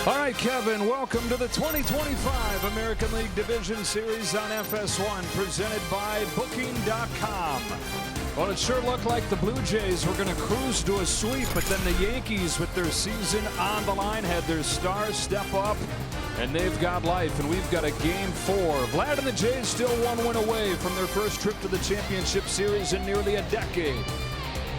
All right, Kevin, welcome to the 2025 American League Division Series on FS1, presented by Booking.com. Well, it sure looked like the Blue Jays were going to cruise to a sweep, but then the Yankees, with their season on the line, had their stars step up, and they've got life, and we've got a Game 4. Vlad and the Jays still one win away from their first trip to the championship series in nearly a decade.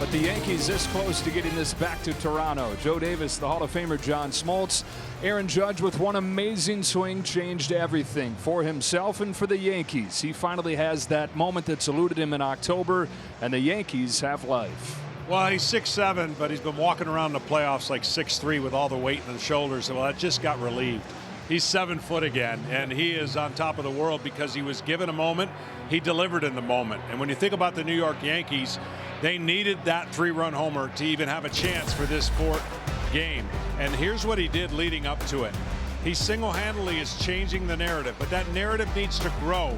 But the Yankees this close to getting this back to Toronto. Joe Davis, the Hall of Famer John Smoltz, Aaron Judge with one amazing swing changed everything for himself and for the Yankees. He finally has that moment that's eluded him in October, and the Yankees have life. Well, he's 6'7", but he's been walking around the playoffs like 6'3" with all the weight in the shoulders. Well, that just got relieved. He's 7 foot again, and he is on top of the world because he was given a moment. He delivered in the moment. And when you think about the New York Yankees, they needed that 3-run homer to even have a chance for this fourth game. And here's what he did leading up to it. He single-handedly is changing the narrative, but that narrative needs to grow.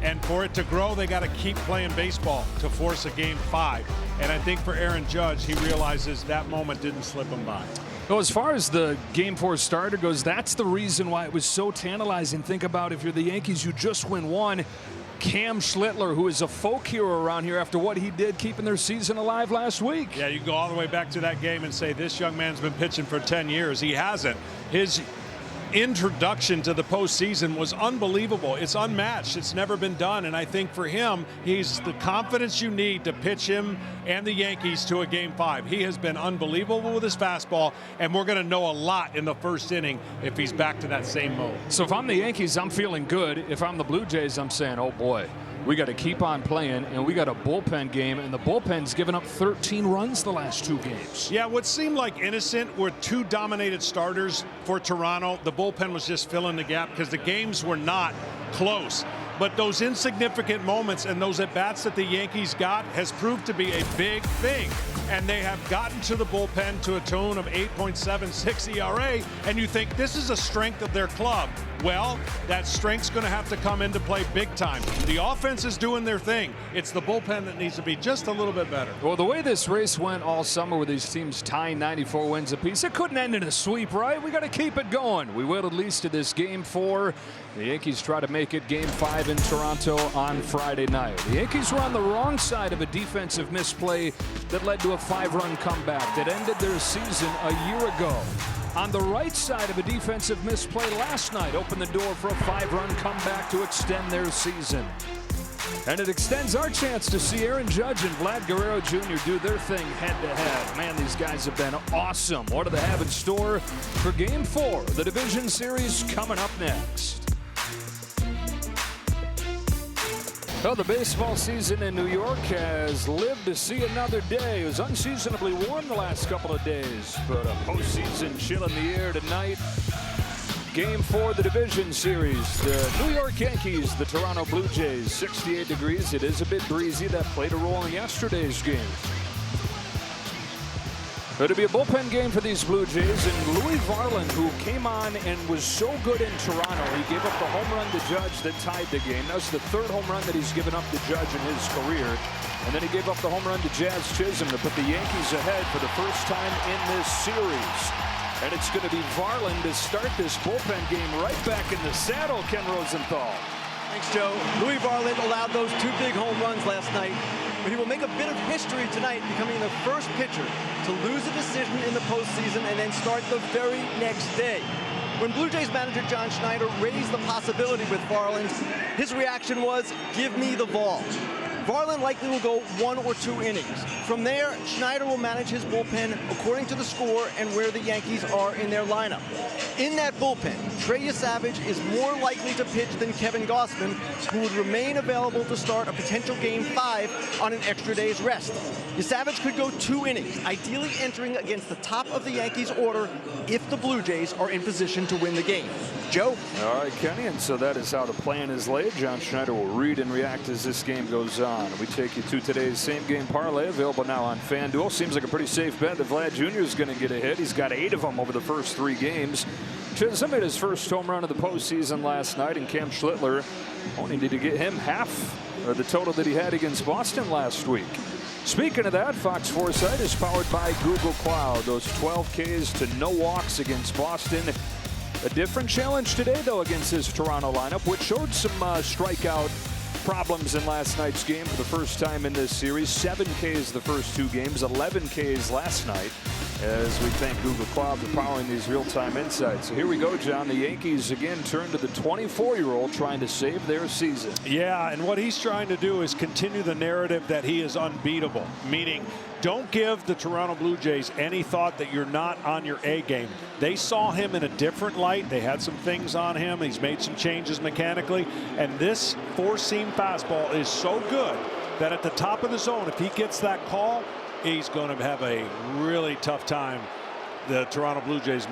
And for it to grow, they got to keep playing baseball to force a Game 5. And I think for Aaron Judge, he realizes that moment didn't slip him by. Well, as far as the Game 4 starter goes, that's the reason why it was so tantalizing. Think about if you're the Yankees, you just win one. Cam Schlittler, who is a folk hero around here after what he did keeping their season alive last week. Yeah, you can go all the way back to that game and say this young man's been pitching for 10 years. He hasn't. His introduction to the postseason was unbelievable. It's unmatched. It's never been done. And I think for him, he's the confidence you need to pitch him and the Yankees to a Game 5. He has been unbelievable with his fastball, and we're going to know a lot in the first inning if he's back to that same mode. So if I'm the Yankees, I'm feeling good. If I'm the Blue Jays, I'm saying, oh boy, we got to keep on playing, and we got a bullpen game, and the bullpen's given up 13 runs the last 2 games. Yeah, what seemed like innocent were 2 dominated starters for Toronto. The bullpen was just filling the gap because the games were not close. But those insignificant moments and those at-bats that the Yankees got has proved to be a big thing. And they have gotten to the bullpen to a tune of 8.76 ERA, and you think this is a strength of their club. Well, that strength's going to have to come into play big time. The offense is doing their thing. It's the bullpen that needs to be just a little bit better. Well, the way this race went all summer with these teams tying 94 wins apiece, it couldn't end in a sweep, right? We got to keep it going. We will at least to this Game 4. The Yankees try to make it Game 5 in Toronto on Friday night. The Yankees were on the wrong side of a defensive misplay that led to a 5-run comeback that ended their season a year ago. On the right side of a defensive misplay last night opened the door for a 5-run comeback to extend their season. And it extends our chance to see Aaron Judge and Vlad Guerrero Jr. do their thing head-to-head. Man, these guys have been awesome. What do they have in store for Game 4, the Division Series, coming up next? Well, the baseball season in New York has lived to see another day. It was unseasonably warm the last couple of days, but a postseason chill in the air tonight. Game 4 of the Division Series. The New York Yankees, the Toronto Blue Jays, 68 degrees. It is a bit breezy. That played a role in yesterday's game. It'll be a bullpen game for these Blue Jays, and Louis Varland, who came on and was so good in Toronto, he gave up the home run to Judge that tied the game. That was the 3rd home run that he's given up to Judge in his career. And then he gave up the home run to Jazz Chisholm to put the Yankees ahead for the first time in this series. And it's going to be Varland to start this bullpen game right back in the saddle, Ken Rosenthal. Thanks, Joe. Louis Varland allowed those 2 big home runs last night, but he will make a bit of history tonight, becoming the first pitcher to lose a decision in the postseason and then start the very next day. When Blue Jays manager John Schneider raised the possibility with Varland, his reaction was, give me the ball. Varland likely will go 1 or 2 innings. From there, Schneider will manage his bullpen according to the score and where the Yankees are in their lineup. In that bullpen, Trey Savage is more likely to pitch than Kevin Gausman, who would remain available to start a potential Game 5 on an extra day's rest. Savage could go 2 innings, ideally entering against the top of the Yankees order if the Blue Jays are in position to win the game. Joe? All right, Kenny, and so that is how the plan is laid. John Schneider will read and react as this game goes on. We take you to today's same-game parlay, available now on FanDuel. Seems like a pretty safe bet that Vlad Jr. is going to get a hit. He's got 8 of them over the first 3 games. Chisholm hit his first home run of the postseason last night, and Cam Schlittler only needed to get him half of the total that he had against Boston last week. Speaking of that, Fox Foresight is powered by Google Cloud. Those 12 Ks to no walks against Boston. A different challenge today, though, against this Toronto lineup, which showed some strikeout problems in last night's game for the first time in this series. 7 Ks the first 2 games, 11 Ks last night, as we thank Google Cloud for powering these real-time insights. So here we go, John. The Yankees again turn to the 24-year-old trying to save their season. Yeah, and what he's trying to do is continue the narrative that he is unbeatable, meaning don't give the Toronto Blue Jays any thought that you're not on your A game. They saw him in a different light. They had some things on him. He's made some changes mechanically, and this 4-seam fastball is so good that at the top of the zone, if he gets that call, he's going to have a really tough time. The Toronto Blue Jays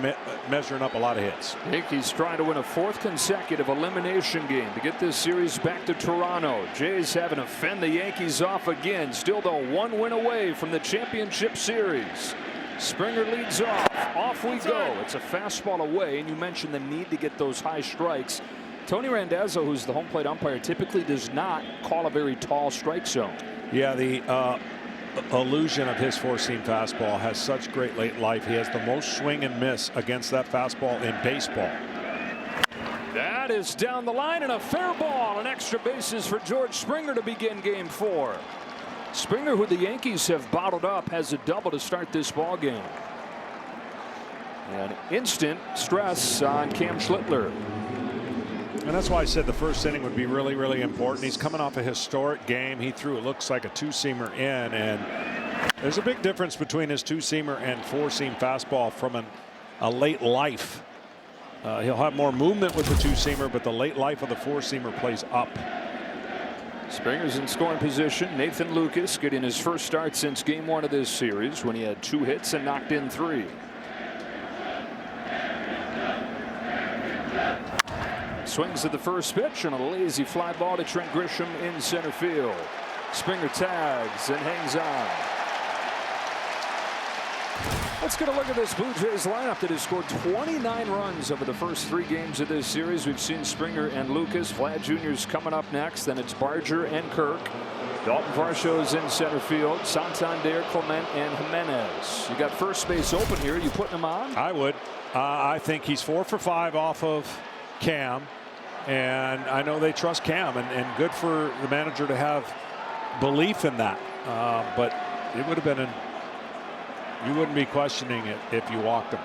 measuring up a lot of hits. Yankees trying to win a 4th consecutive elimination game to get this series back to Toronto. Jays having to fend the Yankees off again. Still, though, 1 win away from the championship series. Springer leads off. Off we go. It's a fastball away, and you mentioned the need to get those high strikes. Tony Randazzo, who's the home plate umpire, typically does not call a very tall strike zone. Yeah, the illusion of his 4-seam fastball has such great late life. He has the most swing and miss against that fastball in baseball. That is down the line and a fair ball, and extra bases for George Springer to begin game 4. Springer, who the Yankees have bottled up, has a double to start this ball game. And instant stress on Cam Schlittler. And that's why I said the first inning would be really, really important. He's coming off a historic game. He threw, it looks like, a 2-seamer in, and there's a big difference between his 2-seamer and 4-seam fastball from a late life. He'll have more movement with the 2-seamer, but the late life of the 4-seamer plays up. Springer's in scoring position. Nathan Lucas getting his first start since game 1 of this series when he had 2 hits and knocked in 3. Swings at the first pitch and a lazy fly ball to Trent Grisham in center field. Springer tags and hangs on. Let's get a look at this Blue Jays lineup that has scored 29 runs over the first 3 games of this series. We've seen Springer and Lucas. Vlad Jr.'s coming up next. Then it's Barger and Kirk. Dalton Varsho's in center field. Santander, Clement, and Jimenez. You got first base open here. You putting him on? I would. I think he's 4 for 5 off of Cam. And I know they trust Cam, and good for the manager to have belief in that. But it would have been you wouldn't be questioning it if you walked him.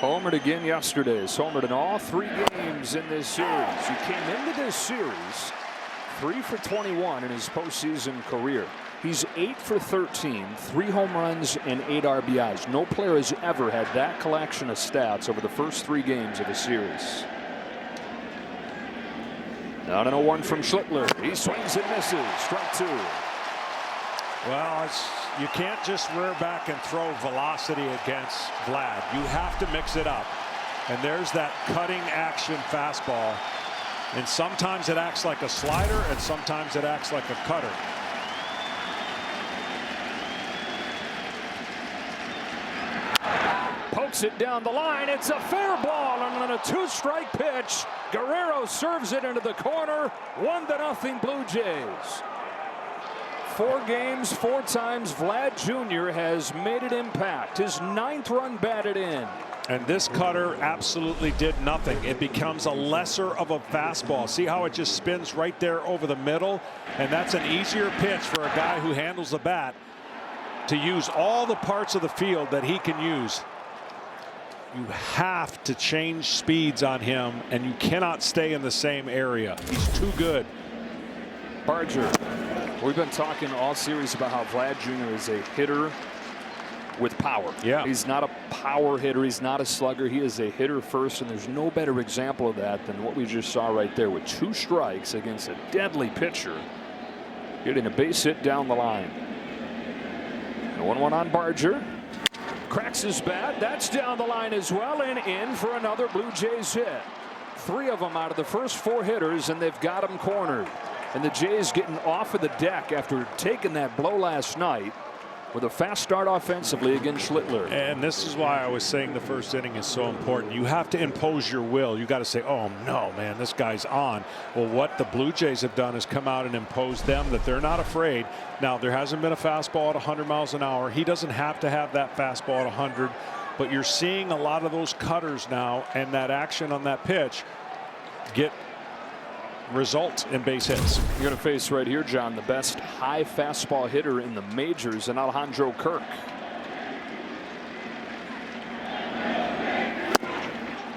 Homered again yesterday. He's homered in all 3 games in this series. He came into this series 3 for 21 in his postseason career. He's 8 for 13, 3 home runs and 8 RBIs. No player has ever had that collection of stats over the first 3 games of a series. Now an 0-1 from Schlittler. He swings and misses. Strike 2. Well, you can't just rear back and throw velocity against Vlad. You have to mix it up. And there's that cutting action fastball. And sometimes it acts like a slider, and sometimes it acts like a cutter. Pokes it down the line. It's a fair ball, and on a 2-strike pitch, Guerrero serves it into the corner. 1-0 Blue Jays. 4 games, 4 times Vlad Jr. has made an impact. His 9th run batted in. And this cutter absolutely did nothing. It becomes a lesser of a fastball. See how it just spins right there over the middle? And that's an easier pitch for a guy who handles the bat to use all the parts of the field that he can use. You have to change speeds on him, and you cannot stay in the same area. He's too good. Barger. We've been talking all series about how Vlad Jr. is a hitter with power. Yeah. He's not a power hitter. He's not a slugger. He is a hitter first, and there's no better example of that than what we just saw right there with 2 strikes against a deadly pitcher, getting a base hit down the line. 1-1 on Barger. Cracks his bat. That's down the line as well, and in for another Blue Jays hit. 3 of them out of the first 4 hitters, and they've got him cornered. And the Jays getting off of the deck after taking that blow last night with a fast start offensively against Schlittler. And this is why I was saying the first inning is so important. You have to impose your will. You got to say, oh no, man, this guy's on. Well, what the Blue Jays have done is come out and impose them that they're not afraid. Now, there hasn't been a fastball at 100 miles an hour. He doesn't have to have that fastball at 100. but you're seeing a lot of those cutters now and that action on that pitch get result in base hits. You're going to face right here, John, the best high fastball hitter in the majors, and Alejandro Kirk.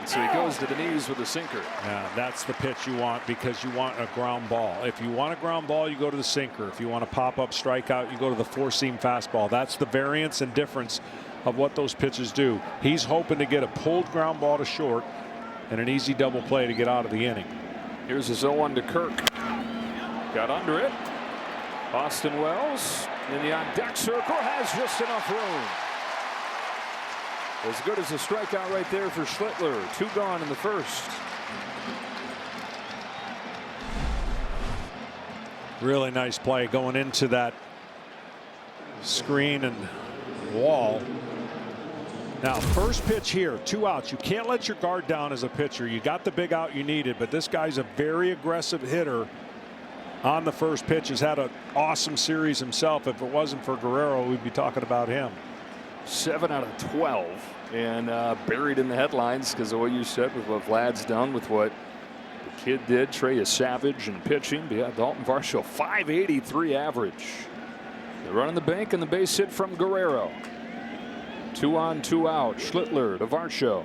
So he goes to the knees with a sinker. Yeah, that's the pitch you want, because you want a ground ball. If you want a ground ball, you go to the sinker. If you want a pop-up strikeout, you go to the four-seam fastball. That's the variance and difference of what those pitches do. He's hoping to get a pulled ground ball to short and an easy double play to get out of the inning. Here's his 0-1 to Kirk. Got under it. Austin Wells in the on-deck circle has just enough room. As good as a strikeout right there for Schlittler. 2 gone in the first. Really nice play going into that screen and wall. Now, first pitch here, 2 outs. You can't let your guard down as a pitcher. You got the big out you needed, but this guy's a very aggressive hitter on the first pitch. Has had an awesome series himself. If it wasn't for Guerrero, we'd be talking about him. 7 out of 12, and buried in the headlines because of what you said with what Vlad's done, with what the kid did. Trey is savage in pitching. But yeah, Dalton Varsho, 583 average. They're running the bank and the base hit from Guerrero. 2 on, 2 out. Schlittler to Varsho.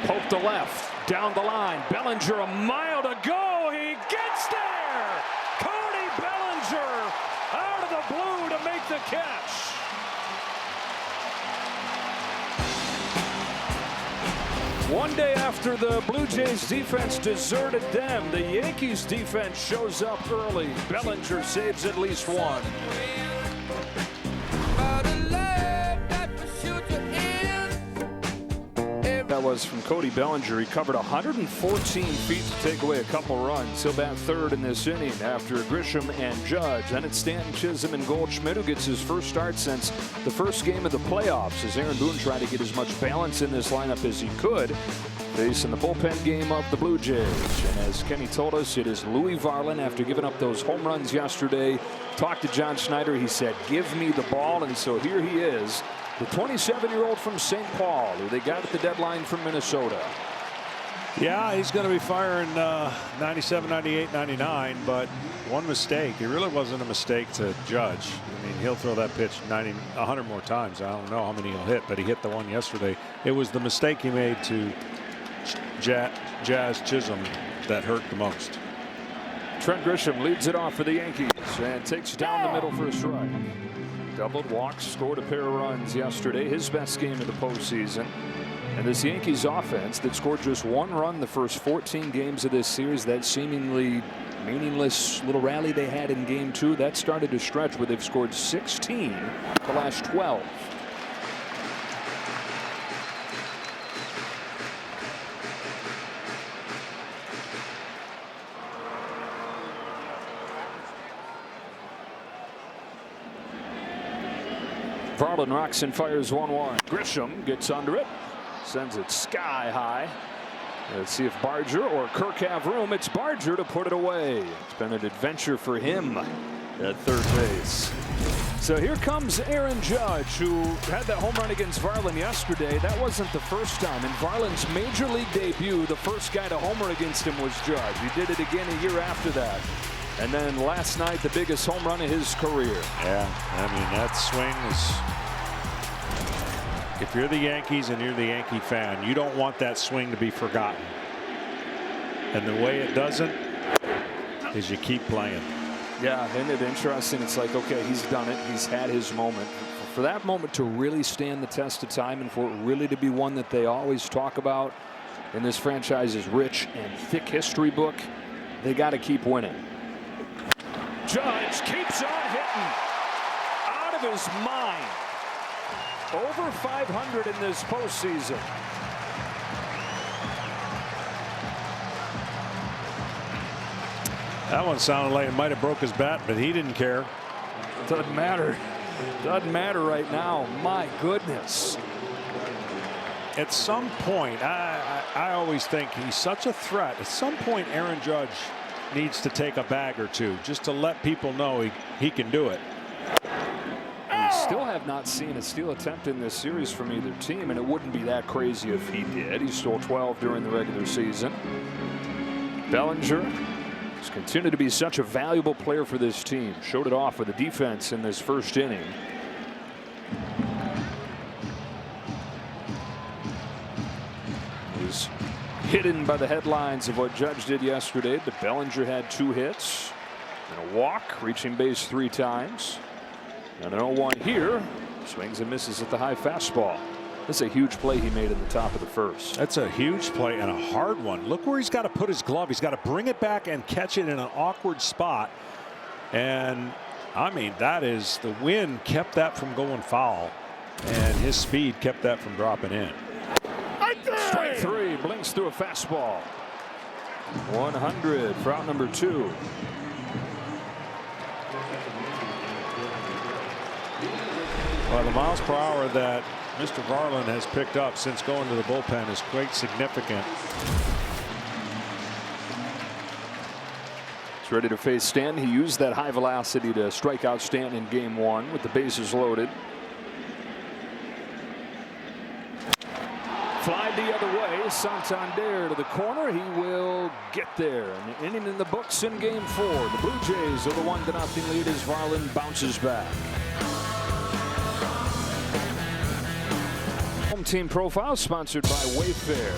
Poke to left, down the line. Bellinger a mile to go. He gets there. Cody Bellinger out of the blue to make the catch. One day after the Blue Jays defense deserted them, the Yankees defense shows up early. Bellinger saves at least one. That was from Cody Bellinger. He covered 114 feet to take away a couple runs. He'll bat third in this inning after Grisham and Judge. Then it's Stanton, Chisholm, and Goldschmidt, who gets his first start since the first game of the playoffs, as Aaron Boone tried to get as much balance in this lineup as he could, facing the bullpen game of the Blue Jays. And as Kenny told us, it is Louis Varland, after giving up those home runs yesterday. Talked to John Schneider. He said, "Give me the ball." And so here he is, the 27-year-old from St. Paul, who they got at the deadline from Minnesota. Yeah, he's going to be firing 97, 98, 99, but one mistake. It really wasn't a mistake to Judge. I mean, he'll throw that pitch 100 more times. I don't know how many he'll hit, but he hit the one yesterday. It was the mistake he made to Jazz Chisholm that hurt the most. Trent Grisham leads it off for the Yankees and takes down the middle for a strike. Doubled, walks, scored a pair of runs yesterday. His best game of the postseason. And this Yankees offense that scored just 1 run the first 14 games of this series, that seemingly meaningless little rally they had in game 2, that started to stretch where they've scored 16 the last 12. Varland rocks and fires 1-1. Grisham gets under it, sends it sky high. Let's see if Barger or Kirk have room. It's Barger to put it away. It's been an adventure for him at third base. So here comes Aaron Judge, who had that home run against Varland yesterday. That wasn't the first time. In Varland's major league debut, the first guy to homer against him was Judge. He did it again a year after that. And then last night, the biggest home run of his career. Yeah, I mean, that swing is... If you're the Yankees and you're the Yankee fan, you don't want that swing to be forgotten. And the way it doesn't is you keep playing. Yeah, isn't it interesting? It's like, okay, he's done it. He's had his moment. For that moment to really stand the test of time, and for it really to be one that they always talk about in this franchise's rich and thick history book, they got to keep winning. Judge keeps on hitting. Out of his mind. Over 500 in this postseason. That one sounded like it might have broke his bat, but he didn't care. Doesn't matter. Doesn't matter right now. My goodness. At some point, I always think he's such a threat. At some point, Aaron Judge needs to take a bag or two just to let people know he can do it. He still have not seen a steal attempt in this series from either team, and it wouldn't be that crazy if he did. He stole 12 during the regular season. Bellinger has continued to be such a valuable player for this team. Showed it off with the defense in this first inning. Was hidden by the headlines of what Judge did yesterday, but Bellinger had 2 hits and a walk, reaching base 3 times. And an 0-1 here. Swings and misses at the high fastball. That's a huge play he made in the top of the first. That's a huge play and a hard one. Look where he's got to put his glove. He's got to bring it back and catch it in an awkward spot. And I mean, that is, the wind kept that from going foul, and his speed kept that from dropping in. Strike 3, blinks through a fastball. 100 for out number 2. Well, the miles per hour that Mr. Varland has picked up since going to the bullpen is quite significant. He's ready to face Stanton. He used that high velocity to strike out Stanton in game 1 with the bases loaded. Fly the other way. Santander to the corner. He will get there. An inning in the books in game 4. The Blue Jays over 1-0 lead as Varland bounces back. Home team profile sponsored by Wayfair.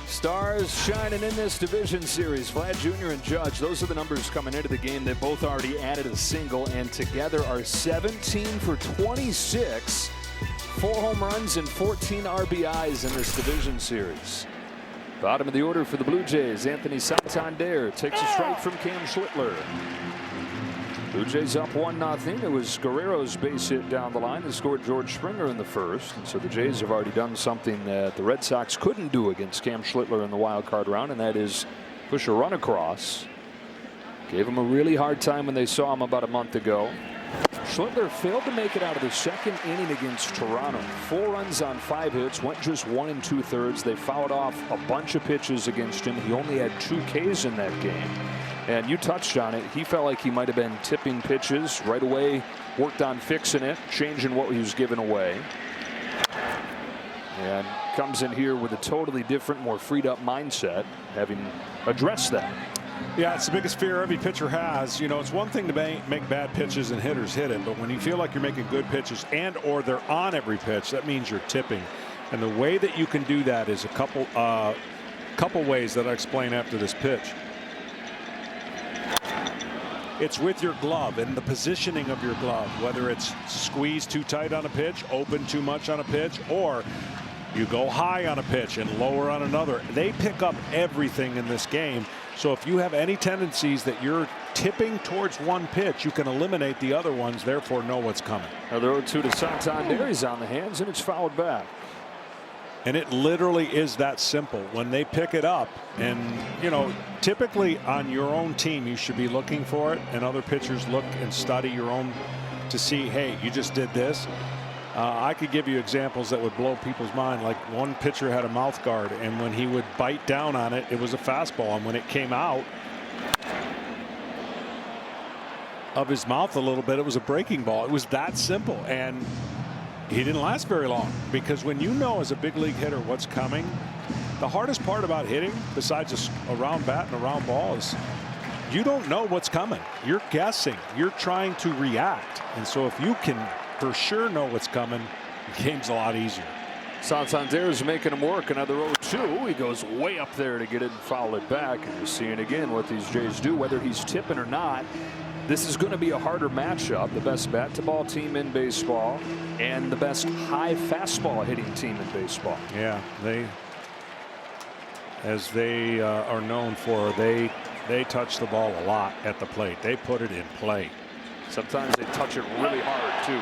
Stars shining in this division series. Vlad Jr. and Judge, those are the numbers coming into the game. They both already added a single and together are 17 for 26. 4 home runs and 14 RBIs in this division series. Bottom of the order for the Blue Jays. Anthony Santander takes a strike from Cam Schlittler. Blue Jays up 1-0. It was Guerrero's base hit down the line that scored George Springer in the first. And so the Jays have already done something that the Red Sox couldn't do against Cam Schlittler in the wild card round, and that is push a run across. Gave him a really hard time when they saw him about a month ago. Schlittler failed to make it out of the second inning against Toronto. 4 runs on 5 hits, went just 1 2/3. They fouled off a bunch of pitches against him. He only had 2 Ks in that game. And you touched on it. He felt like he might have been tipping pitches right away, worked on fixing it, changing what he was giving away. And comes in here with a totally different, more freed up mindset, having addressed that. Yeah, it's the biggest fear every pitcher has. You know, it's one thing to make bad pitches and hitters hit it, but when you feel like you're making good pitches and or they're on every pitch, that means you're tipping. And the way that you can do that is a couple ways that I explain after this pitch. It's with your glove and the positioning of your glove, whether it's squeezed too tight on a pitch, open too much on a pitch, or you go high on a pitch and lower on another. They pick up everything in this game. So if you have any tendencies that you're tipping towards one pitch, you can eliminate the other ones, therefore know what's coming. Another 0-2 to Santander. He's on the hands, and it's fouled back. And it literally is that simple. When they pick it up, and you know, typically on your own team you should be looking for it, and other pitchers look and study your own to see, hey, you just did this. I could give you examples that would blow people's mind. Like one pitcher had a mouth guard, and when he would bite down on it, it was a fastball, and when it came out of his mouth a little bit, it was a breaking ball. It was that simple, and he didn't last very long, because when you know as a big league hitter what's coming, the hardest part about hitting, besides a round bat and a round ball, is you don't know what's coming. You're guessing. You're trying to react. And so if you can for sure know what's coming, the game's a lot easier. Santander is making him work. Another 0-2. He goes way up there to get it and foul it back. And you're seeing again what these Jays do, whether he's tipping or not. This is going to be a harder matchup. The best bat to ball team in baseball and the best high fastball hitting team in baseball. Yeah, as they are known for, they touch the ball a lot at the plate. They put it in play. Sometimes they touch it really hard too.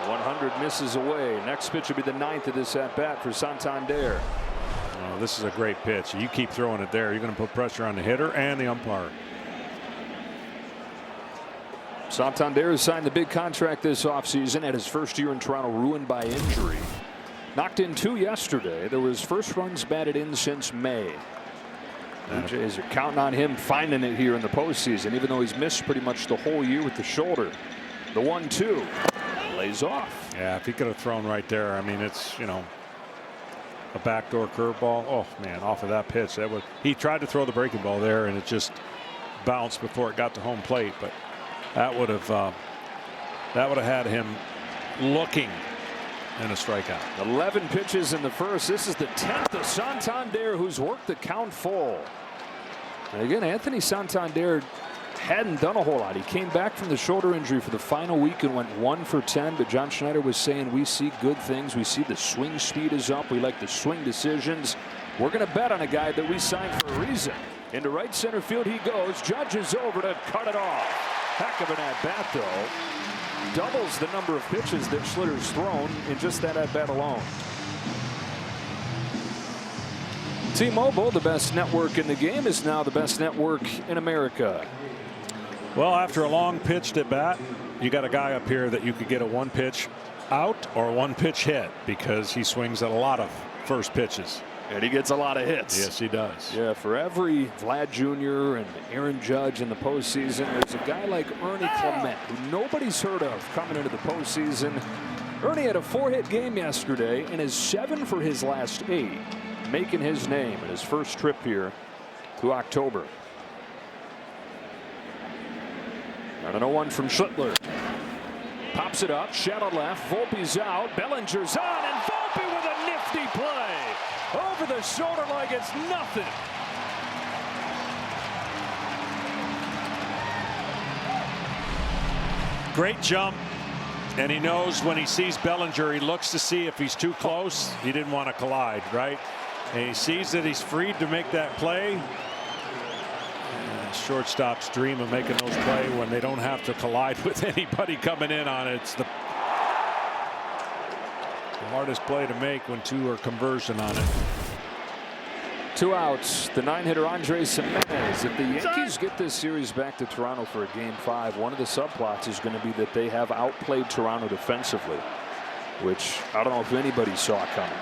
100 misses away. Next pitch will be the 9th of this at bat for Santander. Oh, this is a great pitch. You keep throwing it there, you're going to put pressure on the hitter and the umpire. Santander has signed the big contract this offseason, at his first year in Toronto ruined by injury. Knocked in 2 yesterday. There was first runs batted in since May. The Jays are counting on him finding it here in the postseason, even though he's missed pretty much the whole year with the shoulder. The 1-2 lays off. Yeah, if he could have thrown right there, I mean, it's, you know, a backdoor curveball. Oh man, off of that pitch, that would, he tried to throw the breaking ball there and it just bounced before it got to home plate, but that would have had him looking in a strikeout. 11 pitches in the first. This is the 10th of Santander, who's worked the count full. And again, Anthony Santander hadn't done a whole lot. He came back from the shoulder injury for the final week and went 1 for 10. But John Schneider was saying we see good things. We see the swing speed is up. We like the swing decisions. We're going to bet on a guy that we signed for a reason. Into right center field he goes. Judge is over to cut it off. Heck of an at-bat, though. Doubles the number of pitches that Schlitter's thrown in just that at-bat alone. T-Mobile, the best network in the game, is now the best network in America. Well, after a long pitched at bat, you got a guy up here that you could get a 1-pitch out or a 1-pitch hit because he swings at a lot of first pitches. And he gets a lot of hits. Yes, he does. Yeah, for every Vlad Jr. and Aaron Judge in the postseason, there's a guy like Ernie Clement, who nobody's heard of coming into the postseason. Ernie had a 4-hit game yesterday and is 7 for his last 8, making his name in his first trip here to October. And an 0-1 from Schlittler. Pops it up, shadow left, Volpe's out, Bellinger's on, and Volpe with a nifty play. Over the shoulder like it's nothing. Great jump. And he knows when he sees Bellinger, he looks to see if he's too close. He didn't want to collide, right? And he sees that he's freed to make that play. Shortstops dream of making those play when they don't have to collide with anybody coming in on it. It's the hardest play to make when 2 are conversion on it. 2 outs. The 9-hitter Andres Gimenez. If the Yankees get this series back to Toronto for a Game 5, one of the subplots is going to be that they have outplayed Toronto defensively, which I don't know if anybody saw coming.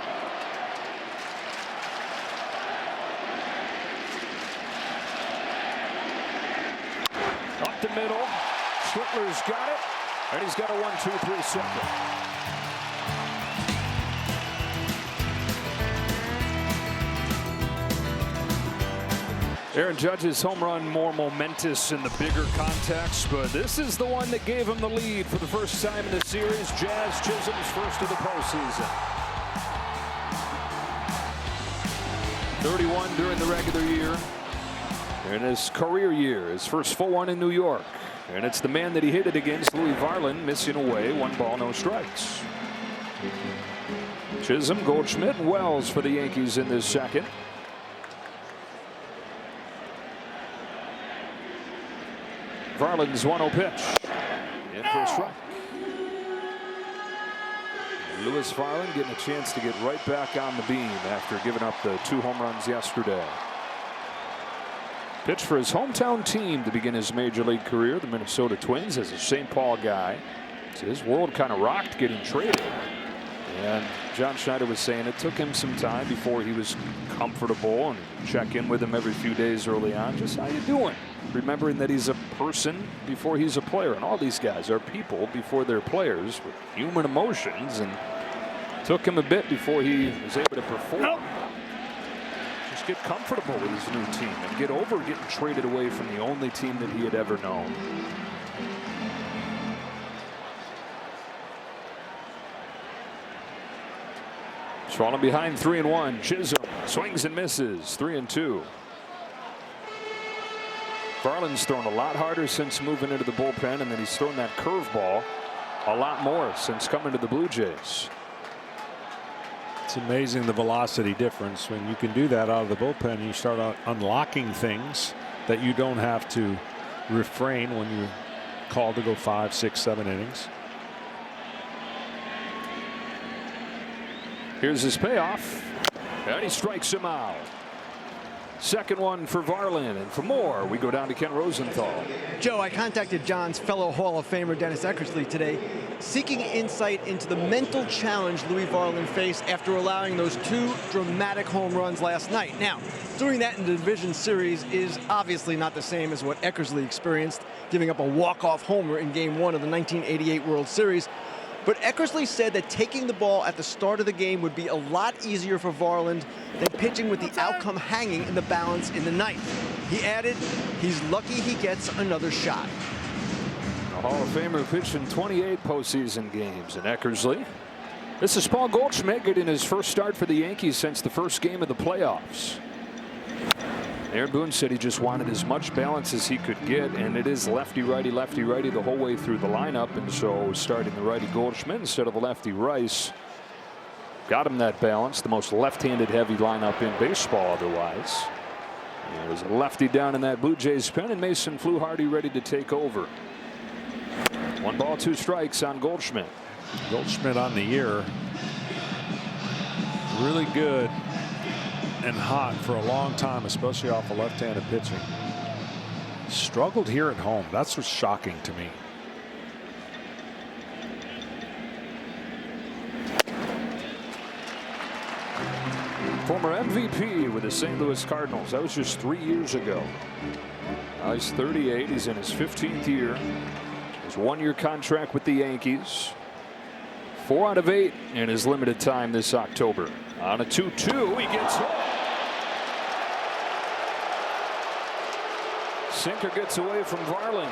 Up the middle. Schlittler's got it, and he's got a 1-2-3 single. Aaron Judge's home run more momentous in the bigger context, but this is the one that gave him the lead for the first time in the series. Jazz Chisholm's first of the postseason. 31 during the regular year. In his career year, his first full one in New York. And it's the man that he hit it against, Louis Varland, missing away, 1 ball, no strikes. Chisholm, Goldschmidt, and Wells for the Yankees in this second. Varland's 1-0 pitch. In for a strike. Louis Varland getting a chance to get right back on the beam after giving up the 2 home runs yesterday. Pitched for his hometown team to begin his major league career, the Minnesota Twins, as a St. Paul guy. So his world kind of rocked getting traded. And John Schneider was saying it took him some time before he was comfortable, and check in with him every few days early on. Just how you doing? Remembering that he's a person before he's a player. And all these guys are people before they're players with human emotions. And took him a bit before he was able to perform. Just get comfortable with his new team and get over getting traded away from the only team that he had ever known. Falling behind 3-1. Chisholm swings and misses. 3-2. Varland's thrown a lot harder since moving into the bullpen, and then he's thrown that curveball a lot more since coming to the Blue Jays. It's amazing the velocity difference when you can do that out of the bullpen. You start out unlocking things that you don't have to refrain when you're called to go 5, 6, 7 innings. Here's his payoff, and he strikes him out. Second one for Varland, and for more, we go down to Ken Rosenthal. Joe, I contacted John's fellow Hall of Famer Dennis Eckersley today, seeking insight into the mental challenge Louis Varland faced after allowing those 2 dramatic home runs last night. Now, doing that in the division series is obviously not the same as what Eckersley experienced, giving up a walk-off homer in Game 1 of the 1988 World Series. But Eckersley said that taking the ball at the start of the game would be a lot easier for Varland than pitching with the outcome hanging in the balance in the ninth. He added, he's lucky he gets another shot. The Hall of Famer pitched in 28 postseason games, and Eckersley. This is Paul Goldschmidt getting his first start for the Yankees since the first game of the playoffs. Aaron Boone said he just wanted as much balance as he could get, and it is lefty-righty the whole way through the lineup, and so starting the righty Goldschmidt instead of the lefty Rice got him that balance. The most left-handed heavy lineup in baseball otherwise. And there's a lefty down in that Blue Jays pen, and Mason Fluharty ready to take over. 1 ball, 2 strikes on Goldschmidt. Goldschmidt on the year, really good and hot for a long time, especially off of left-handed pitching. Struggled here at home. That's what's shocking to me. Former MVP with the St. Louis Cardinals. That was just 3 years ago. Now he's 38. He's in his 15th year. His 1-year contract with the Yankees. 4 out of 8 in his limited time this October. On a 2-2, he gets home. Sinker gets away from Varland.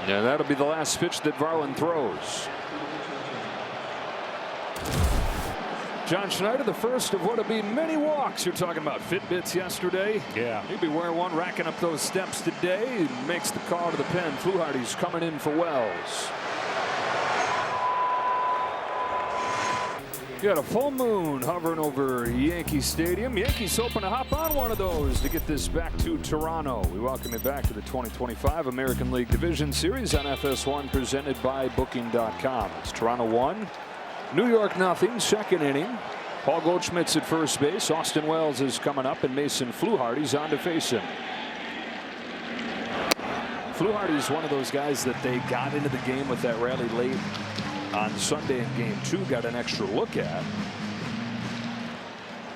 Yeah, that'll be the last pitch that Varland throws. John Schneider, the first of what'll be many walks. You're talking about Fitbits yesterday. Yeah. He'll be wearing one, racking up those steps today. He makes the call to the pen. Fluharty's coming in for Wells. You got a full moon hovering over Yankee Stadium. Yankees hoping to hop on one of those to get this back to Toronto. We welcome you back to the 2025 American League Division Series on FS1, presented by Booking.com. It's Toronto 1. New York nothing. Second inning. Paul Goldschmidt's at first base. Austin Wells is coming up, and Mason Fluharty's on to face him. Fluharty's one of those guys that they got into the game with that rally late on Sunday in Game 2. Got an extra look at.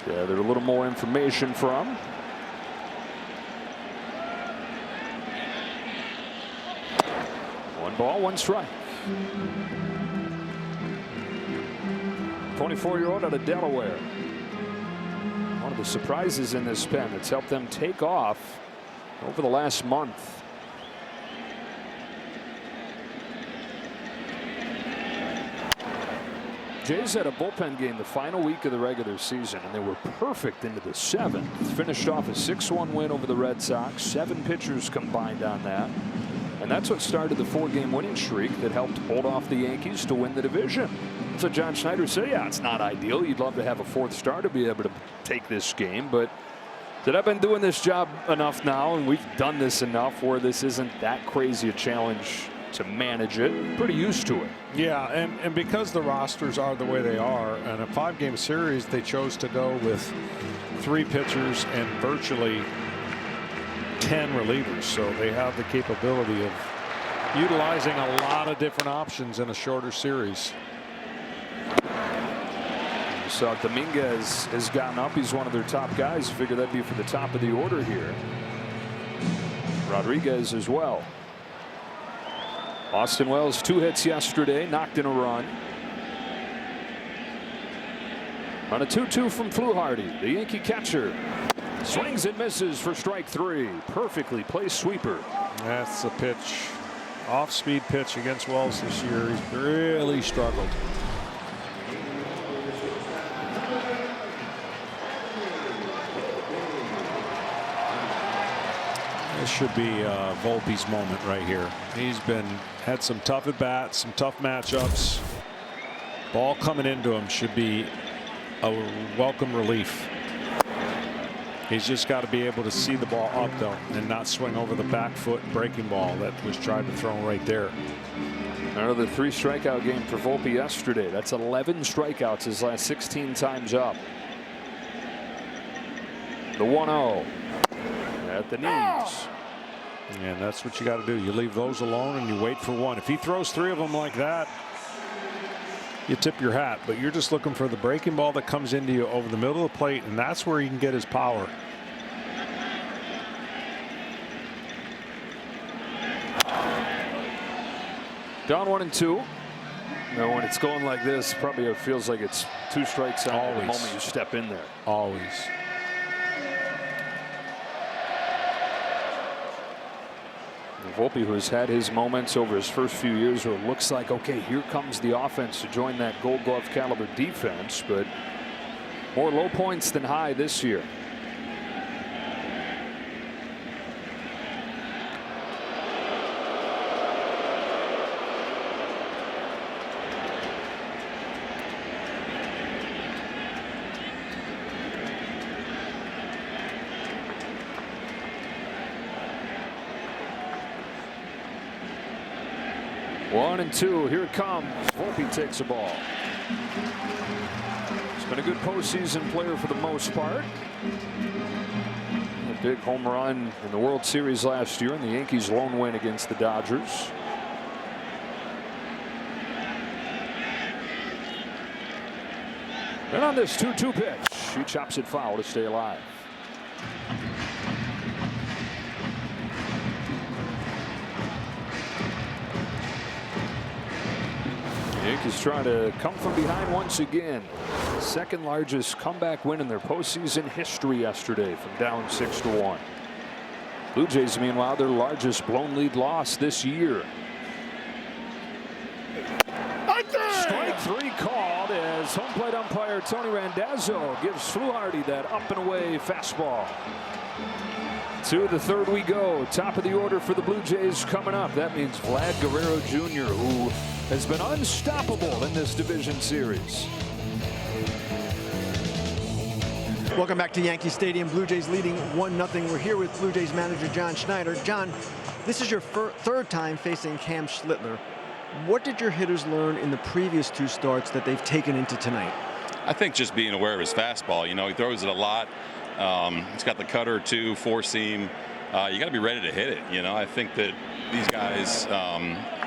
Gathered a little more information from. One ball, 1 strike. 24-year-old out of Delaware. One of the surprises in this pen that's helped them take off over the last month. Jays had a bullpen game the final week of the regular season, and they were perfect into the 7th. Finished off a 6-1 win over the Red Sox. 7 pitchers combined on that. And that's what started the 4-game winning streak that helped hold off the Yankees to win the division. So John Schneider said, yeah, it's not ideal. You'd love to have a 4th starter be able to take this game. But that I've been doing this job enough now, and we've done this enough where this isn't that crazy a challenge to manage it. Pretty used to it. Yeah, and because the rosters are the way they are, in a 5-game series, they chose to go with 3 pitchers and virtually 10 relievers. So they have the capability of utilizing a lot of different options in a shorter series. So Dominguez has gotten up. He's one of their top guys. You figure that'd be for the top of the order here. Rodriguez as well. Austin Wells, 2 hits yesterday, knocked in a run. On a 2-2 from Fluharty, the Yankee catcher swings and misses for strike 3. Perfectly placed sweeper. That's a pitch, off-speed pitch against Wells this year. He's really struggled. This should be Volpe's moment right here. He's had some tough at bats, some tough matchups. Ball coming into him should be a welcome relief. He's just got to be able to see the ball up, though, and not swing over the back foot breaking ball that was tried to throw right there. Another 3 strikeout game for Volpe yesterday. That's 11 strikeouts his last 16 times up. The 1-0 at the knees. And that's what you got to do. You leave those alone and you wait for one. If he throws 3 of them like that, you tip your hat. But you're just looking for the breaking ball that comes into you over the middle of the plate, and that's where he can get his power. Down 1-2. Now when it's going like this, probably it feels like it's 2 strikes out the moment you step in there. Always. Volpe, who has had his moments over his first few years where it looks like, okay, here comes the offense to join that Gold Glove caliber defense, but more low points than high this year. One and two. Here it comes. Volpe takes a ball. He's been a good postseason player for the most part. A big home run in the World Series last year, and the Yankees' lone win against the Dodgers. And on this 2-2 pitch, he chops it foul to stay alive. Yankees trying to come from behind once again. Second largest comeback win in their postseason history yesterday from down 6-1. Blue Jays, meanwhile, their largest blown lead loss this year. Strike 3 called as home plate umpire Tony Randazzo gives Fluharty that up and away fastball. To the third we go. Top of the order for the Blue Jays coming up. That means Vlad Guerrero Jr., who has been unstoppable in this division series. Welcome back to Yankee Stadium. Blue Jays leading 1-0. We're here with Blue Jays manager John Schneider. John, this is your third time facing Cam Schlittler. What did your hitters learn in the previous 2 starts that they've taken into tonight? I think just being aware of his fastball. You know, he throws it a lot. It's got the cutter too, 4-seam. You got to be ready to hit it. You know, I think that these guys,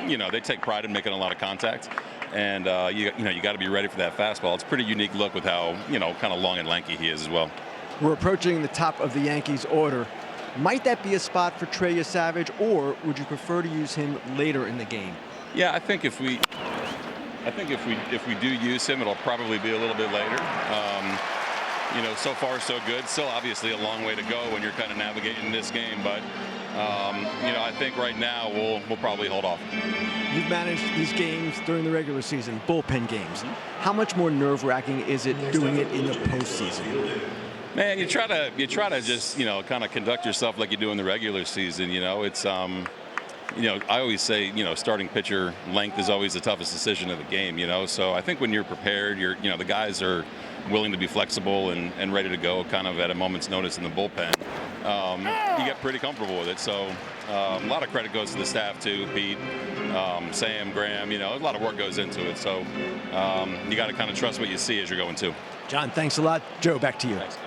you know, they take pride in making a lot of contact, and you got to be ready for that fastball. It's a pretty unique look with how, you know, kind of long and lanky he is as well. We're approaching the top of the Yankees order. Might that be a spot for Trey Savage, or would you prefer to use him later in the game? Yeah, I think if we do use him, it'll probably be a little bit later. You know, so far so good. Still obviously a long way to go when you're kind of navigating this game, but you know, I think right now we'll probably hold off. You've managed these games during the regular season, bullpen games. How much more nerve-wracking is it doing it in the postseason? Man, you try to just, you know, kind of conduct yourself like you do in the regular season. You know, it's you know, I always say, you know, starting pitcher length is always the toughest decision of the game. You know, so I think when you're prepared, you know, the guys are willing to be flexible and ready to go kind of at a moment's notice in the bullpen. You get pretty comfortable with it. So a lot of credit goes to the staff too, Pete, Sam, Graham. You know, a lot of work goes into it. So you got to kind of trust what you see as you're going to. John, thanks a lot. Joe, back to you. Thanks.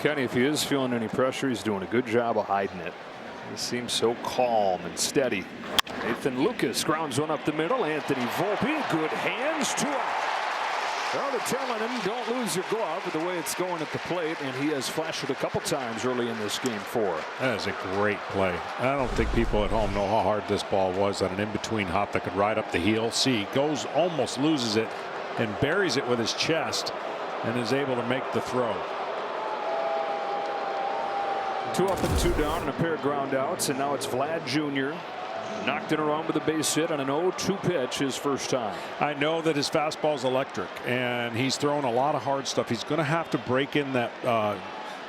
Kenny, if he is feeling any pressure, he's doing a good job of hiding it. He seems so calm and steady. Nathan Lucas grounds one up the middle. Anthony Volpe, good hands, 2 out. Well, they're telling him, don't lose your glove with the way it's going at the plate, and he has flashed it a couple times early in this game 4. That is a great play. I don't think people at home know how hard this ball was on an in-between hop that could ride up the heel. See, goes, almost loses it, and buries it with his chest, and is able to make the throw. 2 up and 2 down, and a pair of ground outs, and now it's Vlad Jr. knocked it around with a base hit on an 0-2 pitch his first time. I know that his fastball is electric, and he's throwing a lot of hard stuff. He's going to have to break in that,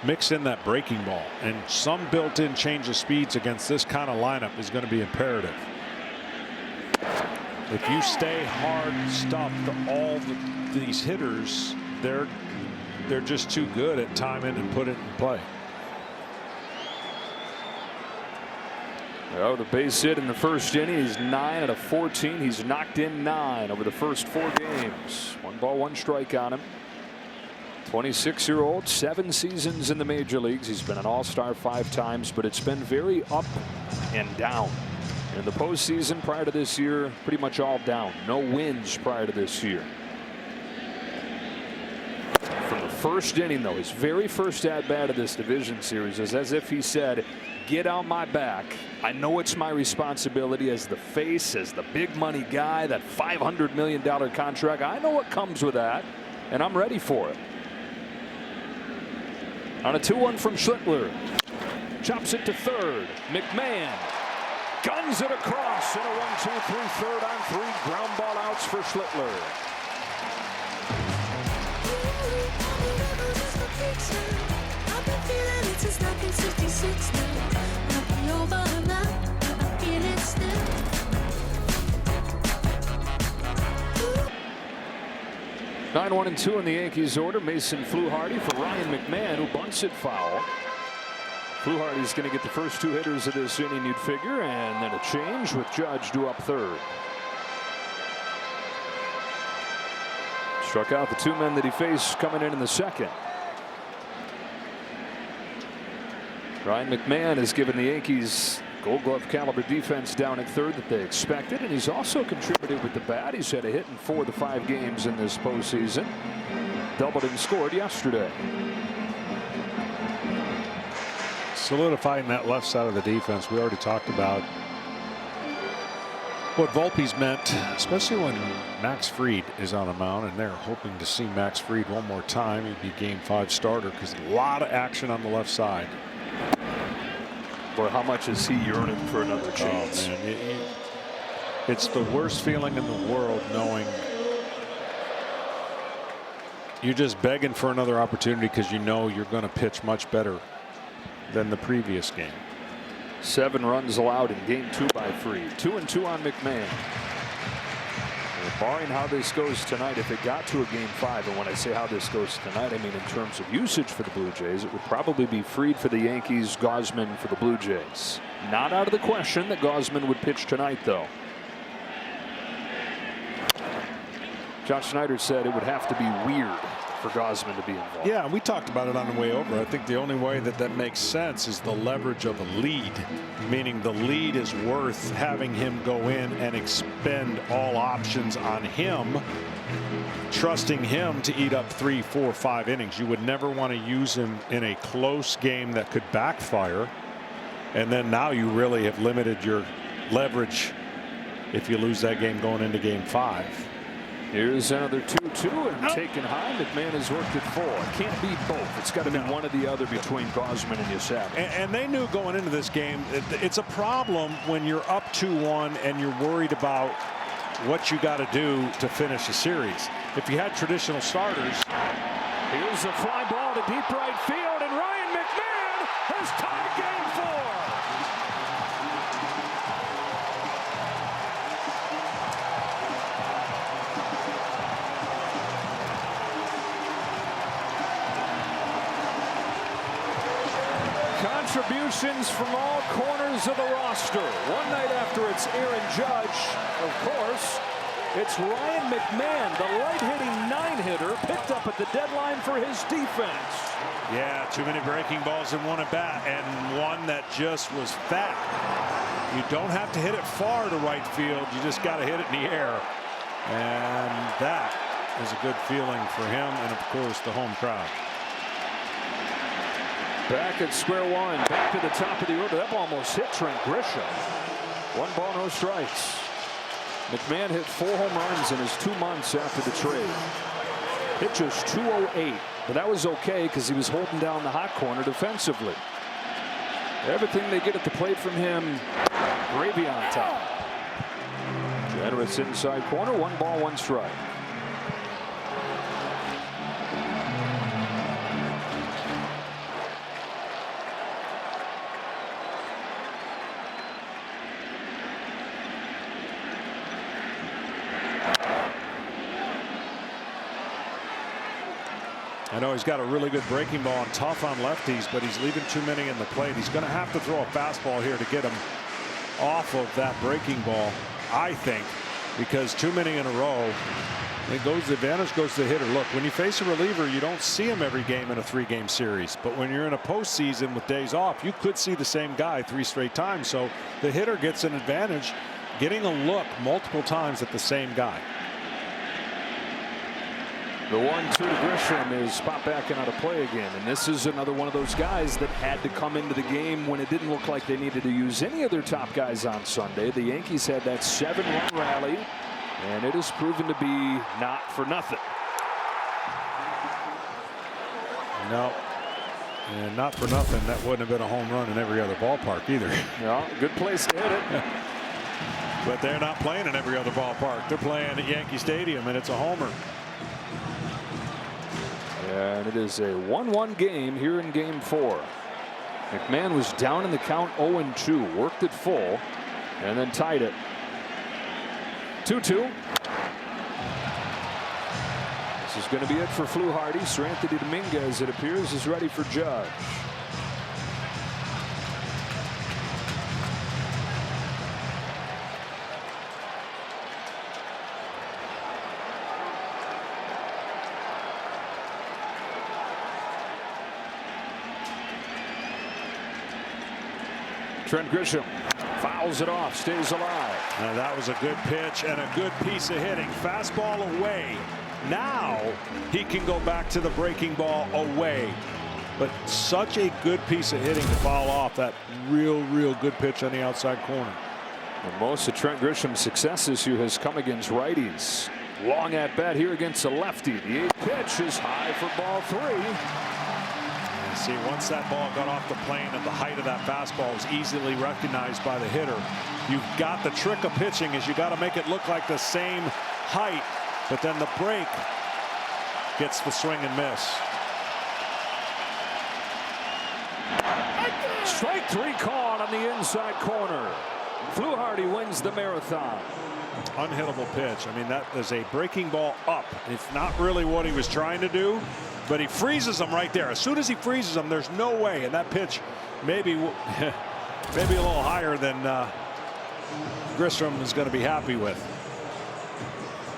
mix in that breaking ball, and some built-in change of speeds against this kind of lineup is going to be imperative. If you stay hard stuffed, all these hitters, they're just too good at timing and put it in play. Oh, the base hit in the first inning. He's 9 out of 14. He's knocked in 9 over the first 4 games. 1 ball, 1 strike on him. 26-year-old, 7 seasons in the major leagues. He's been an all-star 5 times, but it's been very up and down. In the postseason prior to this year, pretty much all down. No wins prior to this year. From the first inning, though, his very first at-bat of this division series is as if he said, get on my back. I know it's my responsibility as the face, as the big money guy, that $500 million contract. I know what comes with that, and I'm ready for it. On a 2-1 from Schlittler. Chops it to third. McMahon guns it across in a 1-2-3 third on 3 ground ball outs for Schlittler. I've been feeling it since 1966 now. I'll be over now. I feel it still. 9-1-2 in the Yankees order. Mason Fluharty for Ryan McMahon, who bunts it foul. Fluharty's going to get the first 2 hitters of this inning, you'd figure, and then a change with Judge due up third. Struck out the 2 men that he faced coming in the second. Ryan McMahon has given the Yankees Gold Glove caliber defense down at third that they expected, and he's also contributed with the bat. He's had a hit in 4 of the 5 games in this postseason. Doubled and scored yesterday. Solidifying that left side of the defense. We already talked about what Volpe's meant, especially when Max Fried is on the mound, and they're hoping to see Max Fried one more time. He'd be Game 5 starter because a lot of action on the left side. Boy, how much is he yearning for another chance? Oh, man. It's the worst feeling in the world knowing you're just begging for another opportunity because you know you're going to pitch much better than the previous game. 7 runs allowed in Game 2 by Fried. 2-2 on McMahon. Barring how this goes tonight, if it got to a Game 5, and when I say how this goes tonight, I mean in terms of usage for the Blue Jays, it would probably be Fried for the Yankees, Gausman for the Blue Jays. Not out of the question that Gausman would pitch tonight, though. John Schneider said it would have to be weird for Gausman to be involved. Yeah, we talked about it on the way over. I think the only way that makes sense is the leverage of a lead, meaning the lead is worth having him go in and expend all options on him, trusting him to eat up 3, 4, 5 innings. You would never want to use him in a close game that could backfire, and then now you really have limited your leverage if you lose that game going into Game 5. Here's another 2-2 and taken high. McMahon has worked at 4. Can't be both. It's got to be one or the other between Gausman and Yasab. And they knew going into this game, it's a problem when you're up 2-1 and you're worried about what you got to do to finish a series. If you had traditional starters. Here's a fly ball to deep right field, and Ryan McMahon has tied Game 4. Contributions from all corners of the roster. One night after it's Aaron Judge, of course, it's Ryan McMahon, the light-hitting 9-hitter, picked up at the deadline for his defense. Yeah, too many breaking balls in one at bat, and one that just was fat. You don't have to hit it far to right field. You just got to hit it in the air. And that is a good feeling for him and, of course, the home crowd. Back at square one, back to the top of the order. That ball almost hit Trent Grisham. 1 ball, no strikes. McMahon hit 4 home runs in his 2 months after the trade. Hit just .208, but that was okay because he was holding down the hot corner defensively. Everything they get at the plate from him, gravy on top. Generous inside corner, 1 ball, 1 strike. I know he's got a really good breaking ball and tough on lefties, but he's leaving too many in the plate. He's going to have to throw a fastball here to get him off of that breaking ball, I think, because too many in a row. It goes, the advantage goes to the hitter. Look, when you face a reliever, you don't see him every game in a 3-game series. But when you're in a postseason with days off, you could see the same guy 3 straight times. So the hitter gets an advantage getting a look multiple times at the same guy. The 1-2 to Grisham is popped back and out of play again. And this is another one of those guys that had to come into the game when it didn't look like they needed to use any of their top guys on Sunday. The Yankees had that 7-run rally, and it has proven to be not for nothing. No, and not for nothing, that wouldn't have been a home run in every other ballpark either. Yeah, good place to hit it. But they're not playing in every other ballpark. They're playing at Yankee Stadium, and it's a homer. And it is a 1-1 game here in game 4. McMahon was down in the count 0-2, worked it full, and then tied it. 2-2. This is going to be it for Fluharty. Sir Anthony Dominguez, it appears, is ready for Judge. Trent Grisham fouls it off, stays alive. That was a good pitch and a good piece of hitting. Fastball away. Now he can go back to the breaking ball away. But such a good piece of hitting to foul off that real good pitch on the outside corner. And most of Trent Grisham's success this year has come against righties. Long at bat here against a lefty. The 8th pitch is high for ball 3. See, once that ball got off the plane and the height of that fastball was easily recognized by the hitter, you've got the trick of pitching is you got to make it look like the same height, but then the break gets the swing and miss. Strike 3 called on the inside corner. Fluharty wins the marathon. Unhittable pitch. I mean, that is a breaking ball up. It's not really what he was trying to do, but he freezes them right there. As soon as he freezes them, there's no way. And that pitch maybe a little higher than Grisham is going to be happy with.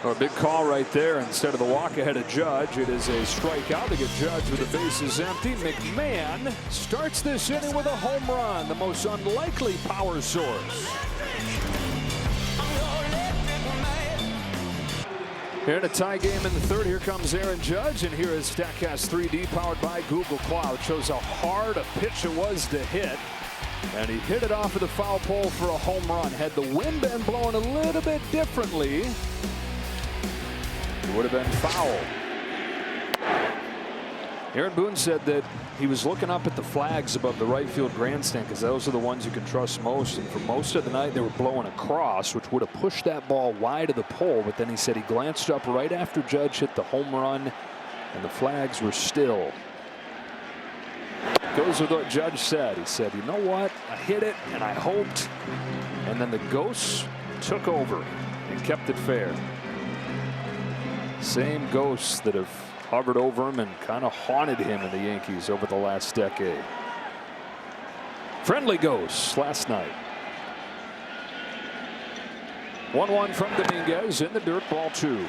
Well, a big call right there. Instead of the walk ahead of Judge, it is a strikeout to get Judge with the bases empty. McMahon starts this inning with a home run, the most unlikely power source. Here in a tie game in the 3rd, here comes Aaron Judge, and here is StatCast 3D powered by Google Cloud. Shows how hard a pitch it was to hit, and he hit it off of the foul pole for a home run. Had the wind been blowing a little bit differently, it would have been foul. Aaron Boone said that he was looking up at the flags above the right field grandstand because those are the ones you can trust most. And for most of the night, they were blowing across, which would have pushed that ball wide of the pole. But then he said he glanced up right after Judge hit the home run, and the flags were still. Goes with what Judge said. He said, you know what? I hit it, and I hoped. And then the ghosts took over and kept it fair. Same ghosts that have hovered over him and kind of haunted him in the Yankees over the last decade. Friendly ghosts last night. 1-1 from Dominguez in the dirt, ball 2. One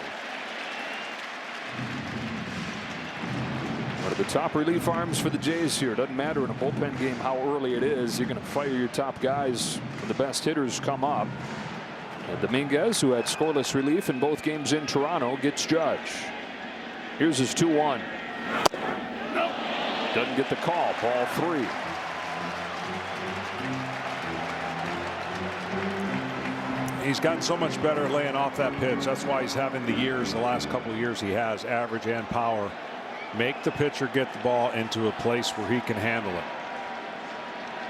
of the top relief arms for the Jays here. Doesn't matter in a bullpen game how early it is. You're going to fire your top guys when the best hitters come up. And Dominguez, who had scoreless relief in both games in Toronto, gets Judge. Here's his 2-1. Doesn't get the call. Ball 3. He's gotten so much better laying off that pitch. That's why he's having the last couple of years he has, average and power. Make the pitcher get the ball into a place where he can handle it.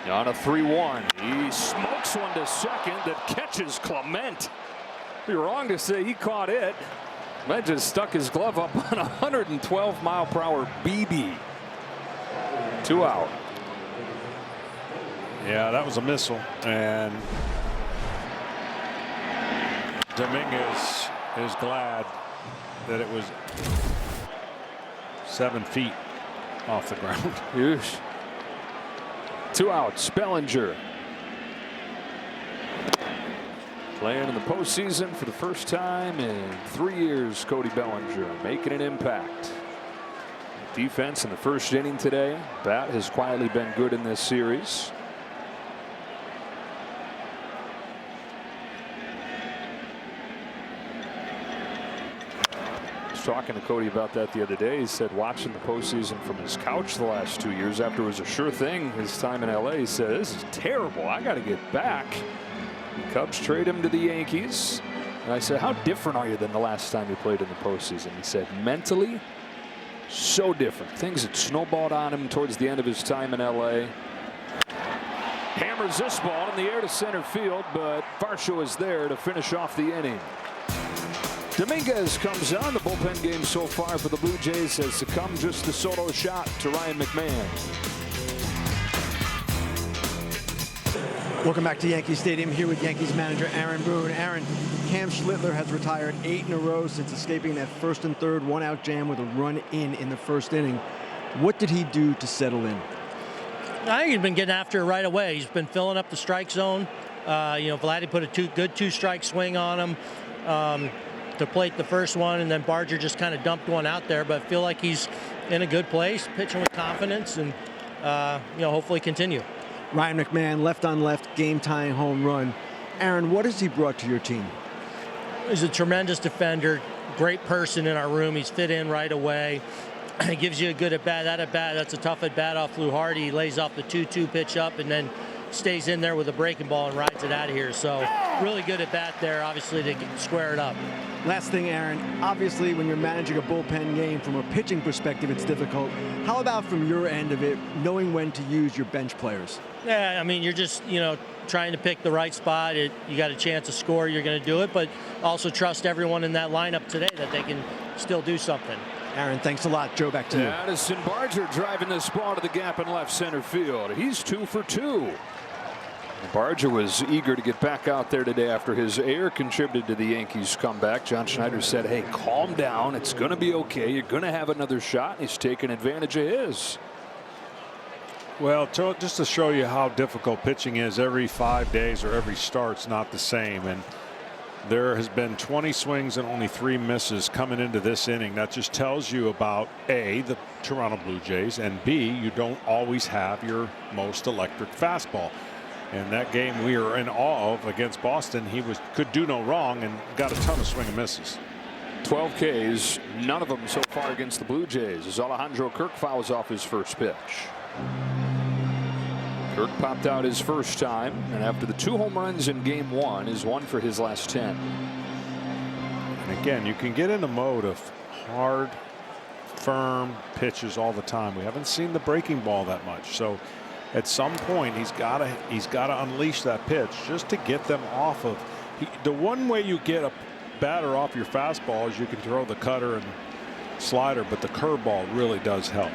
On a 3-1, he smokes one to second that catches Clement. You're wrong to say he caught it. Clement just stuck his glove up on a 112-mile-per-hour BB. 2 out. Yeah, that was a missile, and Dominguez is glad that it was 7 feet off the ground. Yeesh. 2 outs. Bellinger. Playing in the postseason for the first time in 3 years, Cody Bellinger making an impact. Defense in the first inning today. Bat has quietly been good in this series. I was talking to Cody about that the other day. He said watching the postseason from his couch the last 2 years after it was a sure thing his time in LA, he said, this is terrible. I got to get back. The Cubs trade him to the Yankees. And I said, how different are you than the last time you played in the postseason? He said, mentally, so different. Things had snowballed on him towards the end of his time in LA. Hammers this ball in the air to center field, but Varsho is there to finish off the inning. Dominguez comes on. The bullpen game so far for the Blue Jays has succumbed just the solo shot to Ryan McMahon. Welcome back to Yankee Stadium, here with Yankees manager Aaron Boone. Aaron, Cam Schlittler has retired 8 in a row since escaping that first and third one-out jam with a run in the first inning. What did he do to settle in? I think he's been getting after it right away. He's been filling up the strike zone. Vladdy put a good two-strike swing on him to plate the first one, and then Barger just kind of dumped one out there. But I feel like he's in a good place, pitching with confidence, and hopefully continue. Ryan McMahon, left on left, game-tying home run. Aaron, what has he brought to your team? He's a tremendous defender, great person in our room. He's fit in right away. He gives you a good at-bat. That at-bat, that's a tough at-bat off Lou Hardy. He lays off the 2-2 pitch up and then stays in there with a breaking ball and rides it out of here. So really good at-bat there, obviously, to square it up. Last thing, Aaron, obviously when you're managing a bullpen game from a pitching perspective, it's difficult. How about from your end of it, knowing when to use your bench players? Yeah, I mean, you're just, trying to pick the right spot. You got a chance to score, you're going to do it, but also trust everyone in that lineup today that they can still do something. Aaron, thanks a lot. Joe, back to you. Addison Barger driving this ball to the gap in left center field. He's 2 for 2. Barger was eager to get back out there today after his error contributed to the Yankees' comeback. John Schneider said, hey, calm down. It's going to be okay. You're going to have another shot. He's taking advantage of his. Well, just to show you how difficult pitching is, every 5 days or every start's not the same. And there has been 20 swings and only 3 misses coming into this inning. That just tells you about A, the Toronto Blue Jays, and B, you don't always have your most electric fastball. In that game we are in awe of against Boston, he could do no wrong and got a ton of swing and misses. 12 Ks, none of them so far against the Blue Jays, as Alejandro Kirk fouls off his first pitch. Kirk popped out his first time, and after the 2 home runs in game 1 is 1 for his last 10. And again, you can get in the mode of hard, firm pitches all the time. We haven't seen the breaking ball that much, so at some point he's got to unleash that pitch just to get them off of. The one way you get a batter off your fastball is you can throw the cutter and slider, but the curveball really does help.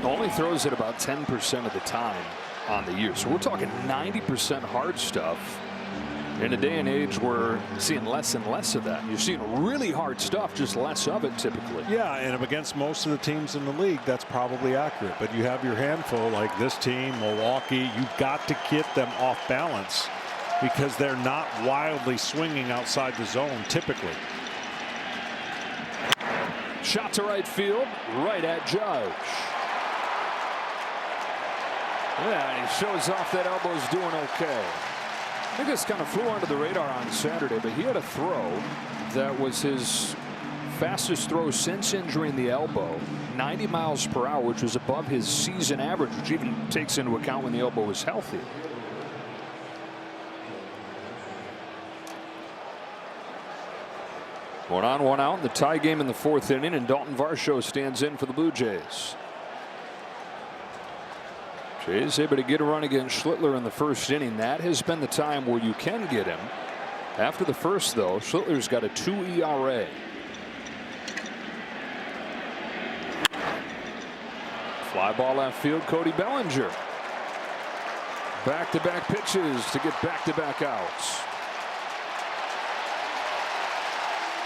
Only throws it about 10% of the time on the year, so we're talking 90% hard stuff. In a day and age where you're seeing less and less of that. You're seeing really hard stuff, just less of it typically. Yeah, and against most of the teams in the league, that's probably accurate. But you have your handful like this team, Milwaukee. You've got to get them off balance because they're not wildly swinging outside the zone typically. Shot to right field, right at Judge. Yeah, and he shows off that elbow's doing okay. I think this kind of flew under the radar on Saturday, but he had a throw that was his fastest throw since injuring the elbow, 90 miles per hour, which was above his season average, which even takes into account when the elbow was healthy. One on, one out in the tie game in the 4th inning, and Dalton Varsho stands in for the Blue Jays. Jays able to get a run against Schlittler in the 1st inning. That has been the time where you can get him. After the first, though, Schlittler's got a 2 ERA. Fly ball left field, Cody Bellinger. Back-to-back pitches to get back-to-back outs.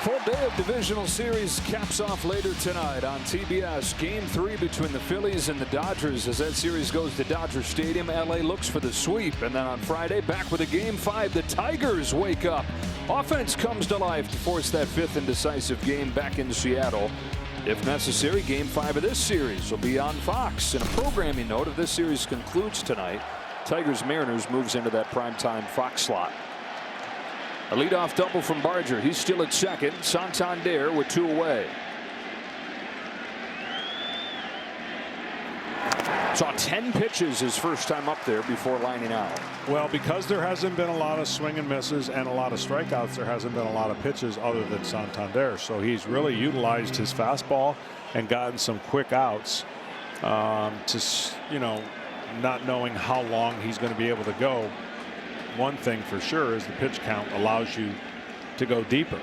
Full day of divisional series caps off later tonight on TBS. Game 3 between the Phillies and the Dodgers as that series goes to Dodger Stadium. LA looks for the sweep. And then on Friday, back with a Game 5, the Tigers wake up. Offense comes to life to force that 5th and decisive game back in Seattle. If necessary, Game 5 of this series will be on Fox. And a programming note, if this series concludes tonight, Tigers-Mariners moves into that primetime Fox slot. A leadoff double from Barger. He's still at second. Santander with 2 away. Saw 10 pitches his first time up there before lining out. Well, because there hasn't been a lot of swing and misses and a lot of strikeouts, there hasn't been a lot of pitches other than Santander. So he's really utilized his fastball and gotten some quick outs not knowing how long he's going to be able to go. One thing for sure is the pitch count allows you to go deeper.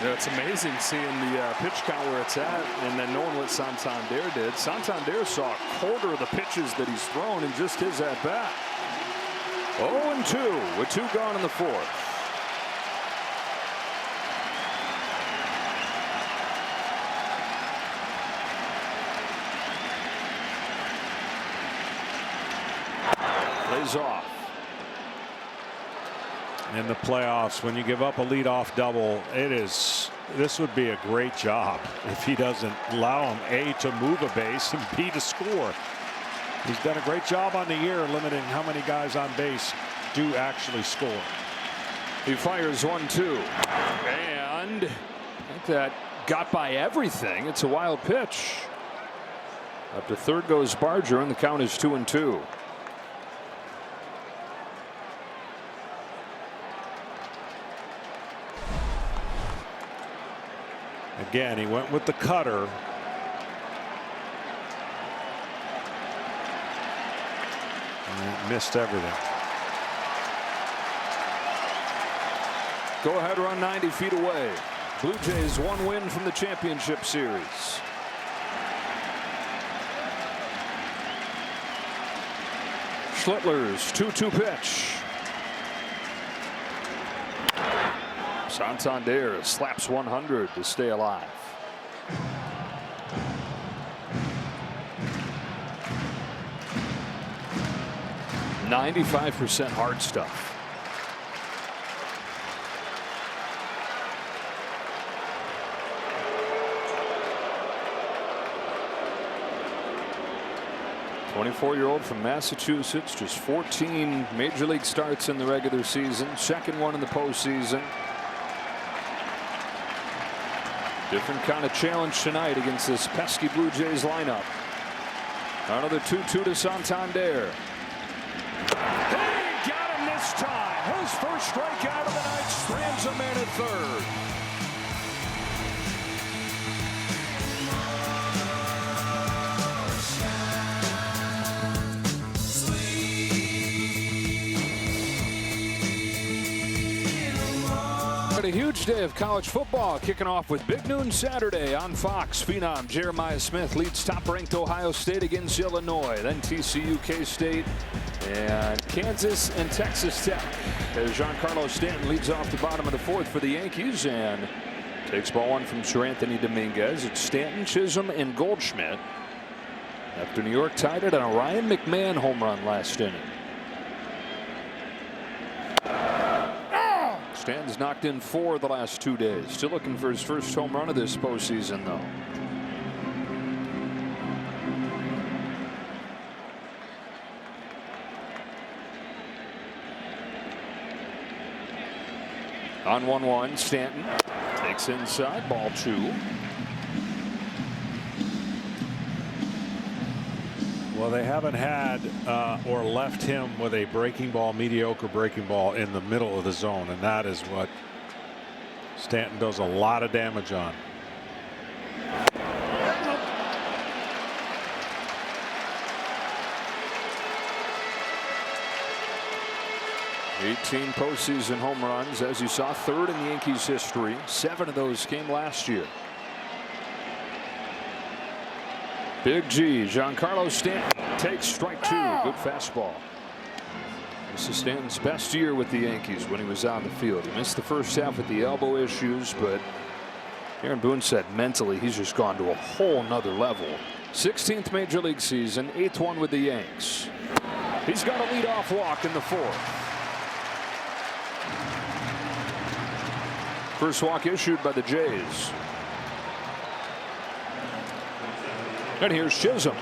Yeah, it's amazing seeing the pitch count where it's at and then knowing what Santander did. Santander saw a quarter of the pitches that he's thrown in just his at bat. 0-2 with 2 gone in the 4th. Off. In the playoffs, when you give up a leadoff double, this would be a great job if he doesn't allow him A, to move a base, and B, to score. He's done a great job on the year limiting how many guys on base do actually score. He fires 1-2, and I think that got by everything. It's a wild pitch. Up to third goes Barger, and the count is 2-2. Again, he went with the cutter. And missed everything. Go ahead run 90 feet away. Blue Jays 1 win from the championship series. Schlittler's 2-2 pitch. Santander slaps 100 to stay alive. .95% hard stuff. .24-year-old from Massachusetts, just 14 major league starts in the regular season, second one in the postseason. Different kind of challenge tonight against this pesky Blue Jays lineup. Another 2-2 to Santander. He got him this time. His first strikeout of the night, strands him in at third. A huge day of college football kicking off with Big Noon Saturday on Fox. Phenom Jeremiah Smith leads top-ranked Ohio State against Illinois. Then TCU, K-State, and Kansas and Texas Tech. As Giancarlo Stanton leads off the bottom of the 4th for the Yankees and takes ball 1 from Sir Anthony Dominguez. It's Stanton, Chisholm, and Goldschmidt after New York tied it on a Ryan McMahon home run last inning. Stanton's knocked in 4 the last 2 days. Still looking for his first home run of this postseason, though. On 1-1, Stanton takes inside, ball 2. Well, they haven't had or left him with a breaking ball, mediocre breaking ball in the middle of the zone, and that is what Stanton does a lot of damage on. '18 postseason home runs, as you saw, 3rd in the Yankees history. 7 of those came last year. Big G, Giancarlo Stanton takes strike 2. Good fastball. This is Stanton's best year with the Yankees when he was on the field. He missed the first half with the elbow issues, but Aaron Boone said mentally he's just gone to a whole nother level. 16th major league season, 8th one with the Yanks. He's got a leadoff walk in the 4th. First walk issued by the Jays. And here's Chisholm.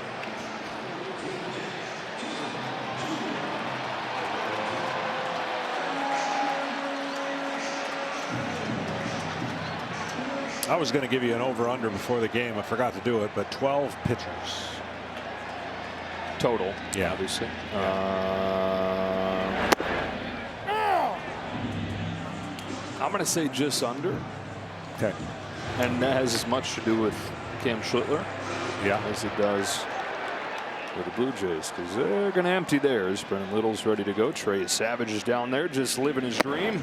I was going to give you an over-under before the game. I forgot to do it, but 12 pitchers. Total, yeah, obviously. I'm going to say just under. Okay. And that has as much to do with Cam Schlittler, yeah, as it does with the Blue Jays, because they're going to empty theirs. Brennan Little's ready to go. Trey Savage is down there just living his dream.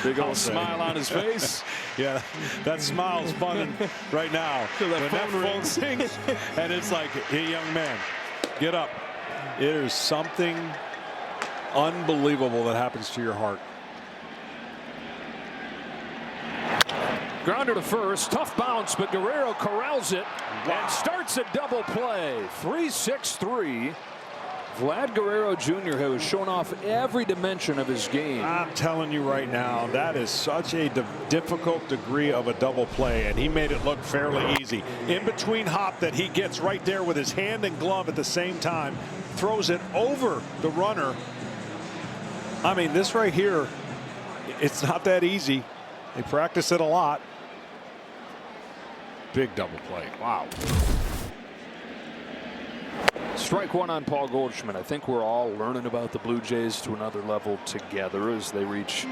Big old smile on his face. Yeah, that smile's fun right now. When that phone rings and it's like, hey, young man, get up. There's something unbelievable that happens to your heart. Grounder to first, tough bounce, but Guerrero corrals it and starts a double play. 3-6-3. Vlad Guerrero Jr. has shown off every dimension of his game. I'm telling you right now, that is such a difficult degree of a double play, and he made it look fairly easy. In between hop that he gets right there with his hand and glove at the same time, throws it over the runner. I mean, this right here, it's not that easy. They practice it a lot. Big double play. Wow. Strike one on Paul Goldschmidt. I think we're all learning about the Blue Jays to another level together as they reach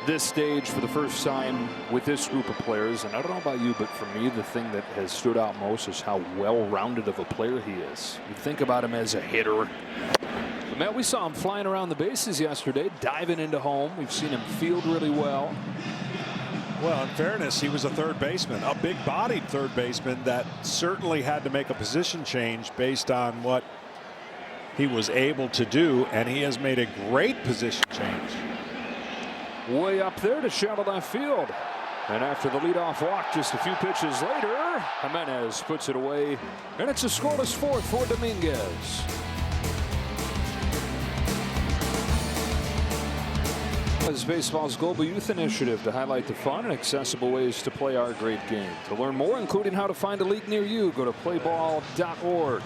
this stage for the first time with this group of players. And I don't know about you, but for me, the thing that has stood out most is how well-rounded of a player he is. You think about him as a hitter. But man, we saw him flying around the bases yesterday, diving into home. We've seen him field really well. Well, in fairness, he was a third baseman, a big-bodied third baseman that certainly had to make a position change based on what he was able to do, and he has made a great position change. Way up there to shallow left field. And after the leadoff walk just a few pitches later, Jimenez puts it away, and it's a scoreless 4th for Dominguez. Is baseball's global youth initiative to highlight the fun and accessible ways to play our great game. To learn more, including how to find a league near you, go to playball.org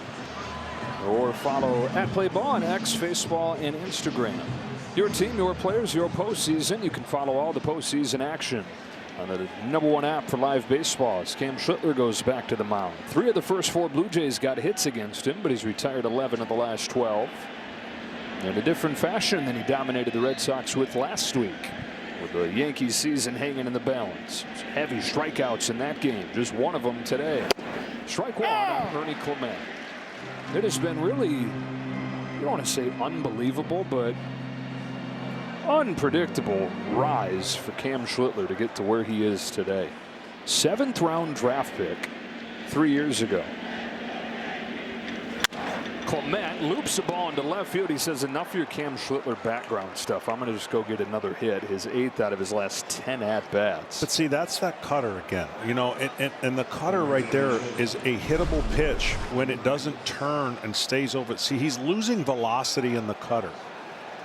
or follow @playball on X, Faceball, and Instagram. Your team, your players, your postseason. You can follow all the postseason action on the #1 app for live baseball as Cam Schlittler goes back to the mound. 3 of the first 4 Blue Jays got hits against him, but he's retired 11 of the last 12. In a different fashion than he dominated the Red Sox with last week, with the Yankees season hanging in the balance. Heavy strikeouts in that game, just one of them today. Strike one on Ernie Clement. It has been really, you don't want to say unbelievable, but unpredictable rise for Cam Schlittler to get to where he is today. 7th round draft pick 3 years ago. Clement loops the ball into left field. He says, enough of your Cam Schlittler background stuff. I'm going to just go get another hit. His 8th out of his last 10 at-bats. But see, that's that cutter again. You know, and the cutter right there is a hittable pitch when it doesn't turn and stays over. See, he's losing velocity in the cutter.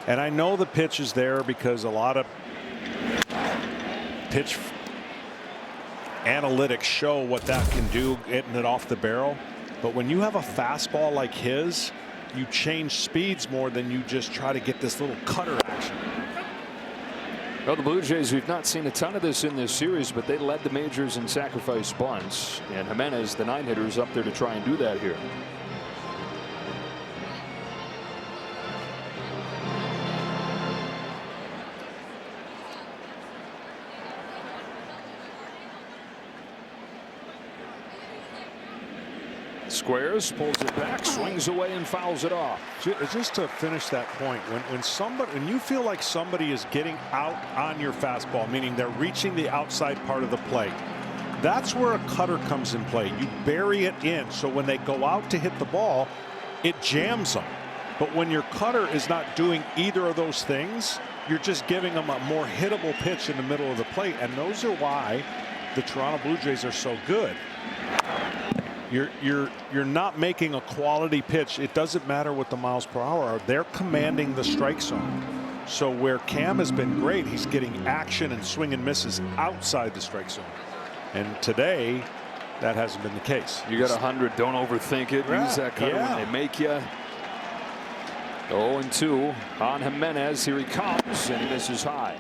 And I know the pitch is there because a lot of pitch analytics show what that can do, getting it off the barrel. But when you have a fastball like his, you change speeds more than you just try to get this little cutter action. Well, the Blue Jays, we've not seen a ton of this in this series, but they led the majors in sacrifice bunts. And Jimenez, the 9-hitter, is up there to try and do that here. Squares, pulls it back, swings away, and fouls it off. Just to finish that point, when you feel like somebody is getting out on your fastball, meaning they're reaching the outside part of the plate, that's where a cutter comes in play. You bury it in, so when they go out to hit the ball, it jams them. But when your cutter is not doing either of those things, you're just giving them a more hittable pitch in the middle of the plate. And those are why the Toronto Blue Jays are so good. You're not making a quality pitch. It doesn't matter what the miles per hour are. They're commanding the strike zone. So where Cam has been great, he's getting action and swing and misses outside the strike zone. And today, that hasn't been the case. You got 100. Don't overthink it. Use that cutter when they make you. 0-2 on Jimenez. Here he comes, and he misses high.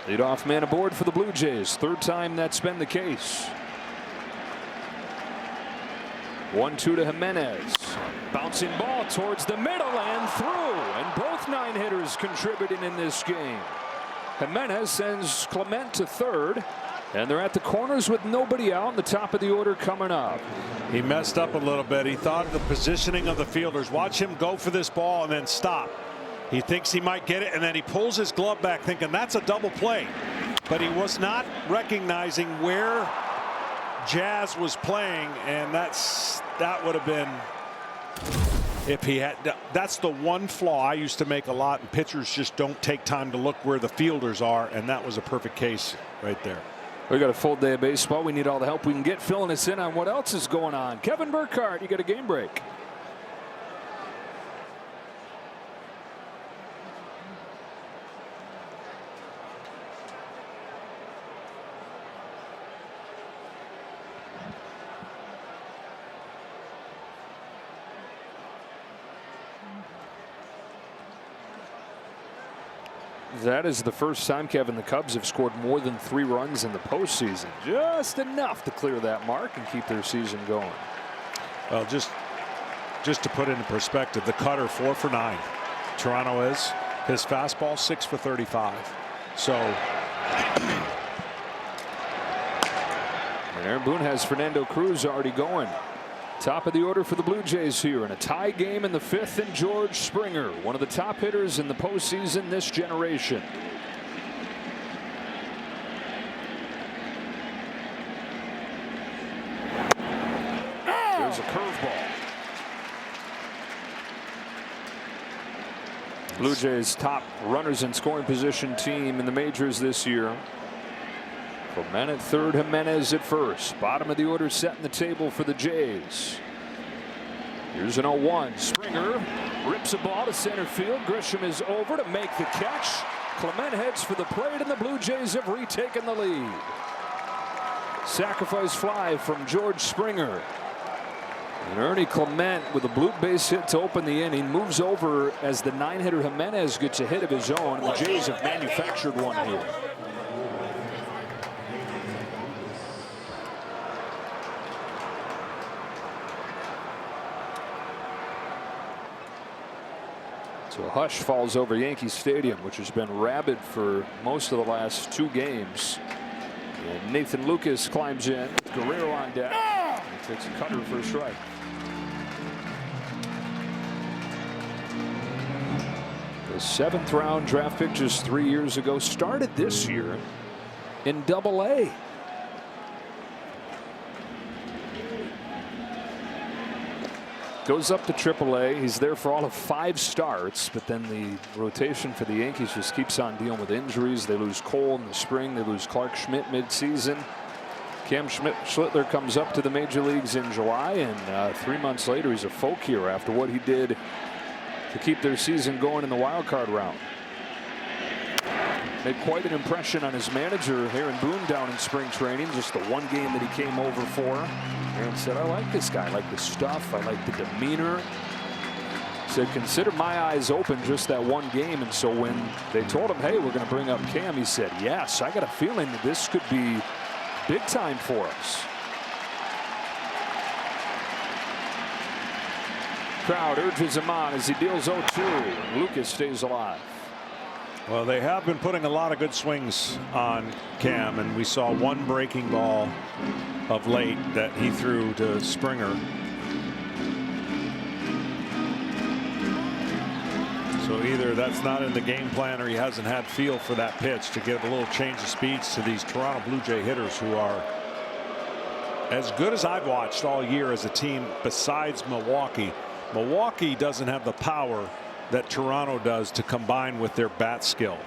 Leadoff man aboard for the Blue Jays. Third time that's been the case. 1-2 to Jimenez. Bouncing ball towards the middle and through. And both 9 hitters contributing in this game. Jimenez sends Clement to third. And they're at the corners with nobody out. And the top of the order coming up. He messed up a little bit. He thought of the positioning of the fielders. Watch him go for this ball and then stop. He thinks he might get it, and then he pulls his glove back thinking that's a double play. But he was not recognizing where Jazz was playing, and that would have been, if he had, that's the one flaw I used to make a lot, and pitchers just don't take time to look where the fielders are, and that was a perfect case right there. We got a full day of baseball. We need all the help we can get filling us in on what else is going on. Kevin Burkhardt, you got a game break. That is the first time, Kevin, the Cubs have scored more than 3 runs in the postseason. Just enough to clear that mark and keep their season going. Well, just to put it in perspective, the cutter 4 for 9. Toronto is. His fastball 6 for 35. So. And Aaron Boone has Fernando Cruz already going. Top of the order for the Blue Jays here in a tie game in the 5th, and George Springer, one of the top hitters in the postseason this generation. There's a curveball. Blue Jays top runners in scoring position team in the majors this year. Clement at third, Jimenez at first. Bottom of the order setting the table for the Jays. Here's an 0-1. Springer rips a ball to center field. Grisham is over to make the catch. Clement heads for the plate, and the Blue Jays have retaken the lead. Sacrifice fly from George Springer. And Ernie Clement with a bloop base hit to open the inning moves over as the 9-hitter Jimenez gets a hit of his own, and the Jays have manufactured one here. So a hush falls over Yankee Stadium, which has been rabid for most of the last 2 games. And Nathan Lucas climbs in. Guerrero on deck. He takes a cutter for a strike. The 7th round draft pick just 3 years ago started this year in Double-A. Goes up to Triple-A. He's there for all of 5 starts, but then the rotation for the Yankees just keeps on dealing with injuries. They lose Cole in the spring. They lose Clark Schmidt midseason. Cam Schlittler comes up to the major leagues in July, and 3 months later he's a folk here after what he did to keep their season going in the wild card round. Made quite an impression on his manager, Aaron Boone, down in spring training. Just the one game that he came over for. Aaron said, I like this guy. I like the stuff. I like the demeanor. He said, consider my eyes open just that one game. And so when they told him, hey, we're going to bring up Cam, he said, yes, I got a feeling that this could be big time for us. Crowd urges him on as he deals 0-2. Lucas stays alive. Well, they have been putting a lot of good swings on Cam, and we saw one breaking ball of late that he threw to Springer. So either that's not in the game plan or he hasn't had feel for that pitch to give a little change of speeds to these Toronto Blue Jay hitters who are as good as I've watched all year as a team besides Milwaukee. Milwaukee doesn't have the power that Toronto does to combine with their bat skill.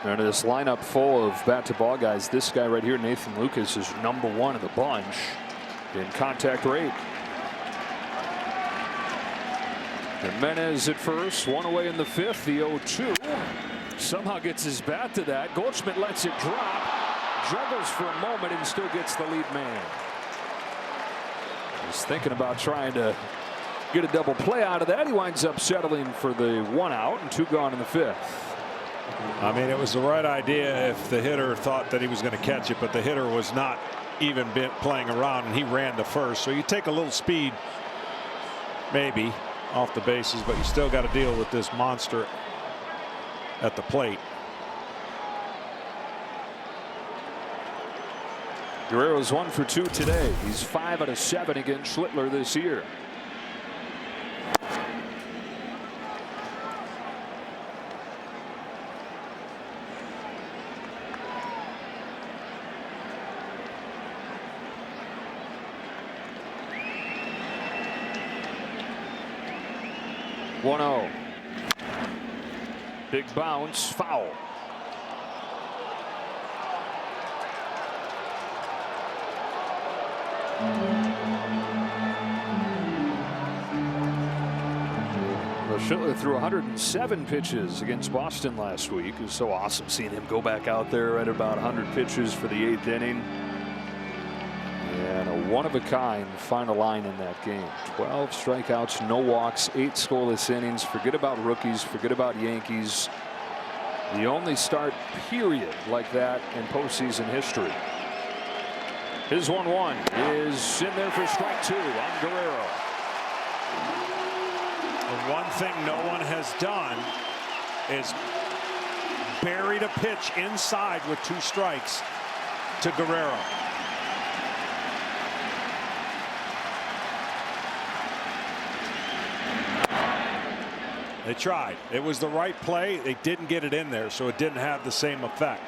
And this lineup full of bat-to-ball guys, this guy right here, Nathan Lucas, is #1 in the bunch in contact rate. Jimenez at first, one away in the 5th. The 0-2 somehow gets his bat to that. Goldschmidt lets it drop, juggles for a moment, and still gets the lead man. He's thinking about trying to get a double play out of that. He winds up settling for the 1 out and 2 gone in the 5th. I mean, it was the right idea if the hitter thought that he was going to catch it, but the hitter was not even playing around, and he ran to first. So you take a little speed, maybe, off the bases, but you still got to deal with this monster at the plate. Guerrero's 1 for 2 today. He's 5 out of 7 against Schlittler this year. Big bounce, foul. Well, Schlittler threw 107 pitches against Boston last week. It was so awesome seeing him go back out there at about 100 pitches for the 8th inning. And a one-of-a-kind final line in that game. 12 strikeouts, no walks, 8 scoreless innings. Forget about rookies, forget about Yankees. The only start period like that in postseason history. His 1-1 is in there for strike 2 on Guerrero. And one thing no one has done is buried a pitch inside with 2 strikes to Guerrero. They tried. It was the right play. They didn't get it in there, so it didn't have the same effect.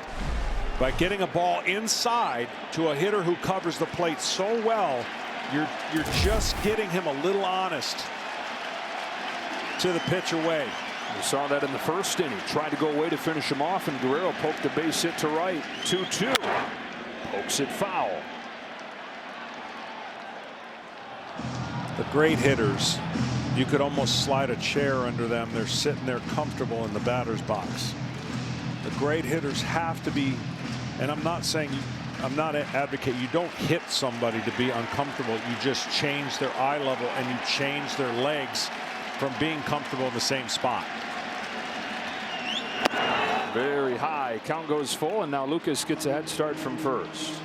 By getting a ball inside to a hitter who covers the plate so well, you're just getting him a little honest to the pitch away. We saw that in the 1st inning. Tried to go away to finish him off, and Guerrero poked the base hit to right. 2-2. Pokes it foul. The great hitters, you could almost slide a chair under them. They're sitting there comfortable in the batter's box. The great hitters have to be, and I'm not saying, I'm not advocating you don't hit somebody to be uncomfortable. You just change their eye level and you change their legs from being comfortable in the same spot. Very high. Count goes full, and now Lucas gets a head start from first.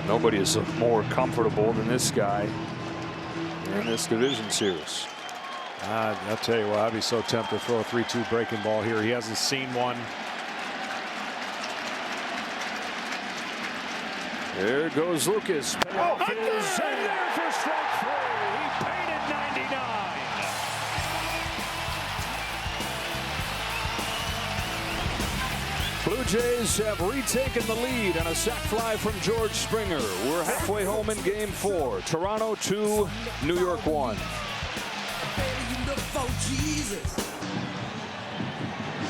Nobody is more comfortable than this guy in this division series. I'll tell you what, I'd be so tempted to throw a 3-2 breaking ball here. He hasn't seen one. There goes Lucas. Payoff is in there for strike 3. He painted 99. Blue Jays have retaken the lead on a sac fly from George Springer. We're halfway home in Game 4. Toronto 2, New York 1.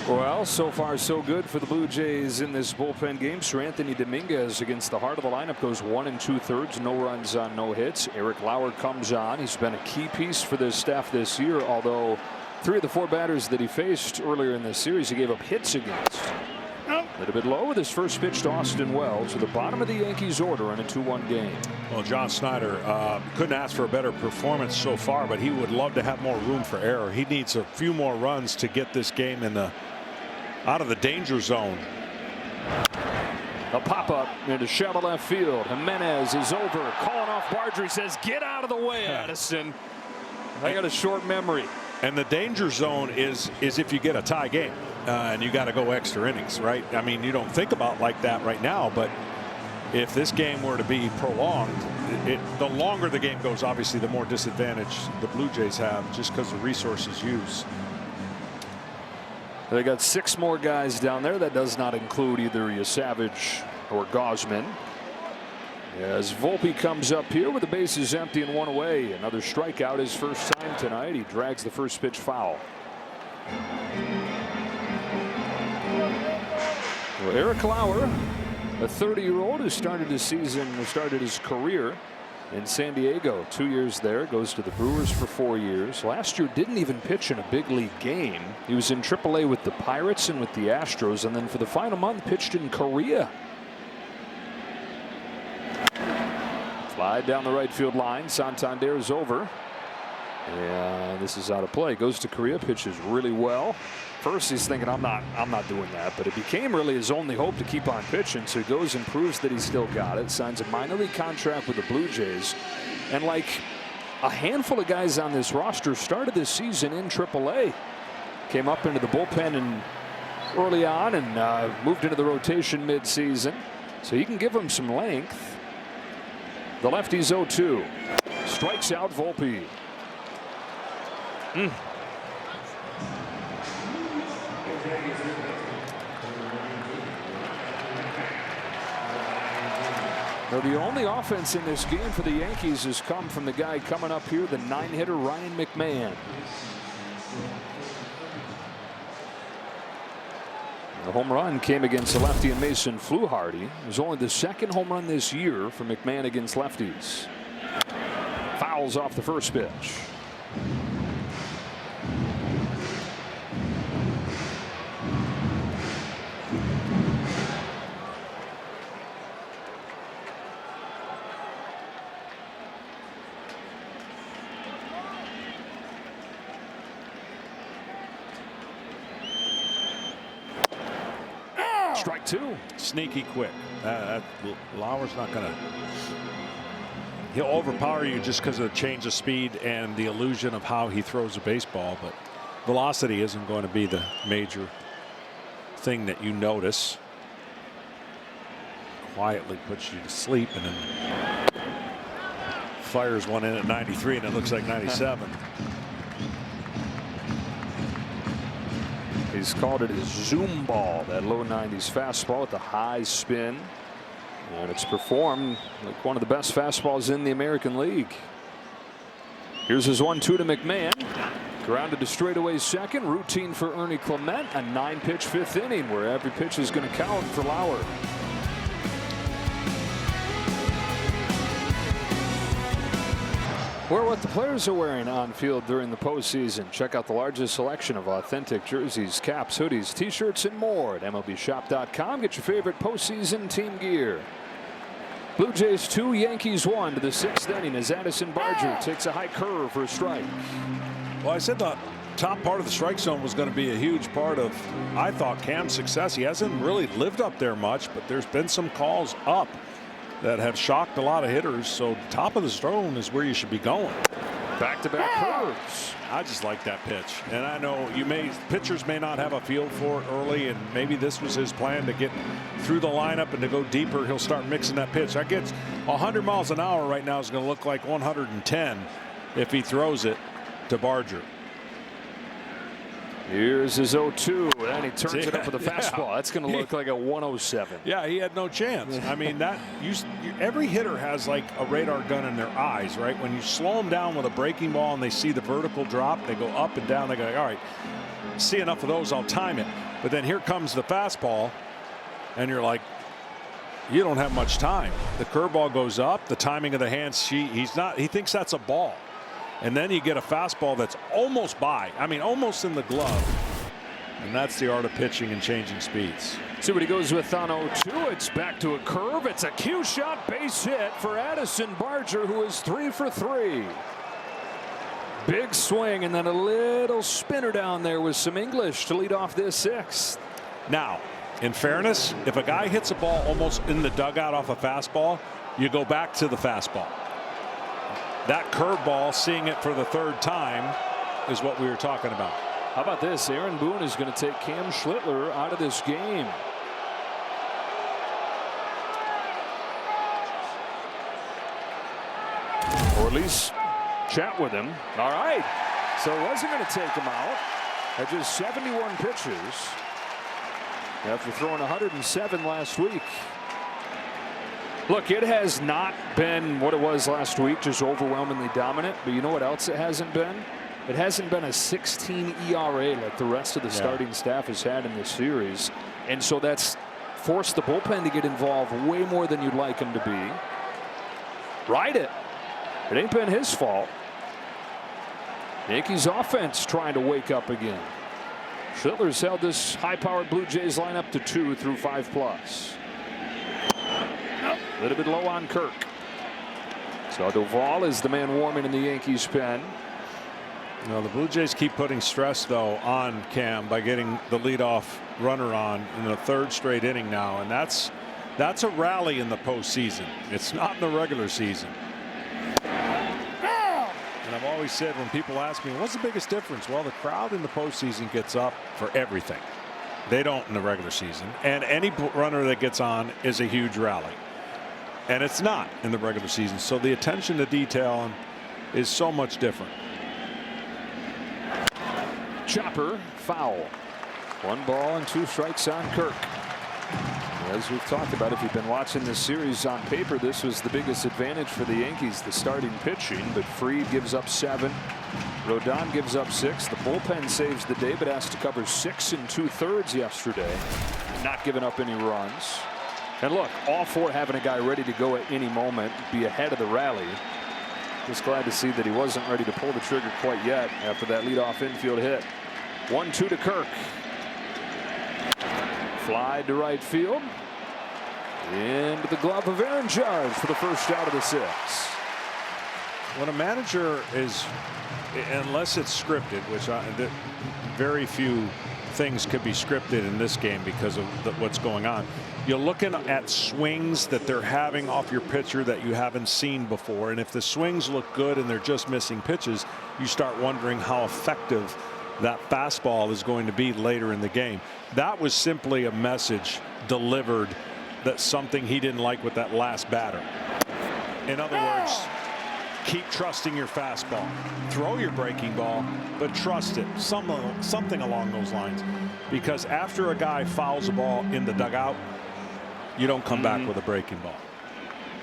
Well, so far so good for the Blue Jays in this bullpen game. Sir Anthony Dominguez against the heart of the lineup goes 1 2/3, no runs on no hits. Eric Lauer comes on. He's been a key piece for this staff this year, although 3 of the 4 batters that he faced earlier in this series he gave up hits against. A little bit low with his first pitch to Austin Wells to the bottom of the Yankees order in a 2-1 game. Well, John Snyder couldn't ask for a better performance so far, but he would love to have more room for error. He needs a few more runs to get this game in the out of the danger zone. A pop-up into shallow left field. Jimenez is over, calling off Barger. Says, "Get out of the way, Addison." I got a short memory. And the danger zone is if you get a tie game and you got to go extra innings, right? I mean, you don't think about like that right now, but if this game were to be prolonged, the longer the game goes, obviously, the more disadvantage the Blue Jays have just because the resources used. They got 6 more guys down there. That does not include either Savage or Gausman. As Volpe comes up here with the bases empty and 1 away. Another strikeout his first time tonight. He drags the first pitch foul. Well, Eric Lauer, a 30-year-old who started his career in San Diego. 2 years there, goes to the Brewers for 4 years. Last year didn't even pitch in a big league game. He was in AAA with the Pirates and with the Astros, and then for the final month pitched in Korea. Fly down the right field line. Santander is over. And this is out of play. Goes to Korea, pitches really well. First he's thinking, I'm not doing that, but it became really his only hope to keep on pitching. So he goes and proves that he's still got it. Signs a minor league contract with the Blue Jays. And like a handful of guys on this roster started this season in AAA. Came up into the bullpen and early on and moved into the rotation mid-season. So you can give him some length. The lefty's 0-2. Strikes out Volpe. Now the only offense in this game for the Yankees has come from the guy coming up here, the 9-hitter Ryan McMahon. The home run came against the lefty and Mason Fluharty. It was only the second home run this year for McMahon against lefties. Fouls off the first pitch. Strike 2. Sneaky quick. Lauer's not going to. He'll overpower you just because of the change of speed and the illusion of how he throws a baseball, but velocity isn't going to be the major thing that you notice. Quietly puts you to sleep and then fires one in at 93 and it looks like 97. He's called it his zoom ball, that low 90s fastball with the high spin. And it's performed like one of the best fastballs in the American League. Here's his 1-2 to McMahon. Grounded to straightaway second. Routine for Ernie Clement. A 9-pitch 5th inning where every pitch is going to count for Lauer. Wear what the players are wearing on field during the postseason. Check out the largest selection of authentic jerseys, caps, hoodies, t-shirts, and more at MLBshop.com. Get your favorite postseason team gear. Blue Jays 2, Yankees 1 to the 6th inning as Addison Barger takes a high curve for a strike. Well, I said the top part of the strike zone was going to be a huge part of, I thought, Cam's success. He hasn't really lived up there much, but there's been some calls up that have shocked a lot of hitters. So top of the zone is where you should be going. Back-to-back curves. I just like that pitch, and I know pitchers may not have a feel for it early, and maybe this was his plan to get through the lineup and to go deeper. He'll start mixing that pitch. I guess 100 miles an hour right now is going to look like 110 if he throws it to Barger. Here's his 0-2, and he turns it up with a fastball. That's going to look like a 107. Yeah, he had no chance. I mean, that every hitter has like a radar gun in their eyes, right? When you slow them down with a breaking ball and they see the vertical drop, they go up and down. They go, all right, see enough of those, I'll time it. But then here comes the fastball, and you're like, you don't have much time. The curveball goes up, the timing of the hands. He thinks that's a ball. And then you get a fastball that's almost by. I mean, almost in the glove. And that's the art of pitching and changing speeds. See what he goes with on 0-2. It's back to a curve. It's a cue shot base hit for Addison Barger, who is 3 for 3. Big swing and then a little spinner down there with some English to lead off this 6th. Now, in fairness, if a guy hits a ball almost in the dugout off a fastball, you go back to the fastball. That curveball, seeing it for the 3rd time, is what we were talking about. How about this? Aaron Boone is going to take Cam Schlittler out of this game. at least chat with him. All right. So it wasn't going to take him out at just 71 pitches after throwing 107 last week. Look, it has not been what it was last week, just overwhelmingly dominant. But you know what else it hasn't been? It hasn't been a 16 ERA like the rest of the starting staff has had in this series. And so that's forced the bullpen to get involved way more than you'd like them to be. Ride it. It ain't been his fault. Yankees offense trying to wake up again. Schlittler's held this high-powered Blue Jays lineup to 2 through 5+. A little bit low on Kirk. So Duvall is the man warming in the Yankees pen. You know, the Blue Jays keep putting stress, though, on Cam by getting the leadoff runner on in the 3rd straight inning now. And that's a rally in the postseason. It's not in the regular season. And I've always said, when people ask me, what's the biggest difference? Well, the crowd in the postseason gets up for everything. They don't in the regular season. And any runner that gets on is a huge rally. And it's not in the regular season. So the attention to detail is so much different. Chopper foul. 1 ball and 2 strikes on Kirk. As we've talked about, if you've been watching this series, on paper this was the biggest advantage for the Yankees, the starting pitching. But Fried gives up 7. Rodon gives up 6. The bullpen saves the day, but has to cover 6 2/3 yesterday, not giving up any runs. And look, all for having a guy ready to go at any moment, be ahead of the rally. Just glad to see that he wasn't ready to pull the trigger quite yet after that leadoff infield hit. 1-2 to Kirk. Fly to right field. Into the glove of Aaron Judge for the first out of the 6. When a manager is, unless it's scripted, which very few things could be scripted in this game because of what's going on. You're looking at swings that they're having off your pitcher that you haven't seen before. And if the swings look good and they're just missing pitches, you start wondering how effective that fastball is going to be later in the game. That was simply a message delivered that something he didn't like with that last batter. In other words, keep trusting your fastball. Throw your breaking ball, but trust it. Something along those lines. Because after a guy fouls a ball in the dugout, you don't come back with a breaking ball.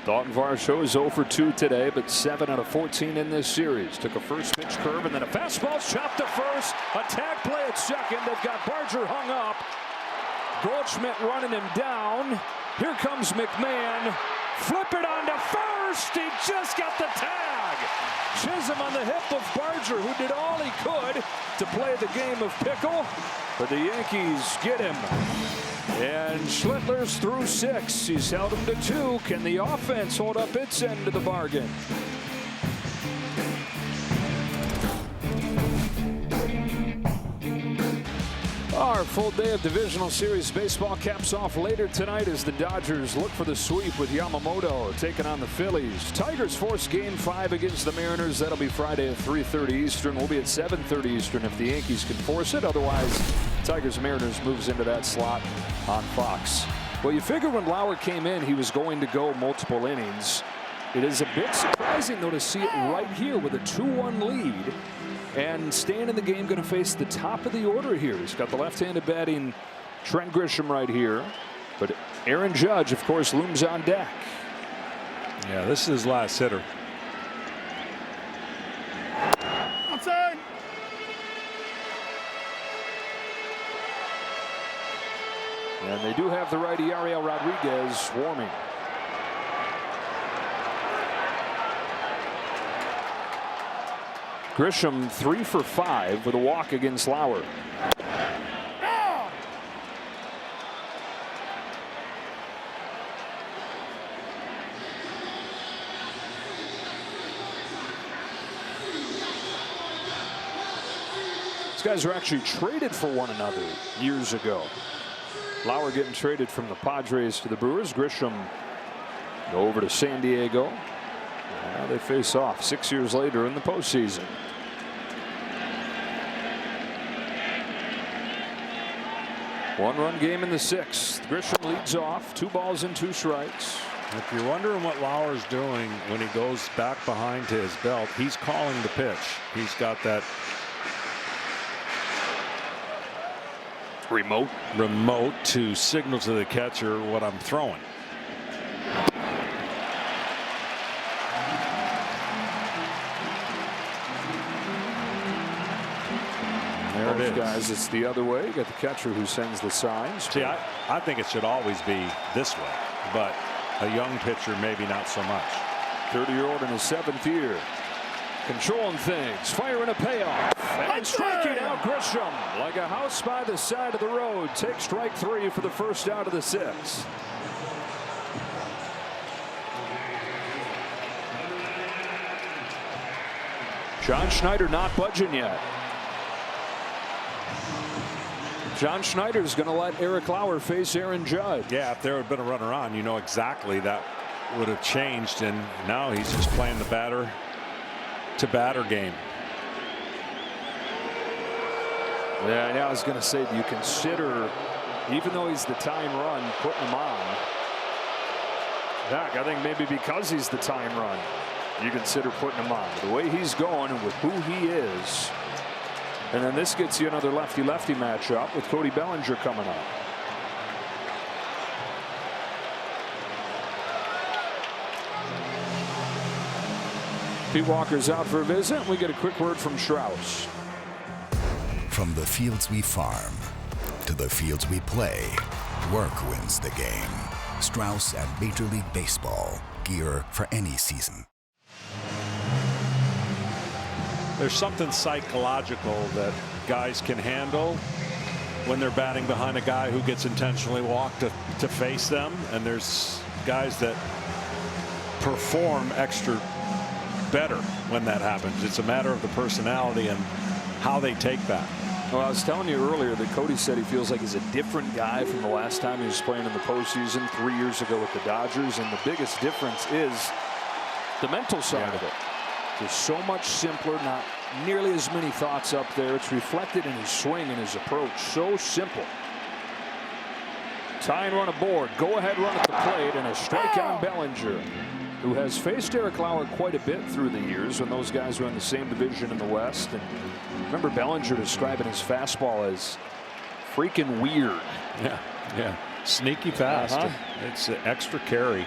Dalton Varsho is 0 for 2 today, but 7 out of 14 in this series. Took a first pitch curve and then a fastball chopped to first. A tag play at second. They've got Barger hung up. Goldschmidt running him down. Here comes McMahon. Flip it on to first. He just got the tag. Chisholm on the hip of Barger, who did all he could to play the game of pickle. But the Yankees get him. And Schlittler's through 6. He's held him to 2. Can the offense hold up its end of the bargain? Our full day of divisional series baseball caps off later tonight as the Dodgers look for the sweep with Yamamoto taking on the Phillies. Tigers force Game 5 against the Mariners. That'll be Friday at 3:30 Eastern. We'll be at 7:30 Eastern if the Yankees can force it. Otherwise, Tigers-Mariners moves into that slot on Fox. Well, you figure when Lauer came in, he was going to go multiple innings. It is a bit surprising, though, to see it right here with a 2-1 lead. And staying in the game, going to face the top of the order here. He's got the left-handed batting Trent Grisham right here. But Aaron Judge, of course, looms on deck. Yeah, this is his last hitter. Outside. And they do have the righty Ariel Rodriguez warming. Grisham 3 for 5 with a walk against Lauer. These guys are actually traded for one another years ago. Lauer getting traded from the Padres to the Brewers. Grisham go over to San Diego. And now they face off 6 years later in the postseason. One-run game in the 6th. Grisham leads off. 2 balls and 2 strikes. If you're wondering what Lauer's doing when he goes back behind to his belt, he's calling the pitch. He's got that remote to signal to the catcher what I'm throwing. There it is. Guys, it's the other way. You got the catcher who sends the signs. See, I think it should always be this way, but a young pitcher, maybe not so much. 30-year-old in his 7th year. Controlling things, firing a payoff, and striking out Grisham like a house by the side of the road. Take strike 3 for the first out of the 6. John Schneider not budging yet. John Schneider's going to let Eric Lauer face Aaron Judge. Yeah, if there had been a runner on, you know exactly that would have changed, and now he's just playing the batter to batter game. Yeah, now I was going to say, do you consider, even though he's the tying run, putting him on? Heck, I think maybe because he's the tying run, you consider putting him on. The way he's going and with who he is. And then this gets you another lefty-lefty matchup with Cody Bellinger coming up. Pete Walker's out for a visit. We get a quick word from Strauss. From the fields we farm to the fields we play, work wins the game. Strauss at Major League Baseball. Gear for any season. There's something psychological that guys can handle when they're batting behind a guy who gets intentionally walked to face them, and there's guys that perform extra better when that happens. It's a matter of the personality and how they take that. Well, I was telling you earlier that Cody said he feels like he's a different guy from the last time he was playing in the postseason 3 years ago with the Dodgers, and the biggest difference is the mental side of it. Just so much simpler, not nearly as many thoughts up there. It's reflected in his swing and his approach. So simple. Tying run aboard. Go ahead run at the plate, and a strike on Bellinger, who has faced Eric Lauer quite a bit through the years when those guys were in the same division in the West. And remember Bellinger describing his fastball as freaking weird. Yeah. Sneaky fast. It's an extra carry.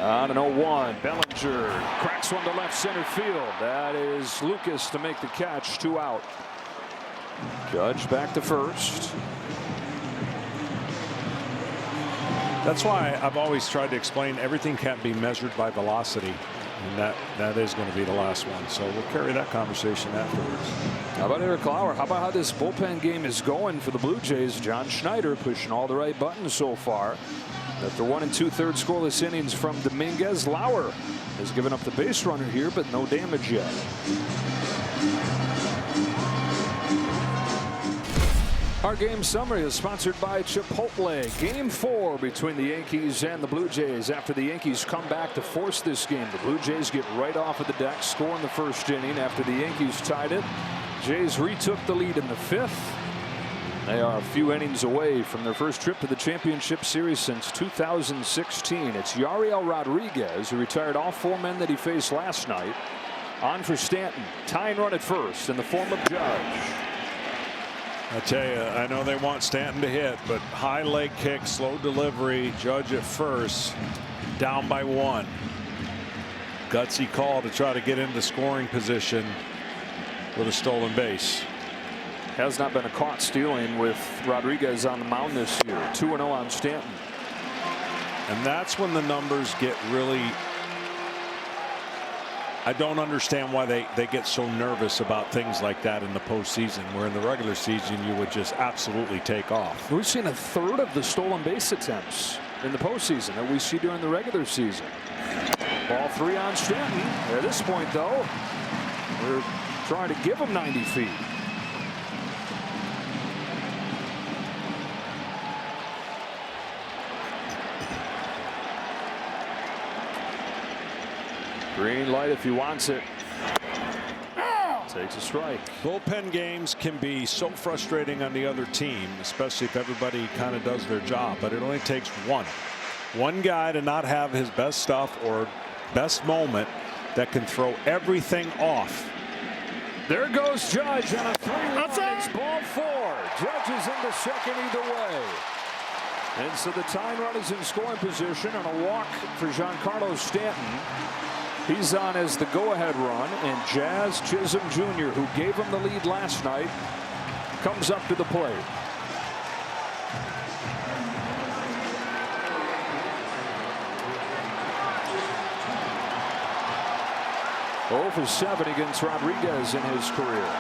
On an 0-1, Bellinger cracks one to left center field. That is Lucas to make the catch. 2 out. Judge back to first. That's why I've always tried to explain everything can't be measured by velocity, and that is going to be the last one. So we'll carry that conversation afterwards. How about Eric Lauer? How about how this bullpen game is going for the Blue Jays? John Schneider pushing all the right buttons so far. After 1 2/3 scoreless innings from Dominguez, Lauer has given up the base runner here, but no damage yet. Our game summary is sponsored by Chipotle. Game 4 between the Yankees and the Blue Jays. After the Yankees come back to force this game, the Blue Jays get right off of the deck, score in the first inning. After the Yankees tied it, Jays retook the lead in the 5th. They are a few innings away from their first trip to the championship series since 2016. It's Yariel Rodriguez, who retired all 4 men that he faced last night. On for Stanton. Tying run at first in the form of Judge. I tell you, I know they want Stanton to hit, but high leg kick, slow delivery, Judge at first, down by 1. Gutsy call to try to get into scoring position with a stolen base. Has not been a caught stealing with Rodriguez on the mound this year. 2-0 on Stanton. And that's when the numbers get really. I don't understand why they get so nervous about things like that in the postseason, where in the regular season you would just absolutely take off. We've seen 1/3 of the stolen base attempts in the postseason that we see during the regular season. Ball 3 on Stanton. At this point, though, we're trying to give him 90 feet. Green light if he wants it. Takes a strike. Bullpen games can be so frustrating on the other team, especially if everybody kind of does their job, but it only takes one guy to not have his best stuff or best moment that can throw everything off. There goes Judge on a 3-run. It's ball 4. Judge is into second either way. And so the tying run is in scoring position on a walk for Giancarlo Stanton. He's on as the go-ahead run, and Jazz Chisholm Jr., who gave him the lead last night, comes up to the plate. Oh for 7 against Rodriguez in his career.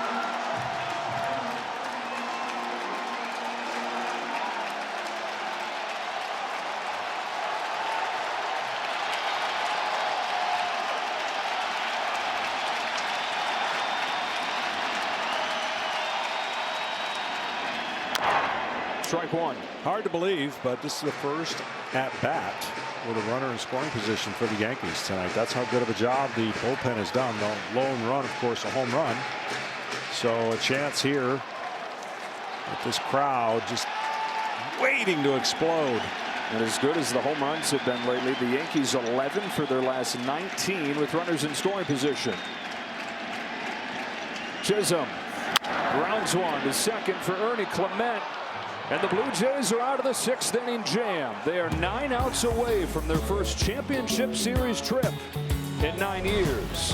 Strike 1. Hard to believe, but this is the first at bat with a runner in scoring position for the Yankees tonight. That's how good of a job the bullpen has done. The lone run, of course, a home run. So a chance here with this crowd just waiting to explode. And as good as the home runs have been lately, the Yankees 11 for their last 19 with runners in scoring position. Chisholm grounds one to second for Ernie Clement. And the Blue Jays are out of the 6th inning jam. They are 9 outs away from their first championship series trip in 9 years.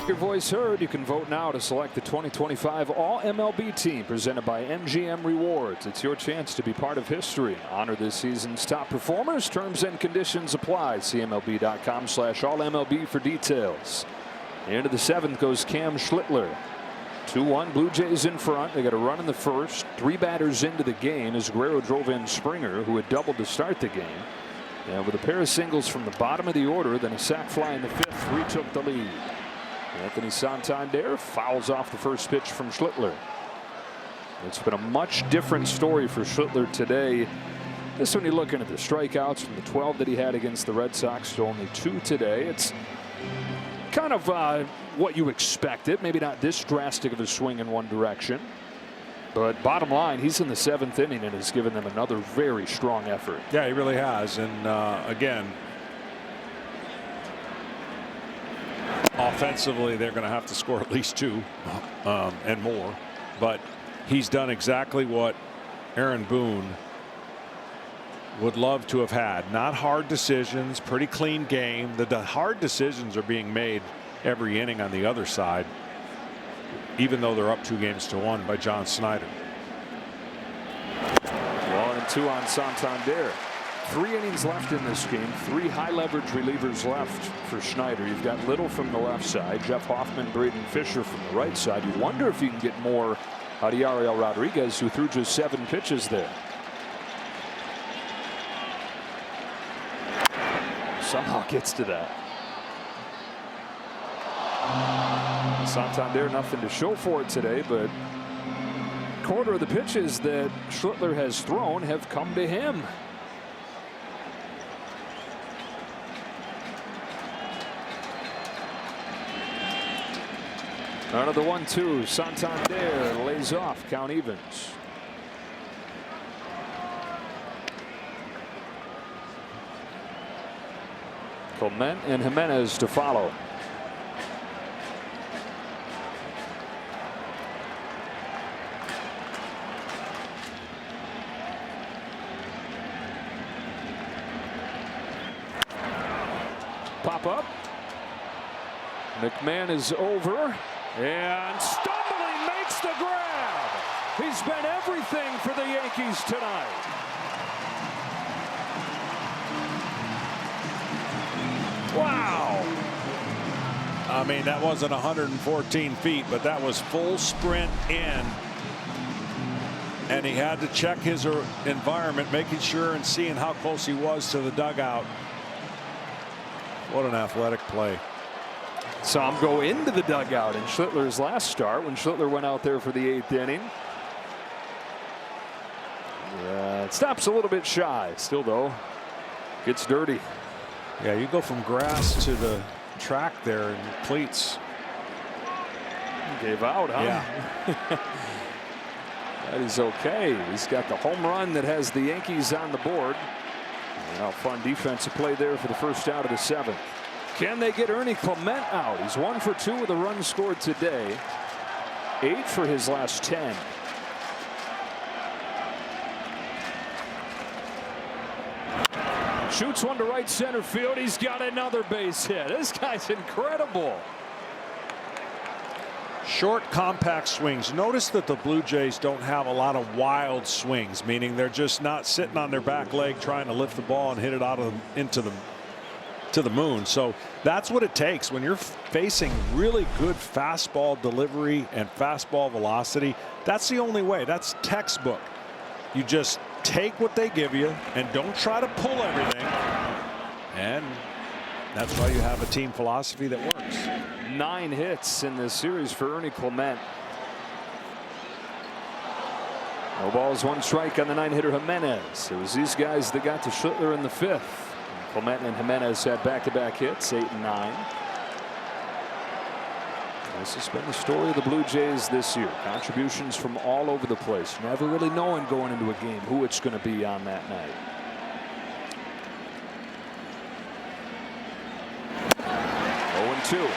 Your voice heard. You can vote now to select the 2025 All-MLB team presented by MGM Rewards. It's your chance to be part of history. Honor this season's top performers. Terms and conditions apply. See MLB.com/AllMLB for details. Into the 7th goes Cam Schlittler. 2-1 Blue Jays in front. They got a run in the first. 3 batters into the game as Guerrero drove in Springer, who had doubled to start the game. And with a pair of singles from the bottom of the order, then a sac fly in the 5th, retook the lead. Anthony Santander fouls off the first pitch from Schlittler. It's been a much different story for Schlittler today. This when you're looking at the strikeouts from the 12 that he had against the Red Sox to only 2 today. It's kind of what you expected. Maybe not this drastic of a swing in one direction. But bottom line, he's in the 7th inning and has given them another very strong effort. Yeah, he really has. And again, offensively, they're going to have to score at least 2 and more. But he's done exactly what Aaron Boone would love to have had. Not hard decisions, pretty clean game. The hard decisions are being made every inning on the other side, even though they're up 2-1 by John Snyder. 1-2 on Santander. 3 innings left in this game. 3 high leverage relievers left for Schneider. You've got Little from the left side, Jeff Hoffman, Braden Fisher from the right side. You wonder if you can get more out of Yariel Rodriguez, who threw just 7 pitches there. Somehow gets to that. Santander nothing to show for it today, but quarter of the pitches that Schlittler has thrown have come to him. Another 1-2. Santander lays off. Count evens. Clement and Jimenez to follow. Pop up. McMahon is over. And stumbling makes the grab. He's been everything for the Yankees tonight. Wow. I mean, that wasn't 114 feet, but that was full sprint in. And he had to check his environment, making sure and seeing how close he was to the dugout. What an athletic play. Saw him go into the dugout in Schlittler's last start when Schlittler went out there for the 8th inning. It stops a little bit shy. Still, though, Gets dirty. Yeah, you go from grass to the track there in cleats. Gave out, huh? Yeah. That is okay. He's got the home run that has the Yankees on the board. Now, fun defensive play there for the first out of the 7th. Can they get Ernie Clement out? He's 1 for 2 with a run scored today. 8 for his last 10. Shoots one to right center field. He's got another base hit. This guy's incredible. Short, compact swings. Notice that the Blue Jays don't have a lot of wild swings, meaning they're just not sitting on their back leg trying to lift the ball and hit it out of into the moon. So that's what it takes when you're facing really good fastball delivery and fastball velocity. That's the only way. That's textbook. You just take what they give you and don't try to pull everything. And that's why you have a team philosophy that works. 9 hits in this series for Ernie Clement. No balls, 1 strike on the 9-hitter Jimenez. It was these guys that got to Schlittler in the 5th. Clement and Jimenez had back-to-back hits, 8 and 9. This has been the story of the Blue Jays this year. Contributions from all over the place. Never really knowing going into a game who it's going to be on that night. 0-2.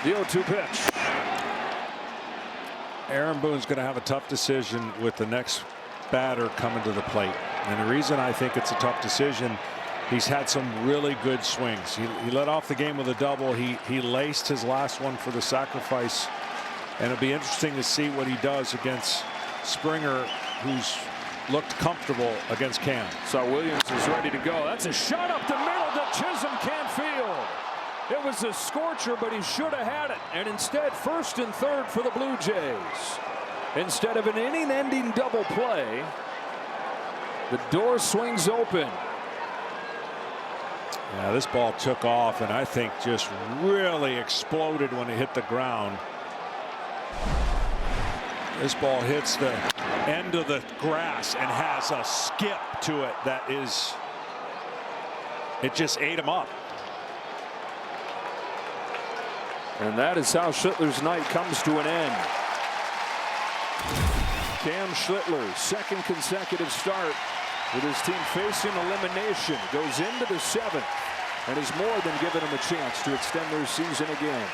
The 0-2 pitch. Aaron Boone's going to have a tough decision with the next batter coming to the plate. And the reason I think it's a tough decision, he's had some really good swings. He led off the game with a double. He laced his last one for the sacrifice. And it'll be interesting to see what he does against Springer, who's looked comfortable against Cam. So Williams is ready to go. That's a shot up the middle that Chisholm can't field. It was a scorcher, but he should have had it. And instead, 1st and 3rd for the Blue Jays. Instead of an inning-ending double play, the door swings open. Yeah, this ball took off and I think just really exploded when it hit the ground. This ball hits the end of the grass and has a skip to it that is, it just ate him up. And that is how Schlittler's night comes to an end. Cam Schlittler's 2nd consecutive start with his team facing elimination goes into the 7th and has more than given him a chance to extend their season again.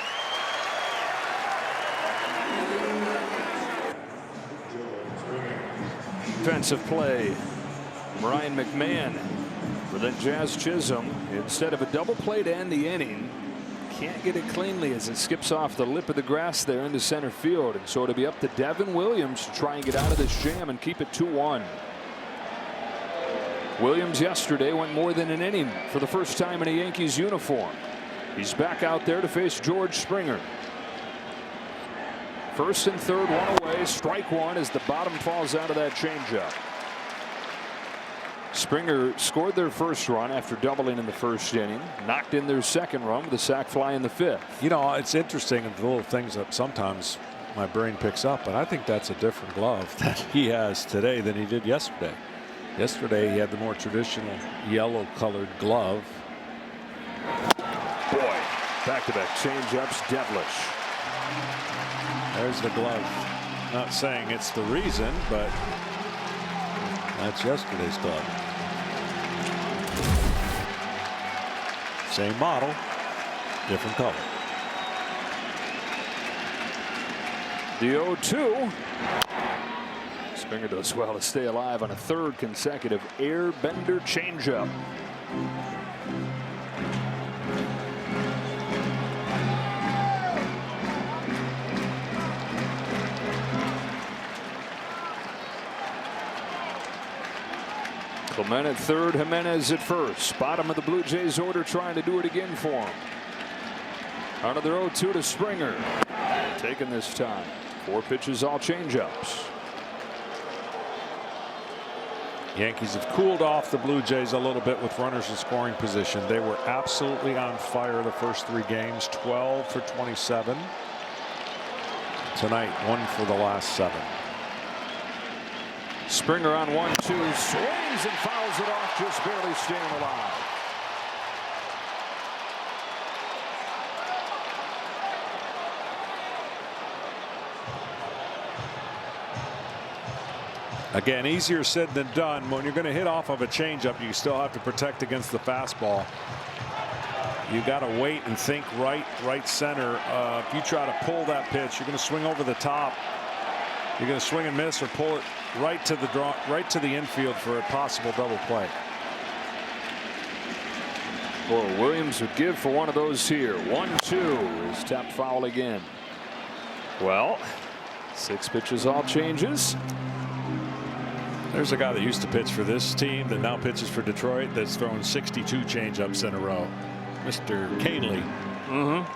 Defensive play. Ryan McMahon for the Jazz Chisholm. Instead of a double play to end the inning, can't get it cleanly as it skips off the lip of the grass there into center field. And so it'll be up to Devin Williams to try and get out of this jam and keep it 2-1. Williams yesterday went more than an inning for the first time in a Yankees uniform. He's back out there to face George Springer. 1st and 3rd, 1 away. Strike 1 as the bottom falls out of that changeup. Springer scored their 1st run after doubling in the 1st inning, knocked in their 2nd run with a sac fly in the 5th. You know, it's interesting, the little things that sometimes my brain picks up, but I think that's a different glove that he has today than he did yesterday. Yesterday he had the more traditional yellow colored glove. Boy, back-to-back changeups, devilish. There's the glove. Not saying it's the reason, but that's yesterday's glove. Same model, different color. The 0-2. Springer does well to stay alive on a 3rd consecutive air bender changeup. Clement at 3rd, Jimenez at 1st. Bottom of the Blue Jays order trying to do it again for him. Another 0-2 to Springer. Taken this time. 4 pitches, all changeups. Yankees have cooled off the Blue Jays a little bit with runners in scoring position. They were absolutely on fire the first 3 games, 12 for 27. Tonight, 1 for the last 7. Springer on 1-2, swings and fouls it off, just barely staying alive. Again, easier said than done. When you're going to hit off of a changeup, you still have to protect against the fastball. You got to wait and think right center. If you try to pull that pitch, you're going to swing over the top. You're going to swing and miss or pull it right to the infield for a possible double play. Well, Williams would give for one of those here. 1-2 is tapped foul again. Well, 6 pitches, all changes. There's a guy that used to pitch for this team that now pitches for Detroit that's thrown 62 changeups in a row. Mr. Canely.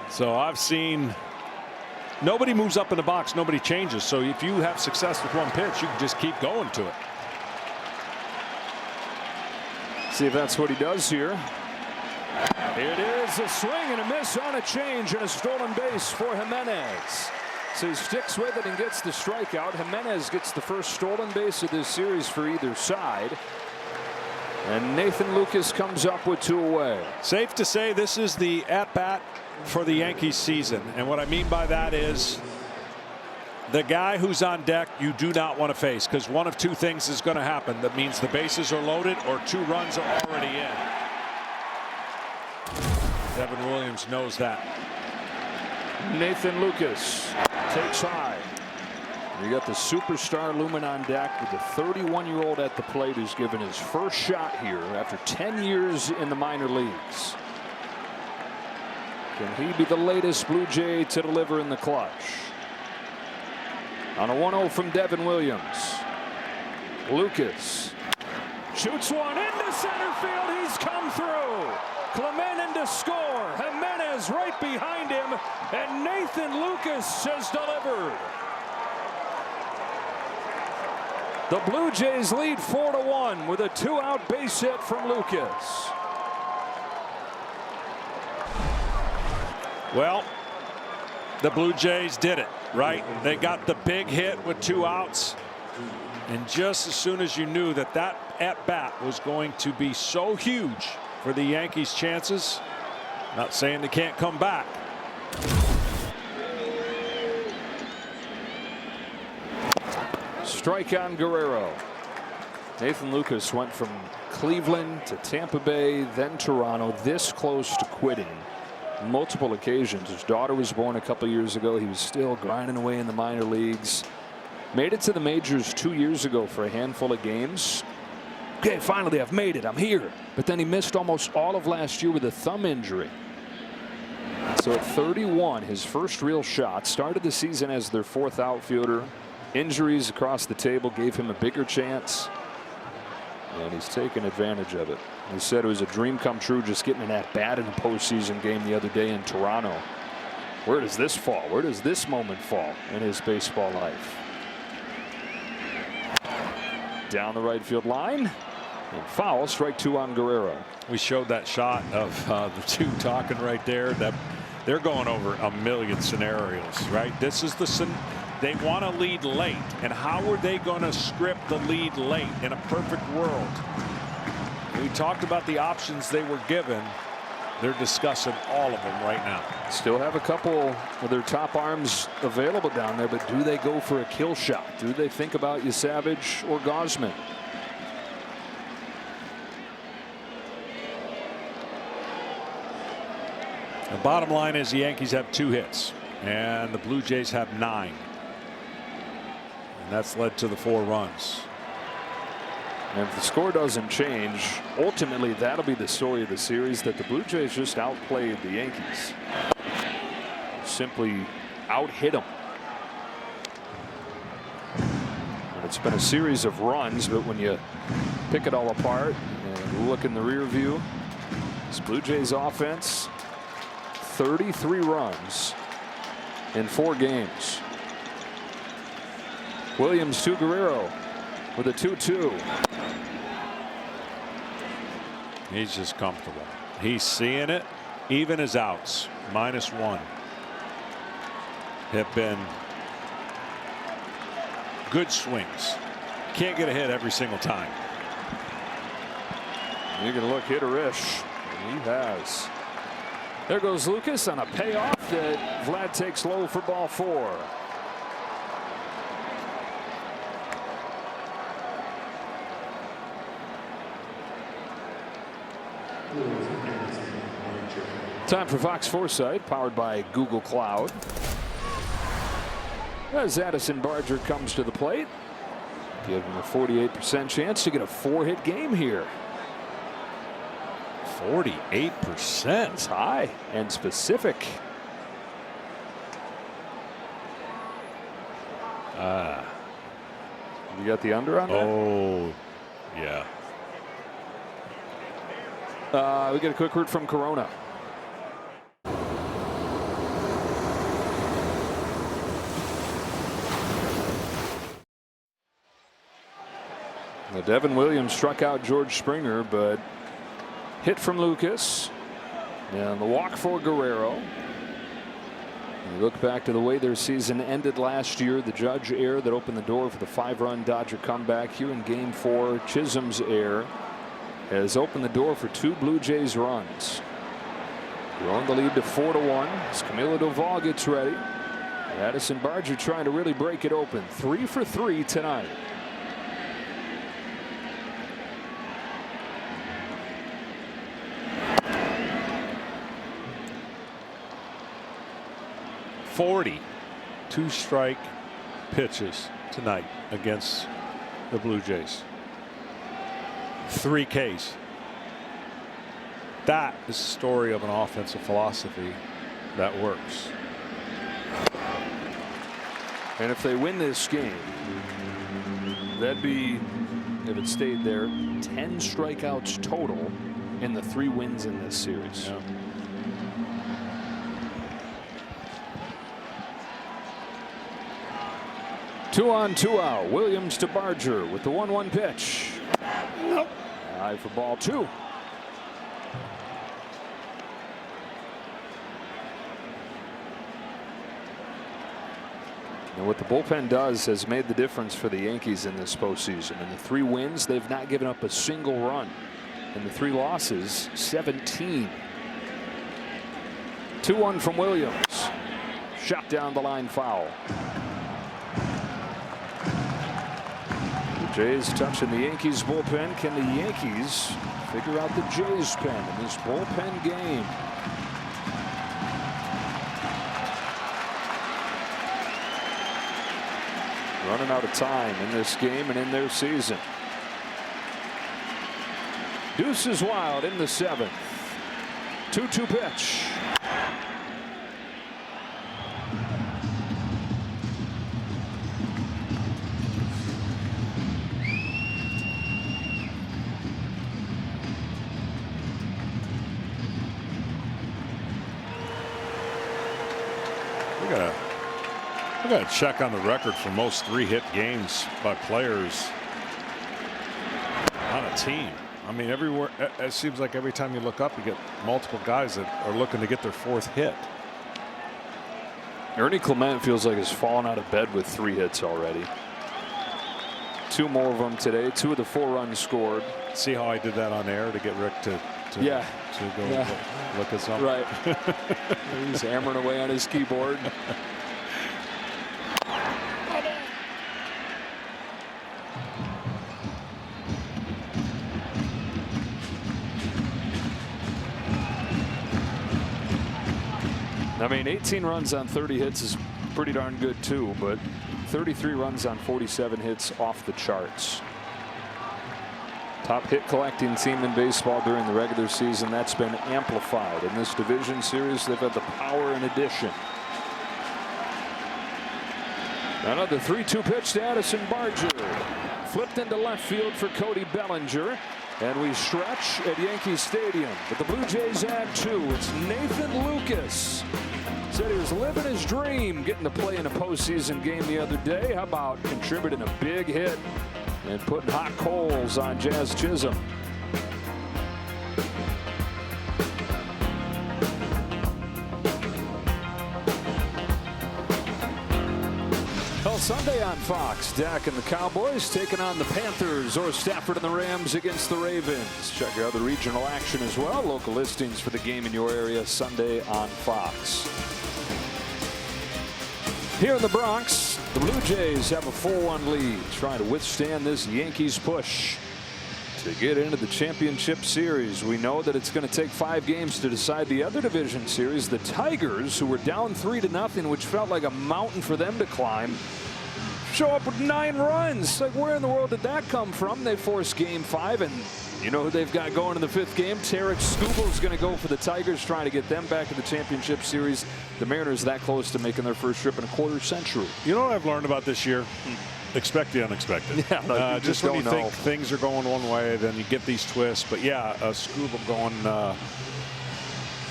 So I've seen nobody moves up in the box, nobody changes. So if you have success with one pitch, you can just keep going to it. See if that's what he does here. It is a swing and a miss on a change and a stolen base for Jimenez. So he sticks with it and gets the strikeout. Jimenez gets the first stolen base of this series for either side. And Nathan Lucas comes up with 2 away. Safe to say this is the at-bat for the Yankees season. And what I mean by that is the guy who's on deck you do not want to face, because one of 2 things is going to happen. That means the bases are loaded or 2 runs are already in. Devin Williams knows that. Nathan Lucas takes high. You got the superstar Lumen on deck with the 31-year-old at the plate who's given his first shot here after 10 years in the minor leagues. Can he be the latest Blue Jay to deliver in the clutch? On a 1-0 from Devin Williams. Lucas shoots one into center field. He's come through. Clement in to score. Jimenez right behind him, and Nathan Lucas has delivered. The Blue Jays lead 4-1 with a 2-out base hit from Lucas. Well, the Blue Jays did it, right? They got the big hit with 2 outs. And just as soon as you knew that that at-bat was going to be so huge for the Yankees' chances, not saying they can't come back. Strike on Guerrero. Nathan Lucas went from Cleveland to Tampa Bay, then Toronto, this close to quitting multiple occasions. His daughter was born a couple years ago. He was still grinding away in the minor leagues. Made it to the majors 2 years ago for a handful of games. Okay, finally I've made it. I'm here. But then he missed almost all of last year with a thumb injury. So at 31, his first real shot. Started the season as their 4th outfielder. Injuries across the table gave him a bigger chance, and he's taken advantage of it. He said it was a dream come true just getting an at-bat in a postseason game the other day in Toronto. Where does this fall? Where does this moment fall in his baseball life? Down the right field line, and foul, strike 2 on Guerrero. We showed that shot of the 2 talking right there. That they're going over a million scenarios, right? This is they want to lead late, and how are they going to script the lead late in a perfect world? We talked about the options they were given. They're discussing all of them right now. Still have a couple of their top arms available down there, but do they go for a kill shot? Do they think about Savage or Gausman? The bottom line is the Yankees have 2 hits, and the Blue Jays have 9. And that's led to the 4 runs. And if the score doesn't change, ultimately that'll be the story of the series, that the Blue Jays just outplayed the Yankees. Simply out-hit them. And it's been a series of runs, but when you pick it all apart and look in the rear view, this Blue Jays offense, 33 runs in 4 games. Williams to Guerrero with a 2-2. He's just comfortable. He's seeing it. Even his outs, -1, have been good swings. Can't get a hit every single time. You can look hitter-ish. He has. There goes Lucas on a payoff that Vlad takes low for ball 4. Time for Fox Foresight, powered by Google Cloud. As Addison Barger comes to the plate, give him a 48% chance to get a 4-hit game here. 48%. That's high and specific. You got the under on that? Oh, yeah. We get a quick word from Corona. Now, Devin Williams struck out George Springer, but hit from Lucas. And the walk for Guerrero. You look back to the way their season ended last year. The Judge error that opened the door for the 5-run Dodger comeback. Here in Game 4, Chisholm's error has opened the door for 2 Blue Jays runs. Growing the lead to 4-1 as Camilo Doval gets ready. Addison Barger trying to really break it open. 3 for 3 tonight. Two-strike pitches tonight against the Blue Jays. 3 Ks. That is the story of an offensive philosophy that works. And if they win this game, that'd be, if it stayed there, 10 strikeouts total in the 3 wins in this series. Yeah. Two on, 2 out. Williams to Barger with the 1-1 pitch. Nope. High for ball 2. And what the bullpen does has made the difference for the Yankees in this postseason. In the 3 wins, they've not given up a single run. In the 3 losses, 17. 2-1 from Williams. Shot down the line, foul. Jays touching the Yankees bullpen. Can the Yankees figure out the Jays pen in this bullpen game? Running out of time in this game and in their season. Deuces wild in the 7th. 2-2 pitch. We got to check on the record for most 3-hit games by players on a team. I mean, everywhere it seems like every time you look up, you get multiple guys that are looking to get their 4th hit. Ernie Clement feels like he's fallen out of bed with 3 hits already. 2 more of them today. 2 of the 4 runs scored. See how I did that on air to get Rick to go look at something. Right. He's hammering away on his keyboard. I mean, 18 runs on 30 hits is pretty darn good too, but 33 runs on 47 hits off the charts. Top hit collecting team in baseball during the regular season. That's been amplified in this division series. They've had the power in addition. Another 3-2 pitch to Addison Barger. Flipped into left field for Cody Bellinger. And we stretch at Yankee Stadium. But the Blue Jays add 2. It's Nathan Lucas. Said he was living his dream, getting to play in a postseason game the other day. How about contributing a big hit and putting hot coals on Jazz Chisholm? Well, Sunday on Fox, Dak and the Cowboys taking on the Panthers, or Stafford and the Rams against the Ravens. Check out the regional action as well. Local listings for the game in your area Sunday on Fox. Here in the Bronx, the Blue Jays have a 4-1 lead, trying to withstand this Yankees push to get into the championship series. We know that it's going to take 5 games to decide the other division series. The Tigers, who were down 3-0, which felt like a mountain for them to climb, show up with 9 runs. Like, where in the world did that come from? They forced game 5, and you know who they've got going in the 5th game? Tarek Skubal's going to go for the Tigers, trying to get them back in the championship series. The Mariners that close to making their first trip in a quarter century. You know what I've learned about this year? Expect the unexpected. Yeah, no, just when you think things are going one way, then you get these twists. But yeah, Skubal going,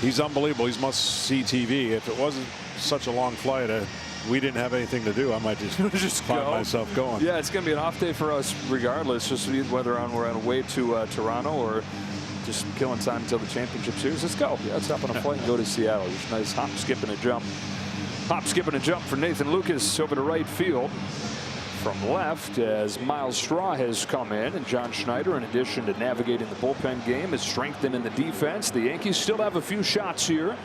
he's unbelievable. He's must-see TV. If it wasn't such a long flight, we didn't have anything to do, I might just find myself going. Yeah, it's going to be an off day for us regardless, just whether we're on our way to Toronto or just killing time until the championship series. Let's go. Yeah, let's hop on a flight and go to Seattle. Just a nice hop, skip, and a jump. Hop, skip, and a jump for Nathan Lucas over to right field. From left, as Miles Straw has come in, and John Schneider, in addition to navigating the bullpen game, is strengthening the defense. The Yankees still have a few shots here.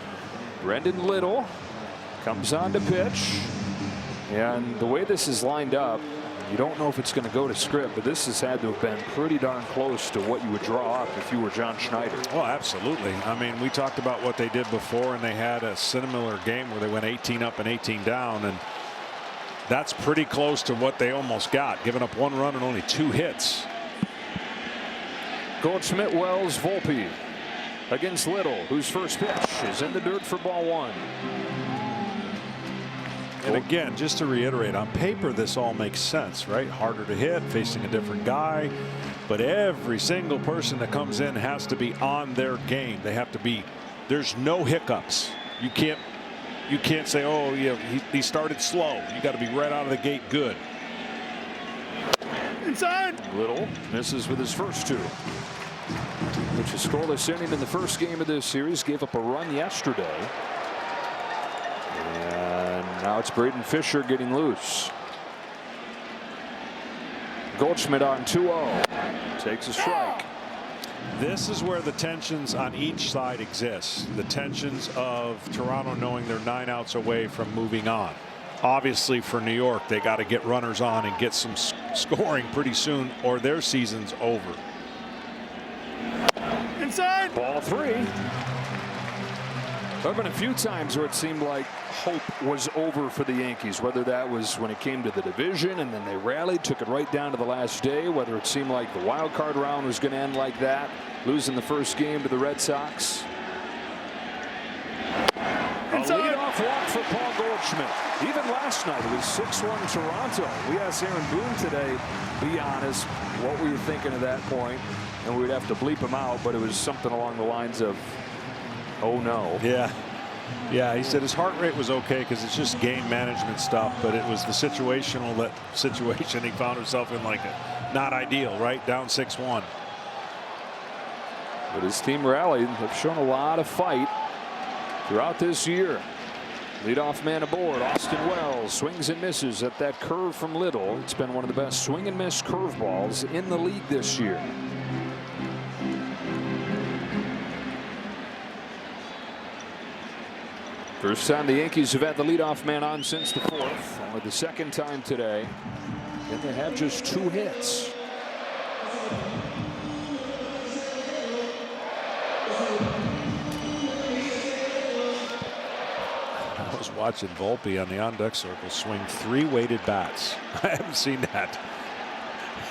Brendan Little comes on to pitch, and the way this is lined up, you don't know if it's going to go to script, but this has had to have been pretty darn close to what you would draw up if you were John Schneider. Oh, absolutely. I mean, we talked about what they did before, and they had a similar game where they went 18 up and 18 down, and that's pretty close to what they almost got, giving up 1 run and only 2 hits. Goldschmidt, Wells, Volpe against Little, whose first pitch is in the dirt for ball 1. And again, just to reiterate, on paper this all makes sense, right? Harder to hit, facing a different guy, but every single person that comes in has to be on their game. They have to be, there's no hiccups. You can't say, oh yeah, he started slow. You got to be right out of the gate good. Inside. Little misses with his first 2. Which is scoreless inning in the first game of this series. Gave up a run yesterday. And now it's Braden Fisher getting loose. Goldschmidt on 2-0. Takes a strike. This is where the tensions on each side exist. The tensions of Toronto knowing they're 9 outs away from moving on. Obviously for New York, they got to get runners on and get some scoring pretty soon, or their season's over. Inside. Ball 3. There have been a few times where it seemed like hope was over for the Yankees, whether that was when it came to the division and then they rallied, took it right down to the last day, whether it seemed like the wild card round was going to end like that, losing the first game to the Red Sox. Inside. A leadoff walk for Paul Goldschmidt. Even last night it was 6-1 Toronto. We asked Aaron Boone today, be honest, what were you thinking at that point? And we'd have to bleep him out, but it was something along the lines of, oh no. Yeah, he said his heart rate was okay because it's just game management stuff, but it was the situation he found himself in, like not ideal, right? Down 6-1. But his team rallied. They've shown a lot of fight throughout this year. Leadoff man aboard, Austin Wells swings and misses at that curve from Little. It's been one of the best swing and miss curveballs in the league this year. First time the Yankees have had the leadoff man on since the 4th. Only the second time today. And they have just 2 hits. I was watching Volpe on the on-deck circle swing 3 weighted bats. I haven't seen that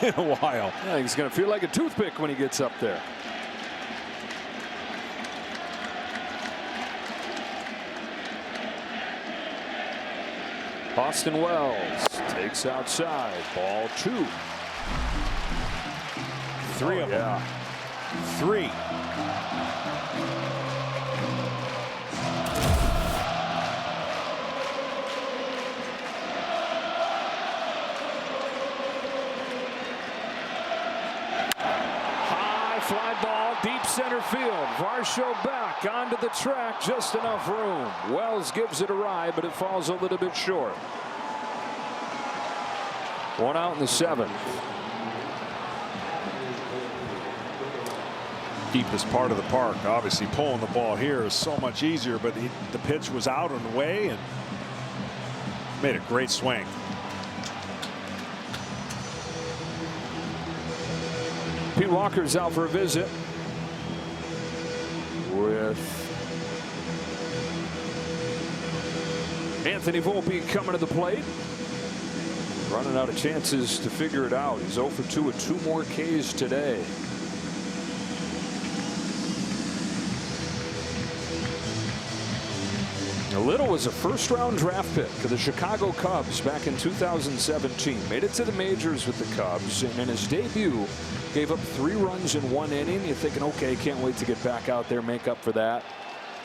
in a while. I think he's going to feel like a toothpick when he gets up there. Austin Wells takes outside. Ball 2. 3 of them. 3. High fly ball, deep center field. Varsho back onto the track, just enough room. Wells gives it a ride, but it falls a little bit short. 1 out in the 7th. Deepest part of the park. Obviously, pulling the ball here is so much easier, but the pitch was out and away and made a great swing. Pete Walker's out for a visit with Anthony Volpe coming to the plate. Running out of chances to figure it out. He's 0 for 2 with 2 more Ks today. Little was a first-round draft pick for the Chicago Cubs back in 2017. Made it to the majors with the Cubs, and in his debut gave up 3 runs in 1 inning. You're thinking, okay, can't wait to get back out there, make up for that.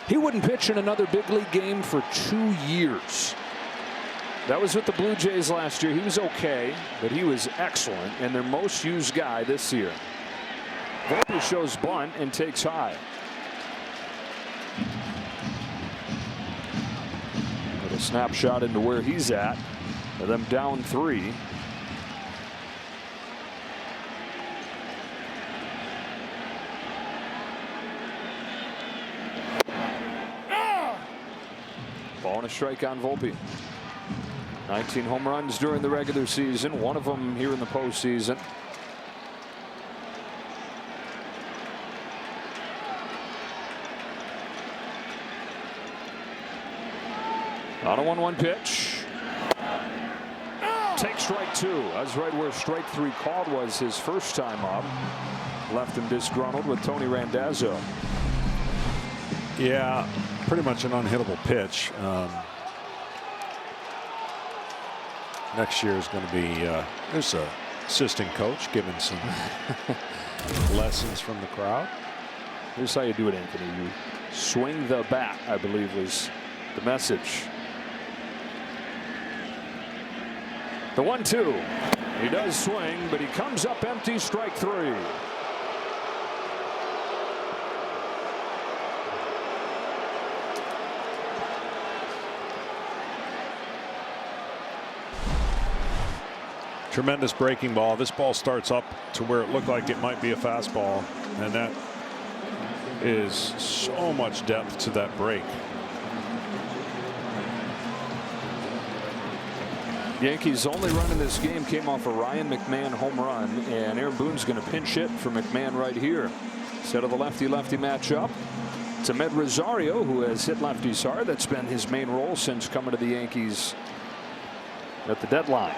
He wouldn't pitch in another big league game for 2 years. That was with the Blue Jays last year. He was okay, but he was excellent and their most used guy this year. Volpe shows bunt and takes high. A snapshot into where he's at. With them down 3. Ball and a strike on Volpe. 19 home runs during the regular season, 1 of them here in the postseason. On a 1-1 pitch. Take strike 2. That's right where strike 3 called was his first time up. Left him disgruntled with Tony Randazzo. Yeah, pretty much an unhittable pitch. Next year is going to be there's a assistant coach giving some lessons from the crowd. Here's how you do it, Anthony. You swing the bat, I believe was the message. The 1-2. He does swing, but he comes up empty, strike 3. Tremendous breaking ball. This ball starts up to where it looked like it might be a fastball, and that is so much depth to that break. Yankees' only run in this game came off a Ryan McMahon home run, and Aaron Boone's going to pinch hit for McMahon right here. Instead of the lefty-lefty matchup, it's Ahmed Rosario, who has hit lefties hard. That's been his main role since coming to the Yankees at the deadline.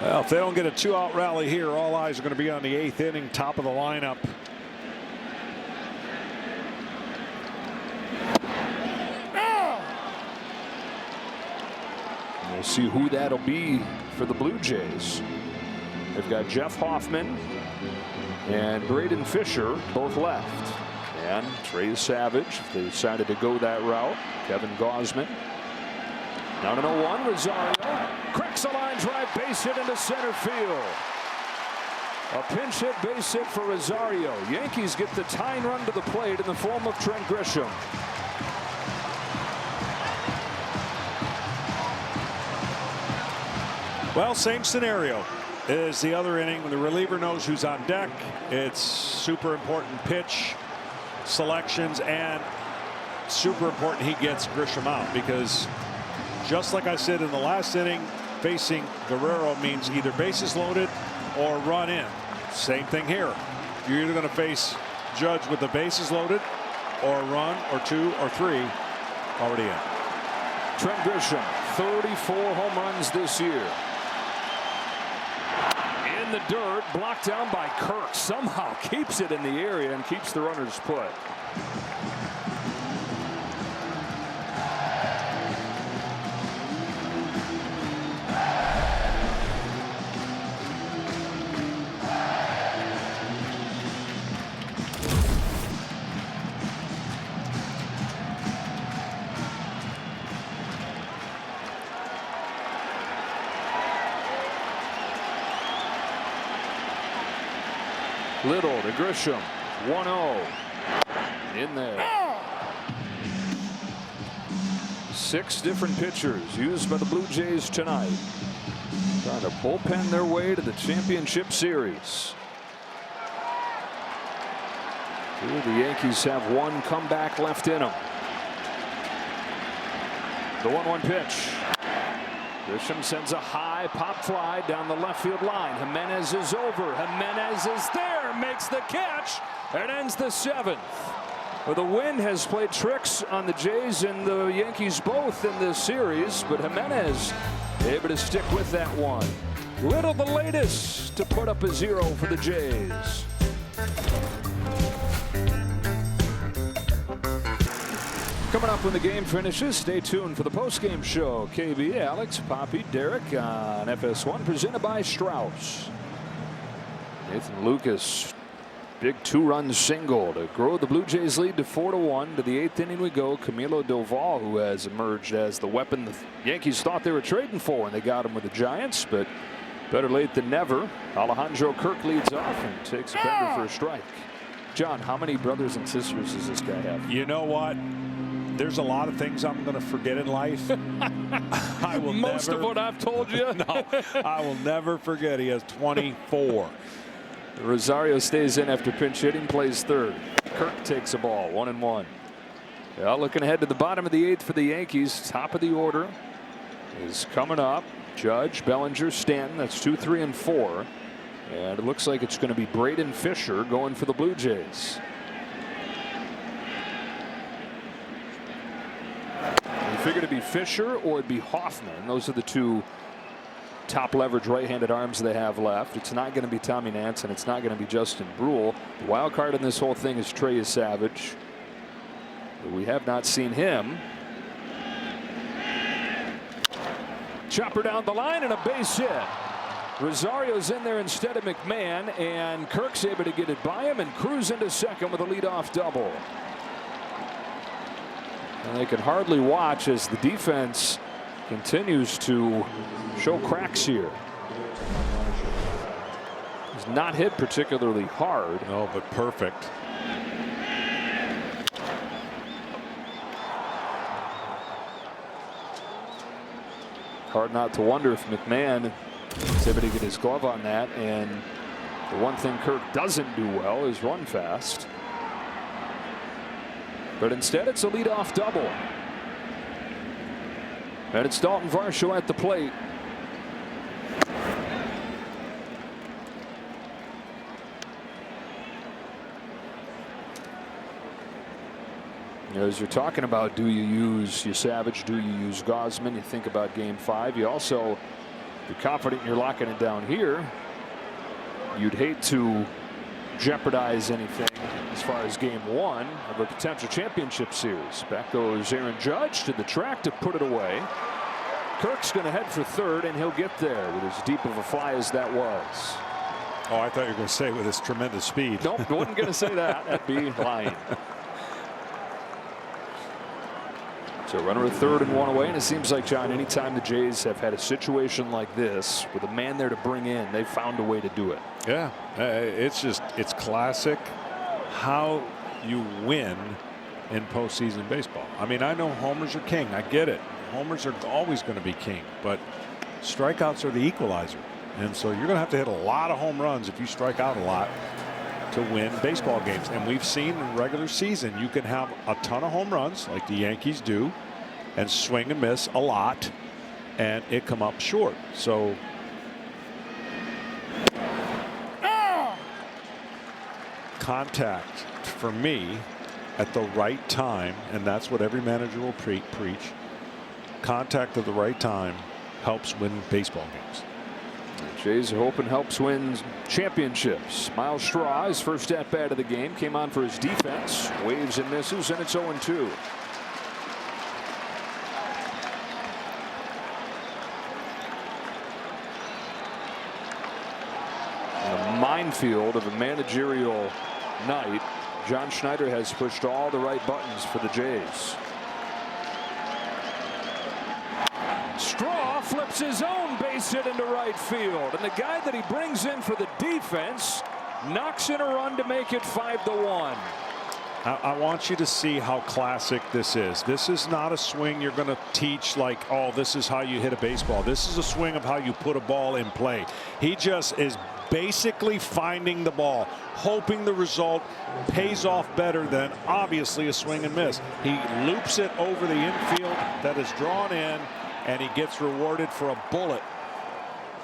Well, if they don't get a 2-out rally here, all eyes are going to be on the 8th inning, top of the lineup. We'll see who that'll be for the Blue Jays. They've got Jeff Hoffman and Braden Fisher both left. And Trey Savage, if they decided to go that route. Kevin Gausman. Down to 0-1, Rosario cracks a line drive, base hit into center field. A pinch hit base hit for Rosario. Yankees get the tying run to the plate in the form of Trent Grisham. Well, same scenario as the other inning. When the reliever knows who's on deck, it's super important pitch selections, and super important he gets Grisham out, because just like I said in the last inning, facing Guerrero means either bases loaded or run in. Same thing here. You're either going to face Judge with the bases loaded or a run or 2 or 3 already in. Trent Grisham, 34 home runs this year. In the dirt, blocked down by Kirk. Somehow keeps it in the area and keeps the runners put. Little to Grisham. 1-0. In there. 6 different pitchers used by the Blue Jays tonight, trying to bullpen their way to the championship series. The Yankees have one comeback left in them. The 1-1 pitch. Grisham sends a high pop fly down the left field line. Jimenez is over. Jimenez is there, makes the catch, and ends the 7th. Well, the wind has played tricks on the Jays and the Yankees both in this series, but Jimenez able to stick with that one. Little the latest to put up a 0 for the Jays. Coming up when the game finishes, stay tuned for the post-game show. KB, Alex, Poppy, Derek on FS1, presented by Strauss. Nathan Lucas, big 2-run single to grow the Blue Jays lead to 4-1. To the 8th inning we go. Camilo Doval, who has emerged as the weapon the Yankees thought they were trading for when they got him with the Giants, but better late than never. Alejandro Kirk leads off and takes a bender for a strike. John, how many brothers and sisters does this guy have? You know what? There's a lot of things I'm going to forget in life. I will Most of what I've told you? No, I will never forget. He has 24. Rosario stays in after pinch hitting, plays third. Kirk takes a ball, 1-1. Well, looking ahead to the bottom of the 8th for the Yankees. Top of the order is coming up. Judge, Bellinger, Stanton. That's 2, 3, and 4. And it looks like it's going to be Braden Fisher going for the Blue Jays. You figure it'd be Fisher or it'd be Hoffman. Those are the two top leverage right-handed arms they have left. It's not going to be Tommy Nance, and it's not going to be Justin Brule. The wild card in this whole thing is Trey Savage. We have not seen him. Chopper down the line and a base hit. Rosario's in there instead of McMahon, and Kirk's able to get it by him and cruise into second with a leadoff double. And they can hardly watch as the defense continues to show cracks here. He's not hit particularly hard. No, but perfect. Hard not to wonder if McMahon is able to get his glove on that. And the one thing Kirk doesn't do well is run fast. But instead, it's a leadoff double. And it's Dalton Varsho at the plate. As you're talking about, do you use your Savage, do you use Gausman? You think about Game 5. You also, if you're confident you're locking it down here, you'd hate to jeopardize anything as far as Game 1 of a potential championship series. Back goes Aaron Judge to the track to put it away. Kirk's going to head for third, and he'll get there with as deep of a fly as that was. Oh, I thought you were going to say with his tremendous speed. Nope, wasn't going to say that. That'd be lying. So runner at third and one away, and it seems like, John, anytime the Jays have had a situation like this with a man there to bring in, they've found a way to do it. Yeah, it's classic how you win in postseason baseball. I mean, I know homers are king. I get it. Homers are always going to be king, but strikeouts are the equalizer. And so you're going to have to hit a lot of home runs if you strike out a lot to win baseball games. And we've seen in regular season, you can have a ton of home runs like the Yankees do and swing and miss a lot, and it come up short. So contact for me at the right time, and that's what every manager will preach. Contact at the right time helps win baseball games. Jays are hoping helps win championships. Miles Straw, his first at bat of the game, came on for his defense. Waves and misses, and it's 0-2. A minefield of a managerial night. John Schneider has pushed all the right buttons for the Jays. Straw flips his own base hit into right field, and the guy that he brings in for the defense knocks in a run to make it 5-1. I want you to see how classic this is. This is not a swing you're going to teach like, oh, this is how you hit a baseball. This is a swing of how you put a ball in play. He just is basically finding the ball, hoping the result pays off better than obviously a swing and miss. He loops it over the infield that is drawn in, and he gets rewarded for a bullet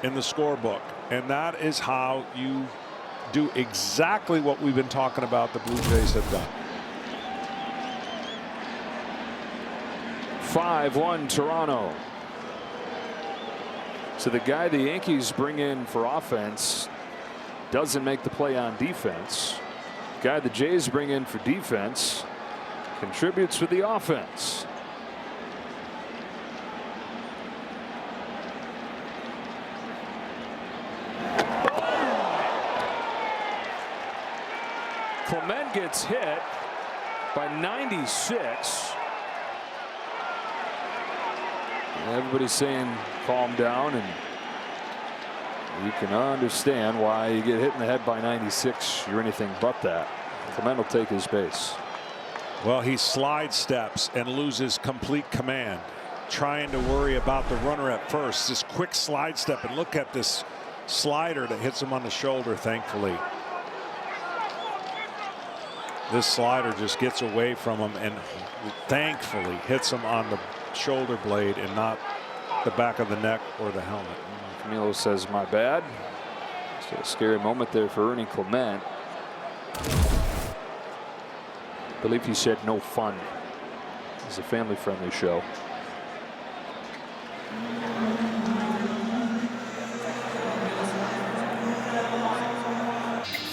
in the scorebook. And that is how you do exactly what we've been talking about the Blue Jays have done. 5-1 Toronto. So the guy the Yankees bring in for offense doesn't make the play on defense. The guy the Jays bring in for defense contributes with the offense. Clement gets hit by 96. Everybody's saying calm down, and you can understand why you get hit in the head by 96. You're anything but that. Clement will take his base. Well, he slide steps and loses complete command, trying to worry about the runner at first. This quick slide step, and look at this slider that hits him on the shoulder, thankfully. This slider just gets away from him and thankfully hits him on the shoulder blade and not the back of the neck or the helmet. Camilo says, my bad. It's a scary moment there for Ernie Clement. I believe he said no fun. It's a family-friendly show.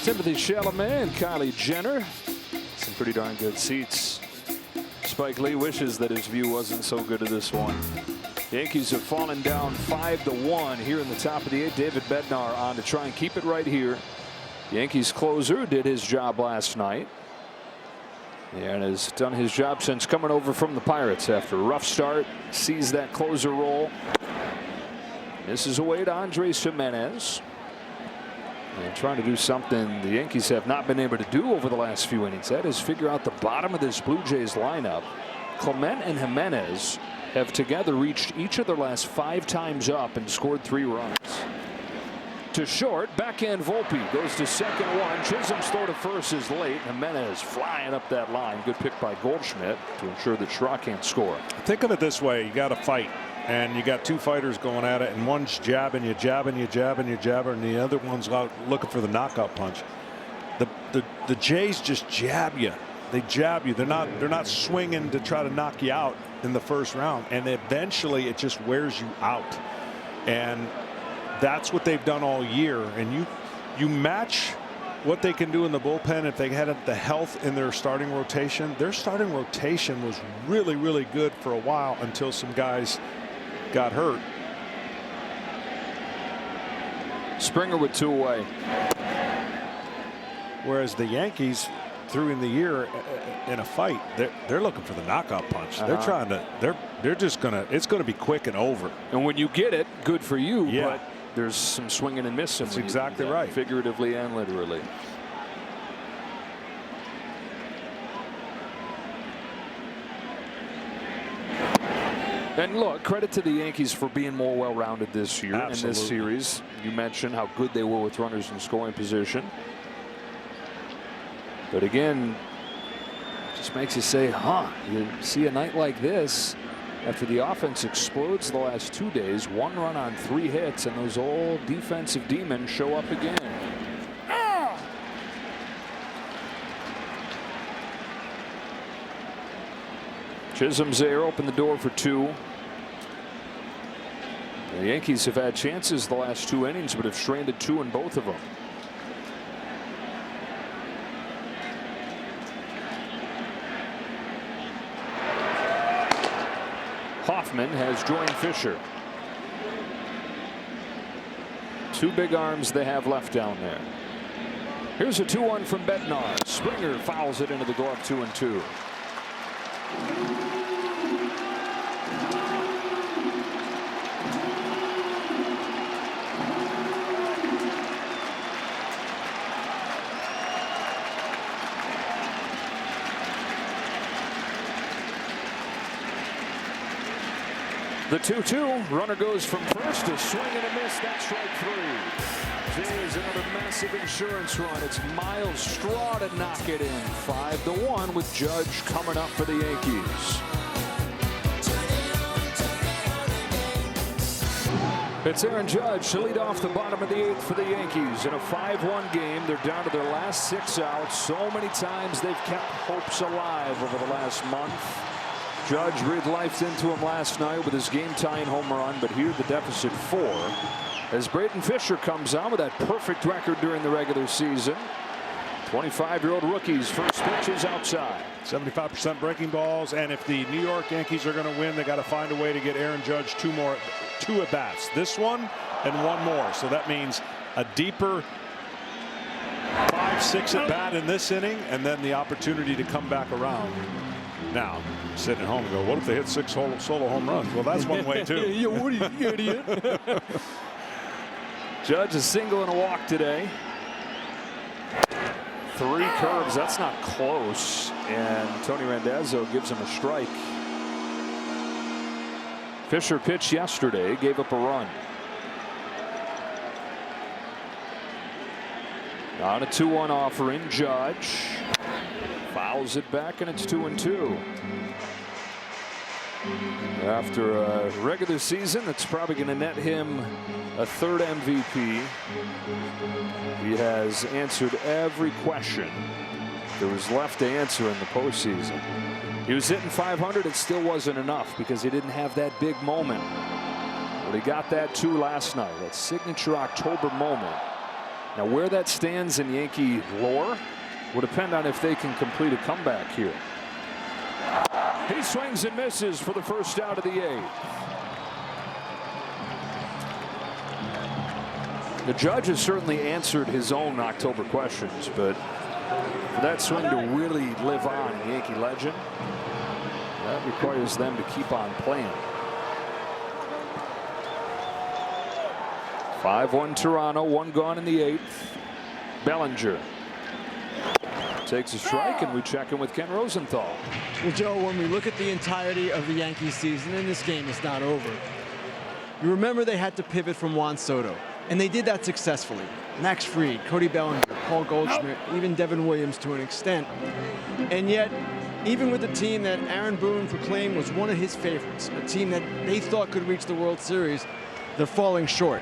Timothy Chalamet and Kylie Jenner. Some pretty darn good seats. Spike Lee wishes that his view wasn't so good of this one. Yankees have fallen down 5-1 here in the top of the 8th. David Bednar on to try and keep it right here. Yankees closer did his job last night and has done his job since coming over from the Pirates after a rough start. Sees that closer role. Misses away to Andres Jimenez. And trying to do something the Yankees have not been able to do over the last few innings. That is figure out the bottom of this Blue Jays lineup. Clement and Jimenez have together reached each of their last 5 times up and scored 3 runs. To short, backhand Volpe goes to second one. Chisholm's throw to first is late. Jimenez flying up that line. Good pick by Goldschmidt to ensure that Schrock can't score. Think of it this way. You got to fight. And you got 2 fighters going at it, and one's jabbing you, and the other one's out looking for the knockout punch. The Jays just jab you. They jab you. They're not swinging to try to knock you out in the first round, and eventually it just wears you out. And that's what they've done all year. And you match what they can do in the bullpen if they had the health in their starting rotation. Their starting rotation was really, really good for a while until some guys got hurt. Springer with 2 away. Whereas the Yankees threw in the year in a fight, they're looking for the knockout punch. They're trying to. They're just gonna. It's gonna be quick and over. And when you get it, good for you. Yeah. But there's some swinging and missing. That's exactly right. Figuratively and literally. And look, credit to the Yankees for being more well-rounded this year. Absolutely. In this series. You mentioned how good they were with runners in scoring position. But again, just makes you say, huh, you see a night like this after the offense explodes the last 2 days, 1 run on 3 hits, and those old defensive demons show up again. Chisholm's there, open the door for 2. The Yankees have had chances the last 2 innings, but have stranded 2 in both of them. Hoffman has joined Fisher. 2 big arms they have left down there. Here's a 2-1 from Bednar. Springer fouls it into the glove, 2-2. The 2-2. Runner goes from first. A swing and a miss. That's strike 3. Jays another massive insurance run. It's Miles Straw to knock it in. 5-1 with Judge coming up for the Yankees. It's Aaron Judge to lead off the bottom of the 8th for the Yankees in a 5-1 game. They're down to their last 6 outs. So many times they've kept hopes alive over the last month. Judge breathed life into him last night with his game-tying home run, but here the deficit 4 as Braden Fisher comes on with that perfect record during the regular season. 25-year-old rookie's first pitch is outside. 75% breaking balls, and if the New York Yankees are going to win, they got to find a way to get Aaron Judge two at bats. This one and one more. So that means a deeper 5-6 at bat in this inning, and then the opportunity to come back around. Now, sitting at home and go, what if they hit 6 solo home runs? Well, that's one way too. Yeah, what are you, idiot? Judge a single and a walk today. 3 curves. That's not close. And Tony Randazzo gives him a strike. Fisher pitched yesterday, gave up a run. On a 2-1 offering, Judge fouls it back, and it's 2-2. After a regular season, that's probably going to net him a 3rd MVP. He has answered every question there was left to answer in the postseason. He was hitting .500. It still wasn't enough because he didn't have that big moment. But he got that too last night, that signature October moment. Now, where that stands in Yankee lore will depend on if they can complete a comeback here. He swings and misses for the first out of the 8th. The Judge has certainly answered his own October questions, but for that swing to really live on in Yankee legend, that requires them to keep on playing. 5-1 Toronto, 1 gone in the 8th. Bellinger takes a strike, and we check in with Ken Rosenthal. Well, Joe, when we look at the entirety of the Yankees season, and this game is not over, you remember they had to pivot from Juan Soto, and they did that successfully. Max Fried, Cody Bellinger, Paul Goldschmidt, even Devin Williams to an extent. And yet, even with the team that Aaron Boone proclaimed was one of his favorites, a team that they thought could reach the World Series, they're falling short.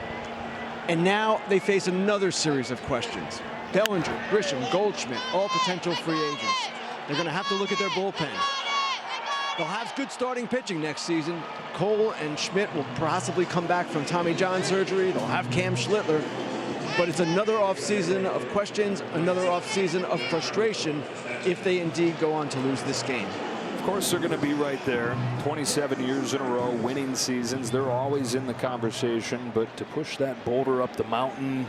And now they face another series of questions. Bellinger, Grisham, Goldschmidt, all potential free agents. They're going to have to look at their bullpen. They'll have good starting pitching next season. Cole and Schmidt will possibly come back from Tommy John surgery. They'll have Cam Schlittler. But it's another offseason of questions, another offseason of frustration if they indeed go on to lose this game. Of course, they're going to be right there. 27 years in a row, winning seasons. They're always in the conversation. But to push that boulder up the mountain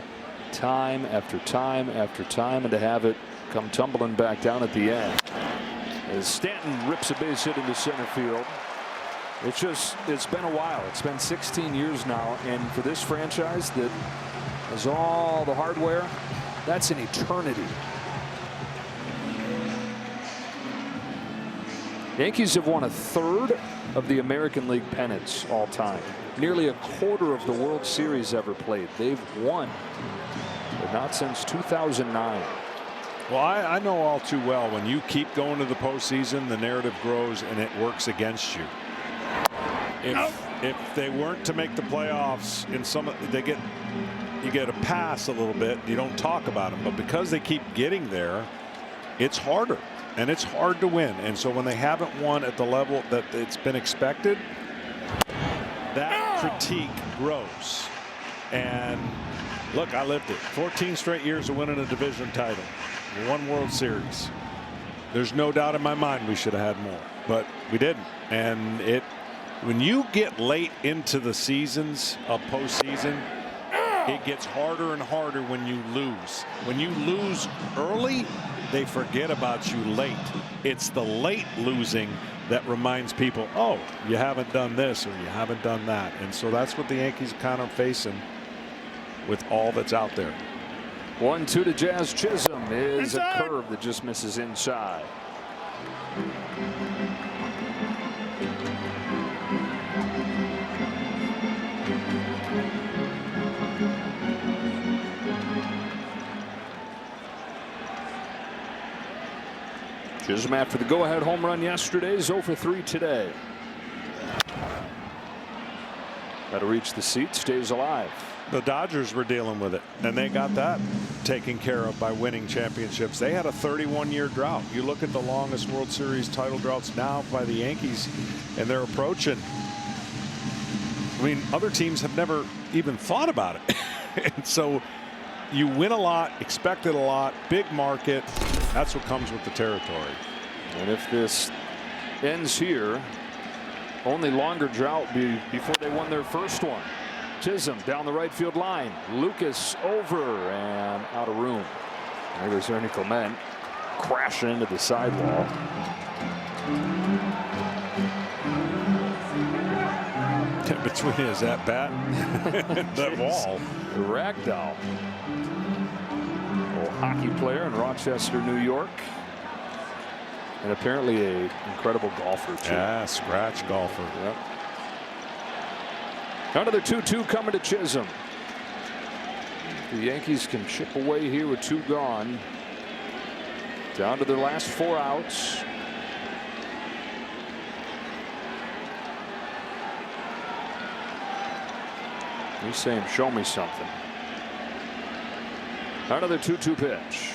time after time after time, and to have it come tumbling back down at the end as Stanton rips a base hit into center field. It's been a while. It's been 16 years now, and for this franchise that has all the hardware, that's an eternity. Yankees have won a 1/3 of the American League pennants all time. Nearly a 1/4 of the World Series ever played. They've won, but not since 2009. Well, I know all too well, when you keep going to the postseason, the narrative grows and it works against you. If they weren't to make the playoffs, you get a pass a little bit. You don't talk about them, but because they keep getting there, it's harder. And it's hard to win. And so when they haven't won at the level that it's been expected, that critique grows. And look, I lived it. 14 straight years of winning a division title, 1 World Series. There's no doubt in my mind we should have had more, but we didn't. And when you get late into the seasons of postseason, it gets harder and harder when you lose. When you lose early, they forget about you late. It's the late losing that reminds people, oh, you haven't done this or you haven't done that. And so that's what the Yankees are kind of facing with all that's out there. 1-2 to Jazz Chisholm is a curve that just misses inside. Chisholm, after the go-ahead home run yesterday, is 0 for 3 today. That'll reach the seat, stays alive. The Dodgers were dealing with it, and they got that taken care of by winning championships. They had a 31-year drought. You look at the longest World Series title droughts now by the Yankees, and they're approaching. I mean, other teams have never even thought about it. And so you win a lot, expected a lot, big market. That's what comes with the territory. And if this ends here, only longer drought before they won their first one. Chisholm down the right field line. Lucas over and out of room. There's Ernie Clement crashing into the sidewall. Between his at-bat and that wall. The ragdoll. Old hockey player in Rochester, New York. And apparently an incredible golfer, too. Yeah, scratch golfer. Yep. Another 2-2 coming to Chisholm. The Yankees can chip away here with 2 gone. Down to their last 4 outs. He's saying, show me something. Another 2-2 pitch.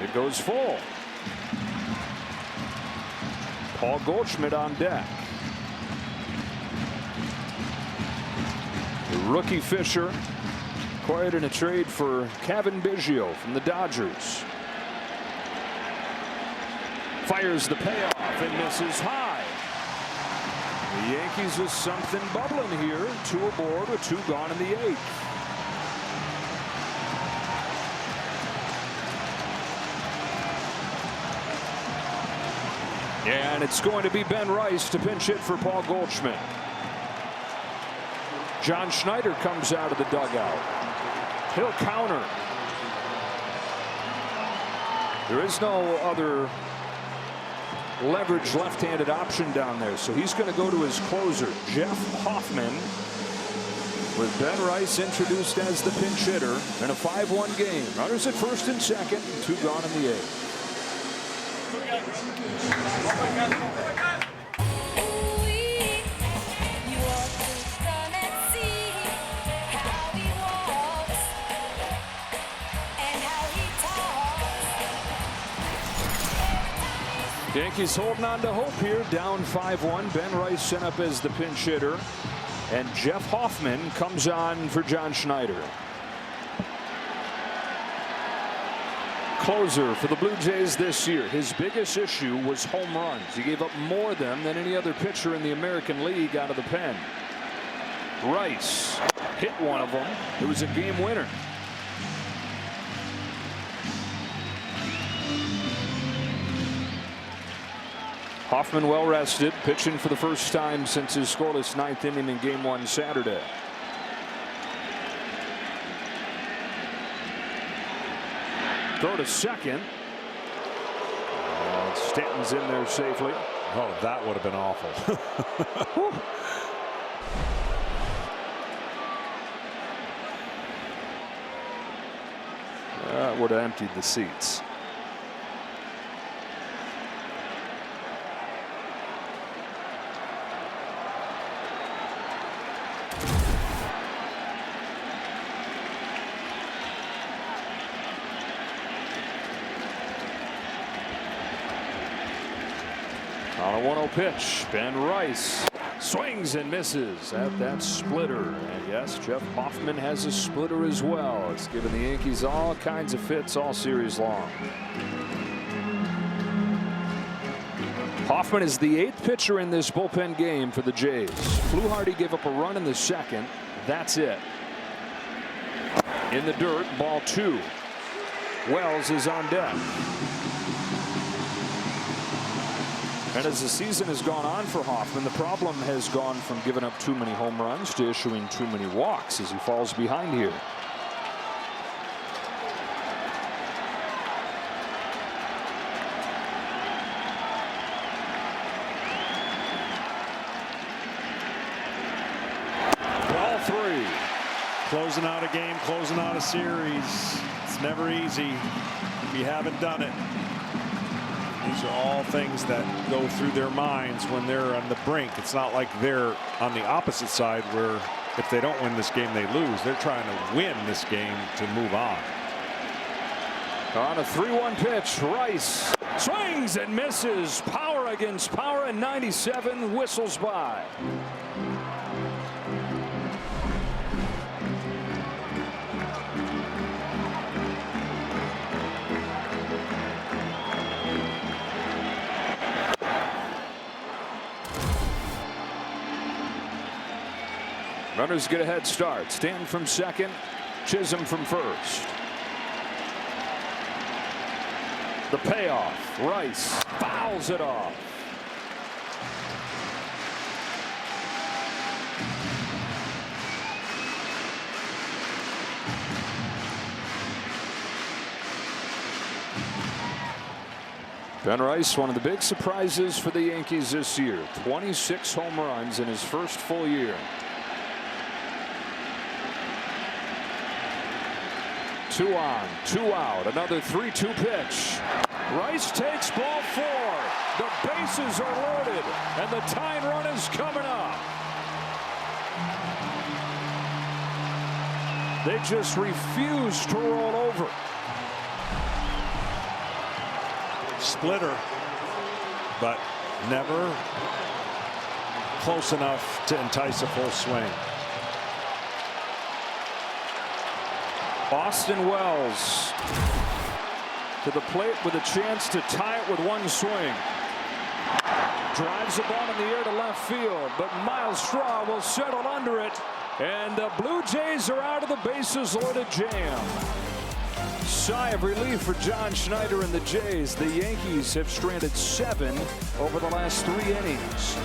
It goes full. Paul Goldschmidt on deck. The rookie Fisher acquired in a trade for Kevin Biggio from the Dodgers. Fires the payoff and misses high. The Yankees with something bubbling here. 2 aboard with 2 gone in the 8th. And it's going to be Ben Rice to pinch hit for Paul Goldschmidt. John Schneider comes out of the dugout. He'll counter. There is no other leverage left-handed option down there, so he's going to go to his closer, Jeff Hoffman, with Ben Rice introduced as the pinch hitter in a 5-1 game. Runners at first and second, 2 gone in the 8th. Yankees holding on to hope here, down 5-1. Ben Rice sent up as the pinch hitter, and Jeff Hoffman comes on for John Schneider. Closer for the Blue Jays this year. His biggest issue was home runs. He gave up more than any other pitcher in the American League out of the pen. Rice hit one of them. It was a game winner. Hoffman well rested, pitching for the first time since his scoreless 9th inning in Game 1 Saturday. Throw to second. And Stanton's in there safely. Oh, that would have been awful. That would have emptied the seats. On a 1-0 pitch, Ben Rice swings and misses at that splitter. And yes, Jeff Hoffman has a splitter as well. It's given the Yankees all kinds of fits all series long. Hoffman is the 8th pitcher in this bullpen game for the Jays. Fluharty gave up a run in the 2nd. That's it. In the dirt, ball 2. Wells is on deck. And as the season has gone on for Hoffman, the problem has gone from giving up too many home runs to issuing too many walks as he falls behind here. Ball 3. Closing out a game, closing out a series. It's never easy if you haven't done it. These are all things that go through their minds when they're on the brink. It's not like they're on the opposite side where if they don't win this game, they lose. They're trying to win this game to move on. On a 3-1 pitch, Rice swings and misses. Power against power, and 97 whistles by. Runners get a head start. Stanton from second, Chisholm from first. The payoff. Rice fouls it off. Ben Rice, one of the big surprises for the Yankees this year. 26 home runs in his first full year. 2 on, 2 out. Another 3-2 pitch. Rice takes ball 4. The bases are loaded, and the tying run is coming up. They just refuse to roll over. Splitter, but never close enough to entice a full swing. Austin Wells to the plate with a chance to tie it with one swing. Drives the ball in the air to left field, but Miles Straw will settle under it, and the Blue Jays are out of the bases loaded jam. Sigh of relief for John Schneider and the Jays. The Yankees have stranded 7 over the last 3 innings.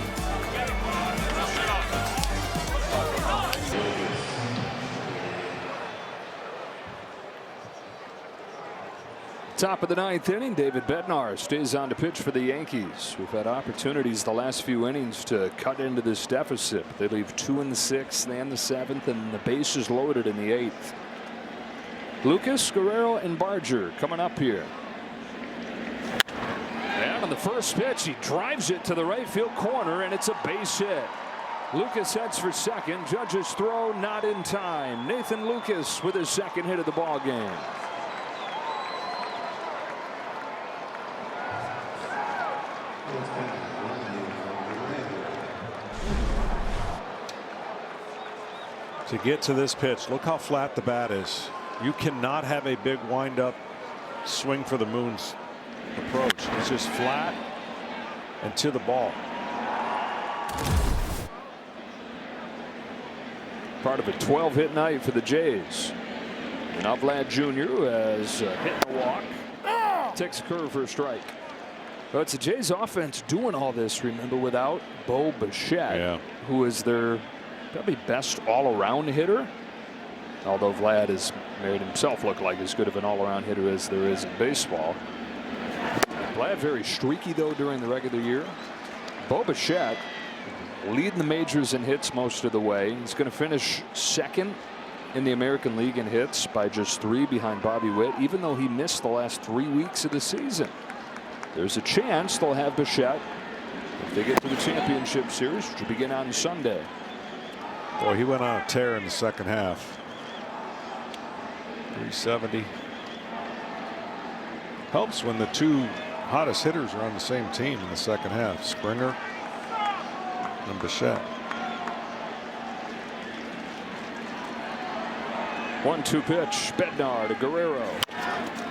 Top of the 9th inning, David Bednar stays on to pitch for the Yankees. We've had opportunities the last few innings to cut into this deficit. They leave 2 in the 6th and the 7th, and the bases loaded in the 8th. Lucas, Guerrero, and Barger coming up here. And on the first pitch, he drives it to the right field corner, and it's a base hit. Lucas heads for second. Judge's throw not in time. Nathan Lucas with his second hit of the ball game. To get to this pitch, look how flat the bat is. You cannot have a big wind-up swing for the moon's approach. It's just flat and to the ball. Part of a 12-hit night for the Jays. And now Vlad Jr., who has hit a walk, takes a curve for a strike. But it's the Jays offense doing all this, remember, without Bo Bichette, who is their probably best all-around hitter. Although Vlad has made himself look like as good of an all-around hitter as there is in baseball. Vlad very streaky, though, during the regular year. Bo Bichette leading the majors in hits most of the way. He's going to finish second in the American League in hits by just 3 behind Bobby Witt, even though he missed the last 3 weeks of the season. There's a chance they'll have Bichette if they get to the championship series, which will begin on Sunday. Boy, he went on a tear in the second half. 370. Helps when the 2 hottest hitters are on the same team in the second half. Springer and Bichette. 1-2 pitch. Bednar to Guerrero.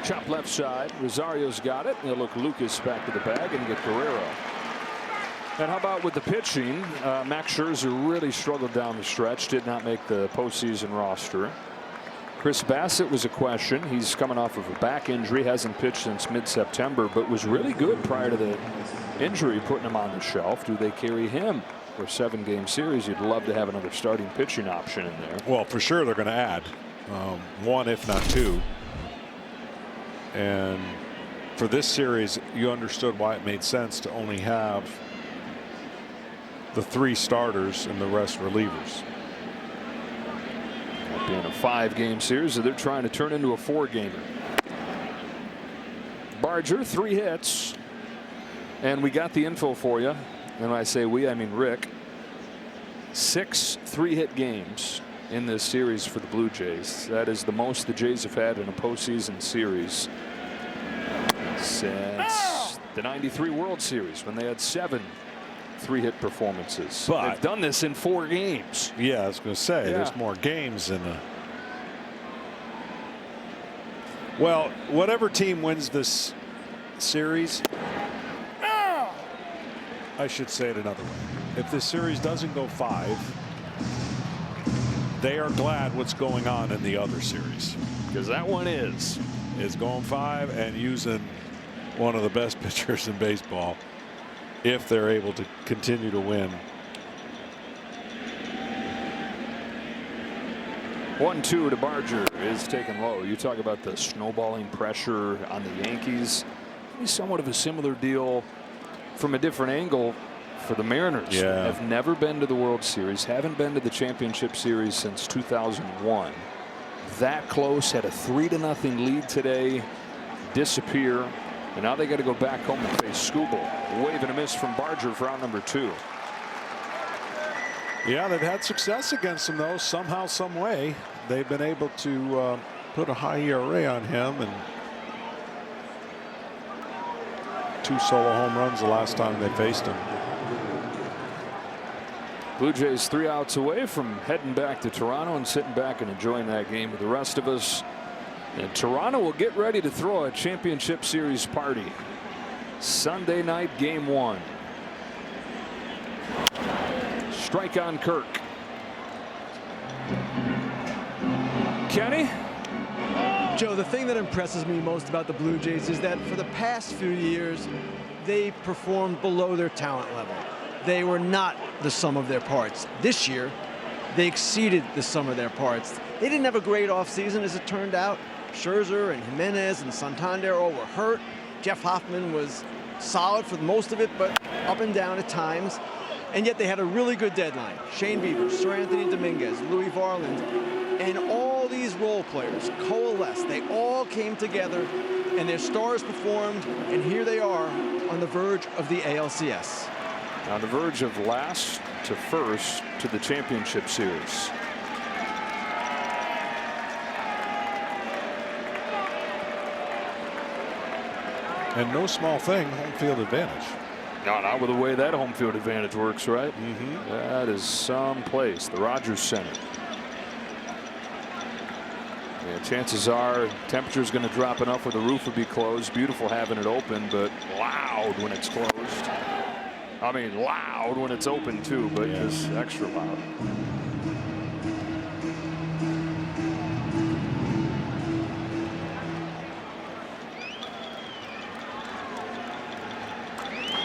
Chop left side. Rosario's got it. They'll look Lucas back to the bag and get Guerrero. And how about with the pitching? Max Scherzer really struggled down the stretch. Did not make the postseason roster. Chris Bassett was a question. He's coming off of a back injury. Hasn't pitched since mid-September, but was really good prior to the injury, putting him on the shelf. Do they carry him for a 7-game series? You'd love to have another starting pitching option in there. Well, for sure they're going to add 1, if not 2. And for this series, you understood why it made sense to only have the 3 starters and the rest relievers. being a 5-game series that they're trying to turn into a 4-gamer. Barger, 3 hits. And we got the info for you. And when I say we, I mean Rick. 6 3-hit games in this series for the Blue Jays. That is the most the Jays have had in a postseason series since the '93 World Series, when they had 7 3-hit performances. But they've done this in 4 games. Yeah, I was going to say, Yeah. there's more games than a. Well, whatever team wins this series, I should say it another way. If this series doesn't go 5, they are glad what's going on in the other series. Because that one is going 5 and using one of the best pitchers in baseball if they're able to continue to win. 1-2 to Barger is taken low. You talk about the snowballing pressure on the Yankees. It's somewhat of a similar deal from a different angle for the Mariners. Yeah. Have never been to the World Series, haven't been to the championship series since 2001. That close, had a 3-0 lead today, disappear, and now they got to go back home and face Skubal. Wave and a miss from Barger for out number 2. Yeah, they've had success against him, though. Somehow, some way, they've been able to put a high ERA on him, and 2 solo home runs the last time they faced him. Blue Jays 3 outs away from heading back to Toronto and sitting back and enjoying that game with the rest of us. And Toronto will get ready to throw a championship series party. Sunday night, game 1. Strike on Kirk. Kenny? Joe, the thing that impresses me most about the Blue Jays is that for the past few years, they performed below their talent level. They were not the sum of their parts. This year, they exceeded the sum of their parts. They didn't have a great offseason, as it turned out. Scherzer and Jimenez and Santander all were hurt. Jeff Hoffman was solid for most of it, but up and down at times. And yet they had a really good deadline. Shane Bieber, Sir Anthony Dominguez, Louis Varland, and all these role players coalesced. They all came together, and their stars performed, and here they are on the verge of the ALCS. On the verge of last to first to the championship series. And no small thing, home field advantage. No, not with the way that home field advantage works, right? Mm-hmm. That is someplace. The Rogers Center. Yeah, chances are temperature's going to drop enough where the roof would be closed. Beautiful having it open, but loud when it's closed. I mean, loud when it's open too, but just extra loud.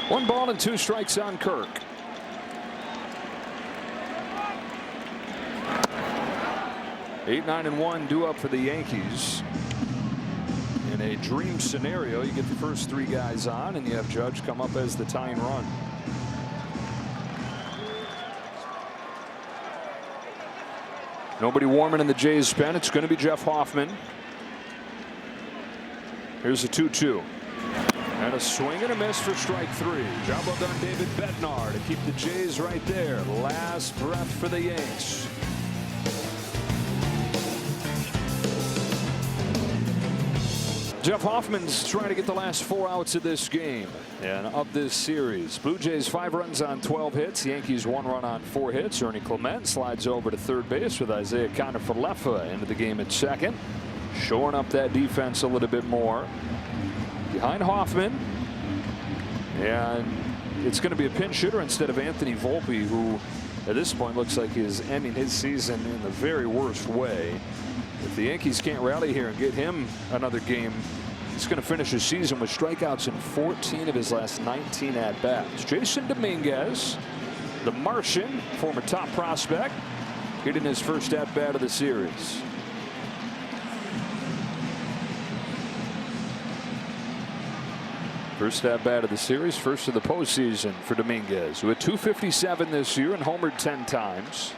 One ball and 2 strikes on Kirk. Eight, 9, and 1 due up for the Yankees. In a dream scenario, you get the first 3 guys on, and you have Judge come up as the tying run. Nobody warming in the Jays pen. It's going to be Jeff Hoffman. Here's a 2-2. And a swing and a miss for strike 3. Job well done, David Bednar, to keep the Jays right there. Last breath for the Yanks. Jeff Hoffman's trying to get the last 4 outs of this game and of this series. Blue Jays 5 runs on 12 hits. Yankees 1 run on 4 hits. Ernie Clement slides over to third base with Isaiah Kiner-Falefa into the game at second, shoring up that defense a little bit more. Behind Hoffman, and it's going to be a pinch hitter instead of Anthony Volpe, who at this point looks like he's ending his season in the very worst way. If the Yankees can't rally here and get him another game, he's going to finish his season with strikeouts in 14 of his last 19 at-bats. Jason Dominguez, the Martian, former top prospect, getting his first at-bat of the series. First at-bat of the series, first of the postseason for Dominguez, who had .257 this year and homered 10 times.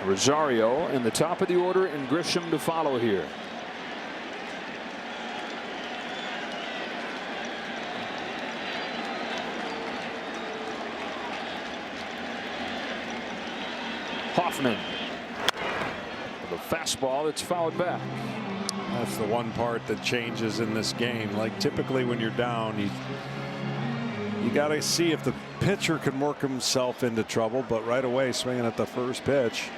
Rosario in the top of the order and Grisham to follow here. Hoffman with a fastball that's fouled back. That's the one part that changes in this game. Like typically when you're down, you got to see if the pitcher can work himself into trouble, but right away swinging at the first pitch,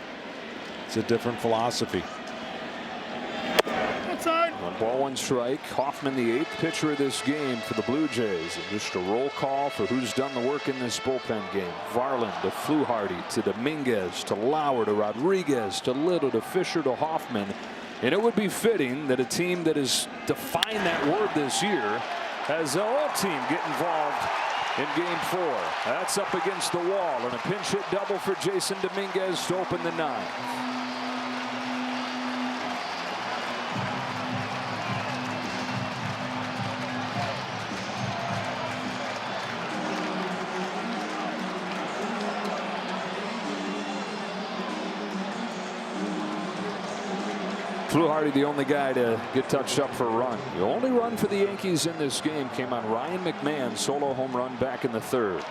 it's a different philosophy. Outside. 1 ball, 1 strike. Hoffman, the 8th pitcher of this game for the Blue Jays. And just a roll call for who's done the work in this bullpen game. Varland to Fluharty to Dominguez to Lauer to Rodriguez to Little to Fisher to Hoffman. And it would be fitting that a team that has defined that word this year has the whole team get involved in game 4. That's up against the wall and a pinch hit double for Jason Dominguez to open the 9th. Fluharty, the only guy to get touched up for a run. The only run for the Yankees in this game came on Ryan McMahon's solo home run back in the 3rd.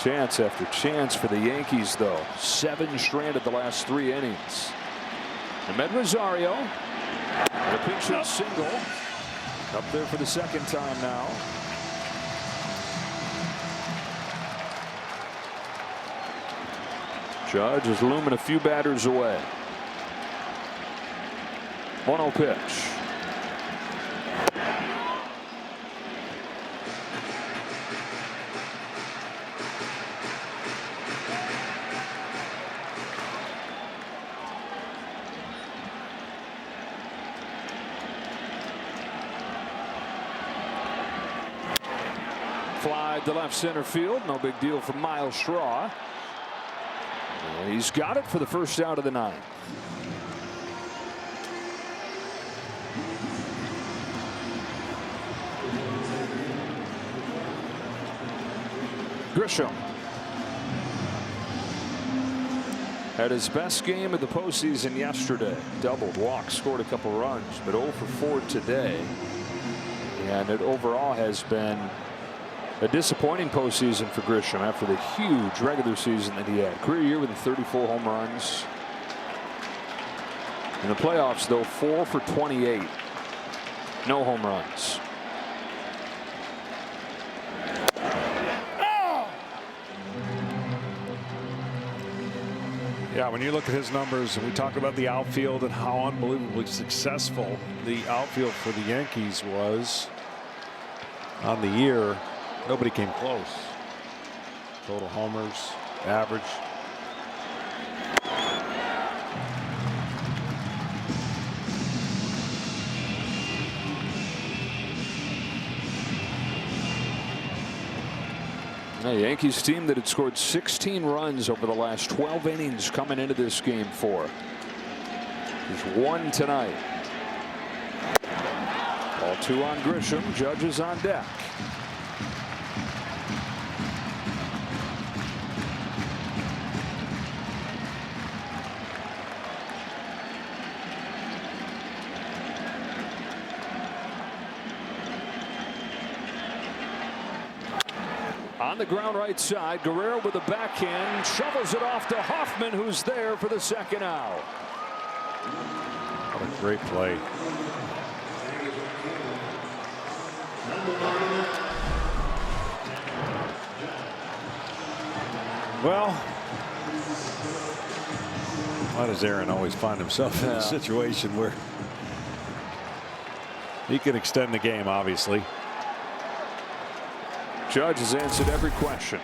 Chance after chance for the Yankees, though. 7 stranded the last 3 innings. Ahmed Rosario, a pinch hit single, up there for the 2nd time now. Judge is looming a few batters away. 1-0 pitch. Fly to left center field. No big deal for Miles Straw. And he's got it for the first out of the 9th. Grisham had his best game of the postseason yesterday. Doubled, walked, scored a couple runs, but 0 for 4 today. And it overall has been a disappointing postseason for Grisham after the huge regular season that he had. Career year with 34 home runs. In the playoffs, though, 4 for 28. No home runs. Yeah, when you look at his numbers and we talk about the outfield and how unbelievably successful the outfield for the Yankees was on the year, nobody came close. Total homers, average. A Yankees team that had scored 16 runs over the last 12 innings coming into this game 4. There's 1 tonight. Ball 2 on Grisham. Judge is on deck. On the ground right side, Guerrero with a backhand shovels it off to Hoffman, who's there for the 2nd out. What a great play. Well, why does Aaron always find himself in a situation where he can extend the game, obviously? Judge has answered every question.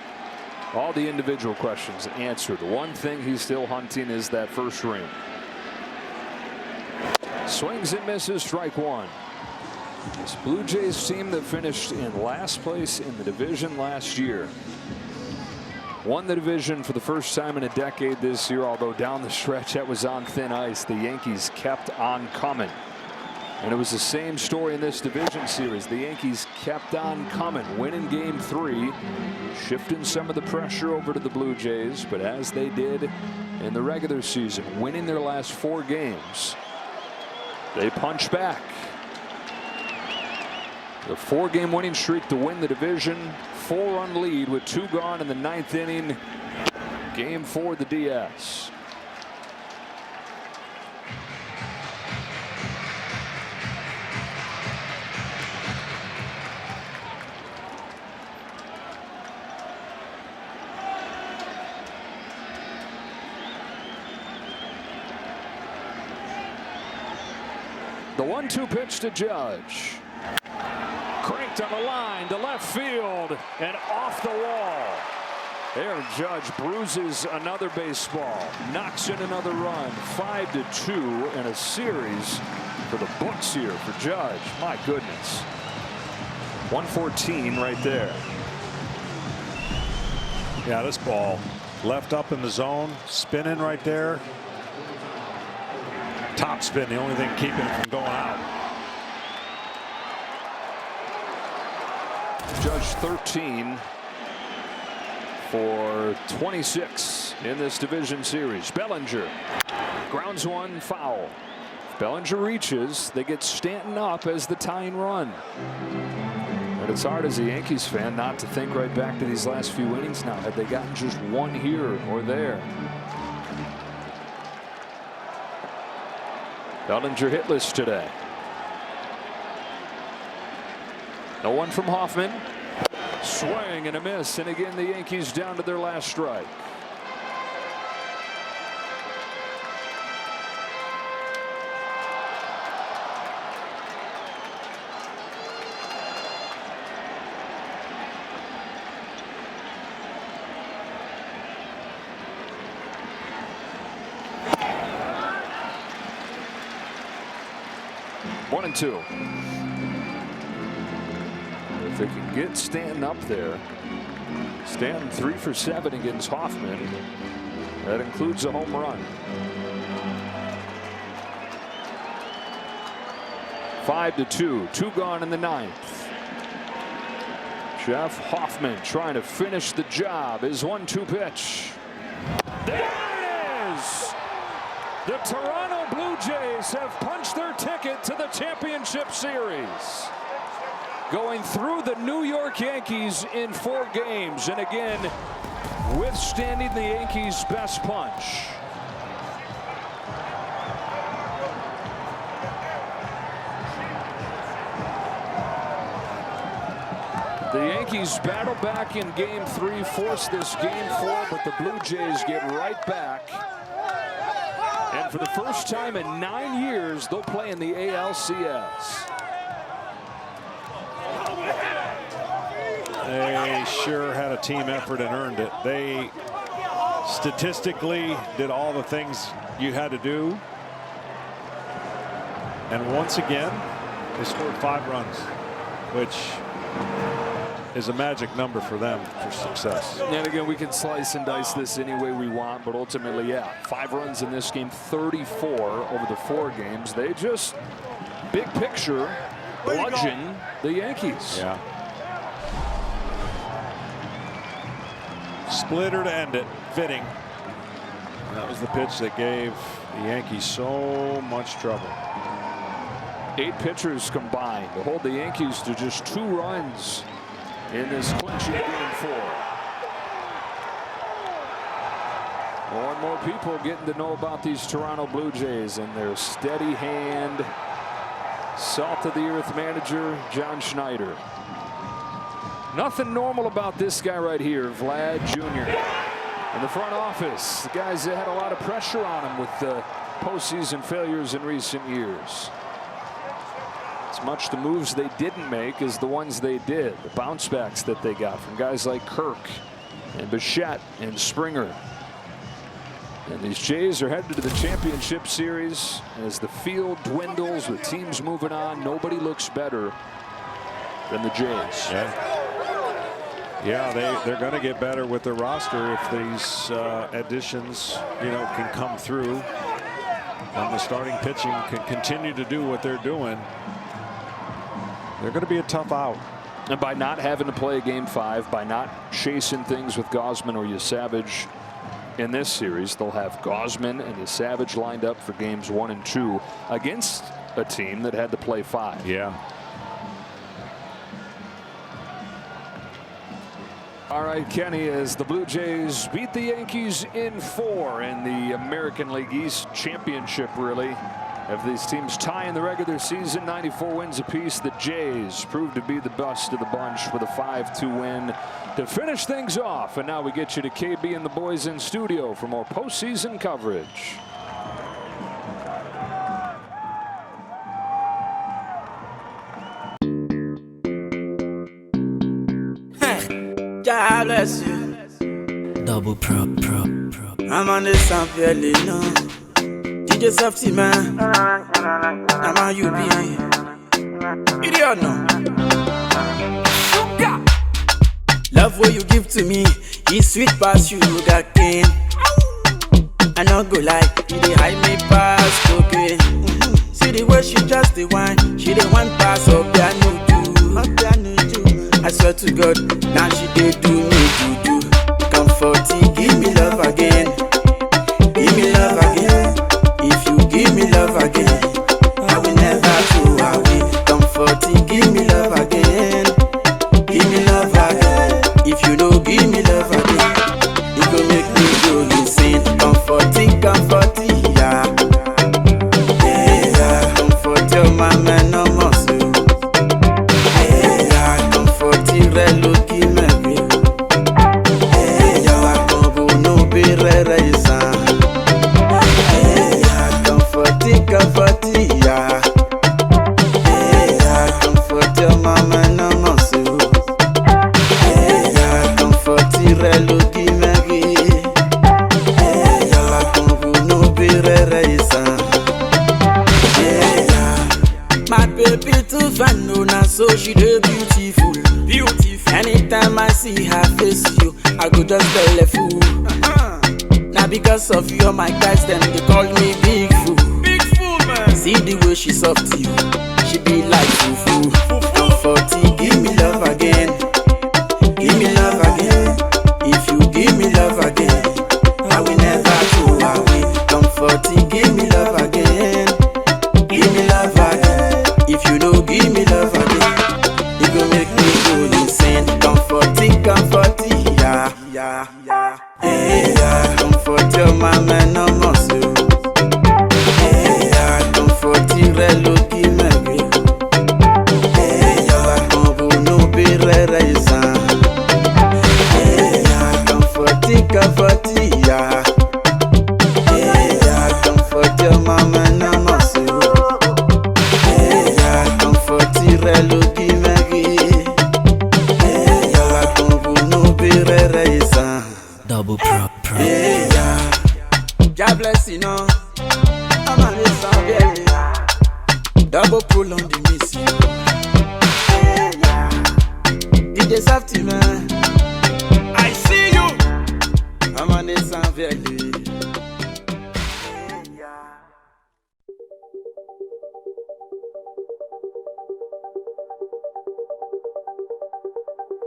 All the individual questions answered. The one thing he's still hunting is that first ring. Swings and misses, strike 1. This Blue Jays team that finished in last place in the division last year won the division for the first time in a decade this year, although down the stretch that was on thin ice. The Yankees kept on coming. And it was the same story in this division series. The Yankees kept on coming, winning game 3, shifting some of the pressure over to the Blue Jays. But as they did in the regular season, winning their last 4 games, they punched back. The 4-game winning streak to win the division, 4-run lead with 2 gone in the 9th inning. Game 4, the DS. The 1-2 pitch to Judge. Cranked on the line to left field and off the wall. Aaron Judge bruises another baseball, knocks in another run. 5-2 and a series for the books here for Judge. My goodness. 114 right there. Yeah, this ball left up in the zone, spinning right there. Top spin, the only thing keeping it from going out. Judge 13 for 26 in this division series. Bellinger grounds one, foul. If Bellinger reaches, they get Stanton up as the tying run. But it's hard as a Yankees fan not to think right back to these last few innings now. Had they gotten just one here or there. Bellinger hitless today. No one from Hoffman. Swing and a miss, and again the Yankees down to their last strike. One and two. If they can get Stanton up there, Stanton 3 for 7 against Hoffman. That includes a home run. 5-2, 2 gone in the 9th. Jeff Hoffman trying to finish the job. His 1-2 pitch. There it is. The Toronto Blue Jays have punched their ticket to the championship series. Going through the New York Yankees in 4 games, and again withstanding the Yankees' best punch. The Yankees battle back in game 3, force this game 4, but the Blue Jays get right back. And for the first time in 9 years, they'll play in the ALCS. They sure had a team effort and earned it. They statistically did all the things you had to do. And once again, they scored 5 runs, which is a magic number for them for success. And again, we can slice and dice this any way we want, but ultimately, yeah, 5 runs in this game, 34 over the 4 games. They just, big picture, bludgeon the Yankees. Yeah. Splitter to end it, fitting. And that was the pitch that gave the Yankees so much trouble. 8 pitchers combined to hold the Yankees to just 2 runs in this clinching game 4. More and more people getting to know about these Toronto Blue Jays and their steady hand, salt of the earth manager John Schneider. Nothing normal about this guy right here, Vlad Jr. In the front office, the guys that had a lot of pressure on him with the postseason failures in recent years. As much the moves they didn't make as the ones they did, the bounce backs that they got from guys like Kirk and Bichette and Springer. And these Jays are headed to the championship series as the field dwindles with teams moving on. Nobody looks better than the Jays. Yeah, they're going to get better with their roster if these additions, can come through. and the starting pitching can continue to do what they're doing, they're going to be a tough out. And by not having to play Game 5, by not chasing things with Gausman or Savage in this series, they'll have Gausman and Savage lined up for games 1 and 2 against a team that had to play 5. Yeah. All right, Kenny, as the Blue Jays beat the Yankees in 4 in the American League East Championship, really. Of these teams tying the regular season, 94 wins apiece, the Jays proved to be the best of the bunch with a 5-2 win to finish things off. And now we get you to KB and the boys in studio for more postseason coverage. God bless you. Double prop. I'm on this sound fairly no. DJ Softy man. I'm on you be. Idiot no. Sugar. Love what you give to me. It's sweet past you got cane. I not go like it dey hide me past cocaine. See the way she just the wine. She the one pass up piano do. I swear to God, now she did do me do. Comforting, give me love again. Give me love again. If you give me love again, I will never throw away. Comforting, give me love again. Give me love again. If you don't give me love again, it go make me go insane. Comforting, yeah. Yeah, comfort your mama no more so. My baby too fine, no, now so she dey beautiful. Anytime I see her face, you, I go just tell a fool. Now because of you, my guys them they call me big fool. Big fool, man. See the way she soft to you, she be like foo. Comforting, give me love again. Give me love again. If you give me love again, I will never throw away. Comforting, give me love again. Give me love again. If you don't give me love again, it go make me go insane. Comforting, yeah. Yeah, comfort your mama no more so. Yeah, comfort you reloki me. Yeah, combo no be reisa. Yeah, comforting, yeah. Yeah, comfort your mama no more so. Yeah, comfort you reloki me. Yeah, combo no be reisa. Double prop. Yeah, God bless you know. I'm a listen, yeah. Double pull on the miss. Yeah, DJ Softy man. I see you. I'm a listen, yeah.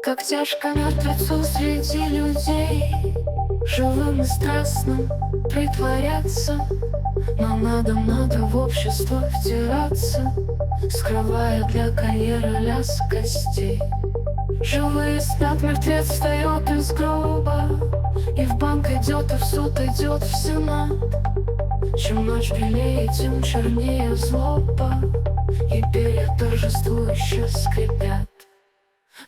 Как тяжко мертвецу среди людей, живым и страстным притворяться. Но надо в общество втираться, скрывая для карьеры лязг костей. Живые спят, мертвец встает из гроба, и в банк идет, и в суд идет, в сенат. Чем ночь белее, тем чернее злоба, и перья торжествующе скрипят.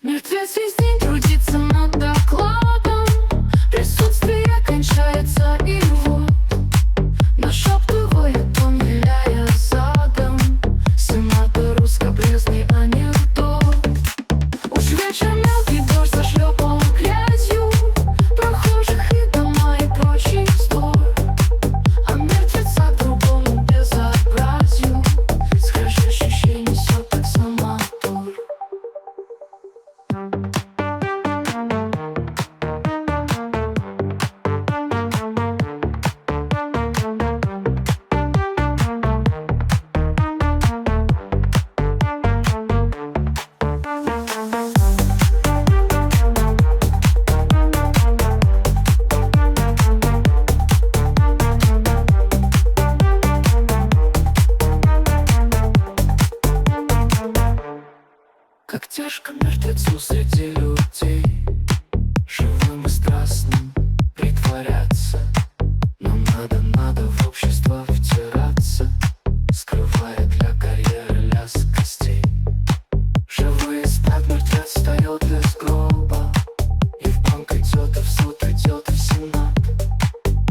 Мертвец весь день трудится над докладом, присутствие кончается, и вот нашептывает он, виляя задом, сенатору скобрезный анекдот. Уж вечер мелкий дождь зашлепал грязью прохожих и дома и прочий вздор, а мертвеца к другому безобразию с крыши ощущений несет таксомотор. Тяжко мертвецу среди людей, живым и страстным притворяться. Но надо в общество втираться, скрывая для карьеры лязг костей. Живые спят, мертвец встает из гроба, и в банк идет, и в суд идет, и в сенат.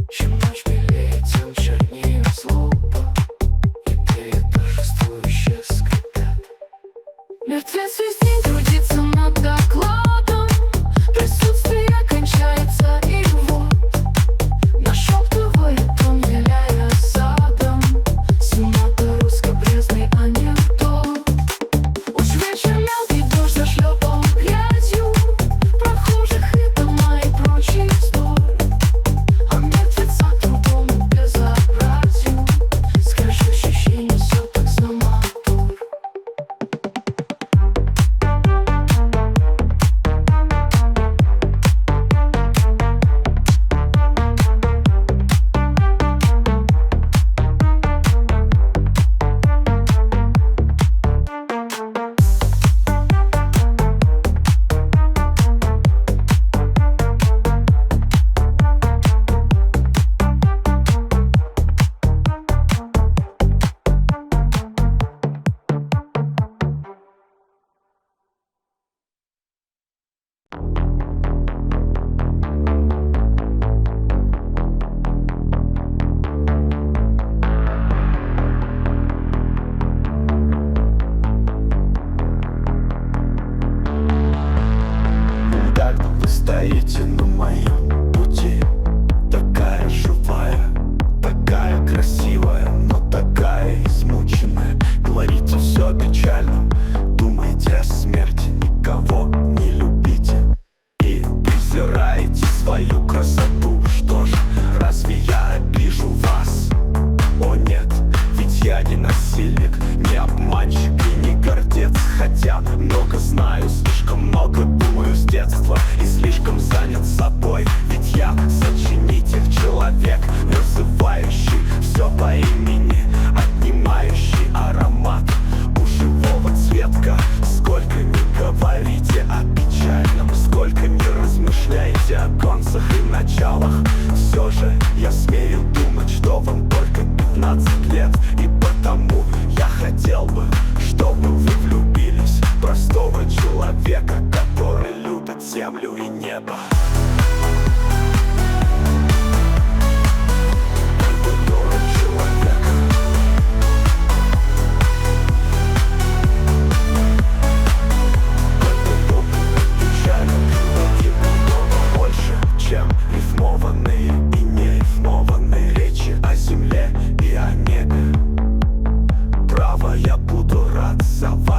Чем ночь белее, тем чернее злоба, и перед торжествующе скрипят. Мертвец весь день трудится над докладом, присутствие кончается, и вот нашептывает он, виляя задом, сенатор скобрезный анекдот. Уж вечер мелкий дождь зашлепал грязью прохожих и дома и прочий вздор. А мертвеца трудом и безобразию скрежещущий несет так за мотор. Так вы стоите на моем пути, такая живая, такая красивая, но такая измученная. Говорите все печально, думаете о смерти, никого не любите и презираете свою красоту. Что ж, разве я обижу вас? О нет, ведь я не насильник, не обманщик и не гордец. Хотя много знаю, слишком много думаю с детства и слишком занят собой. Ведь я сочинитель, человек, называющий все по имени, отнимающий аромат у живого цветка. Сколько ни говорите о печальном, сколько ни размышляете о концах и началах, все же я смею думать, что вам только 15 лет. И потому я хотел бы, чтобы вы влюбились в простого человека, который любит землю и небо. Добрый человек. Это добрый, печально, один много больше, чем рифмованные и нерифмованные речи о земле и о небе. Право, я буду рад за вас.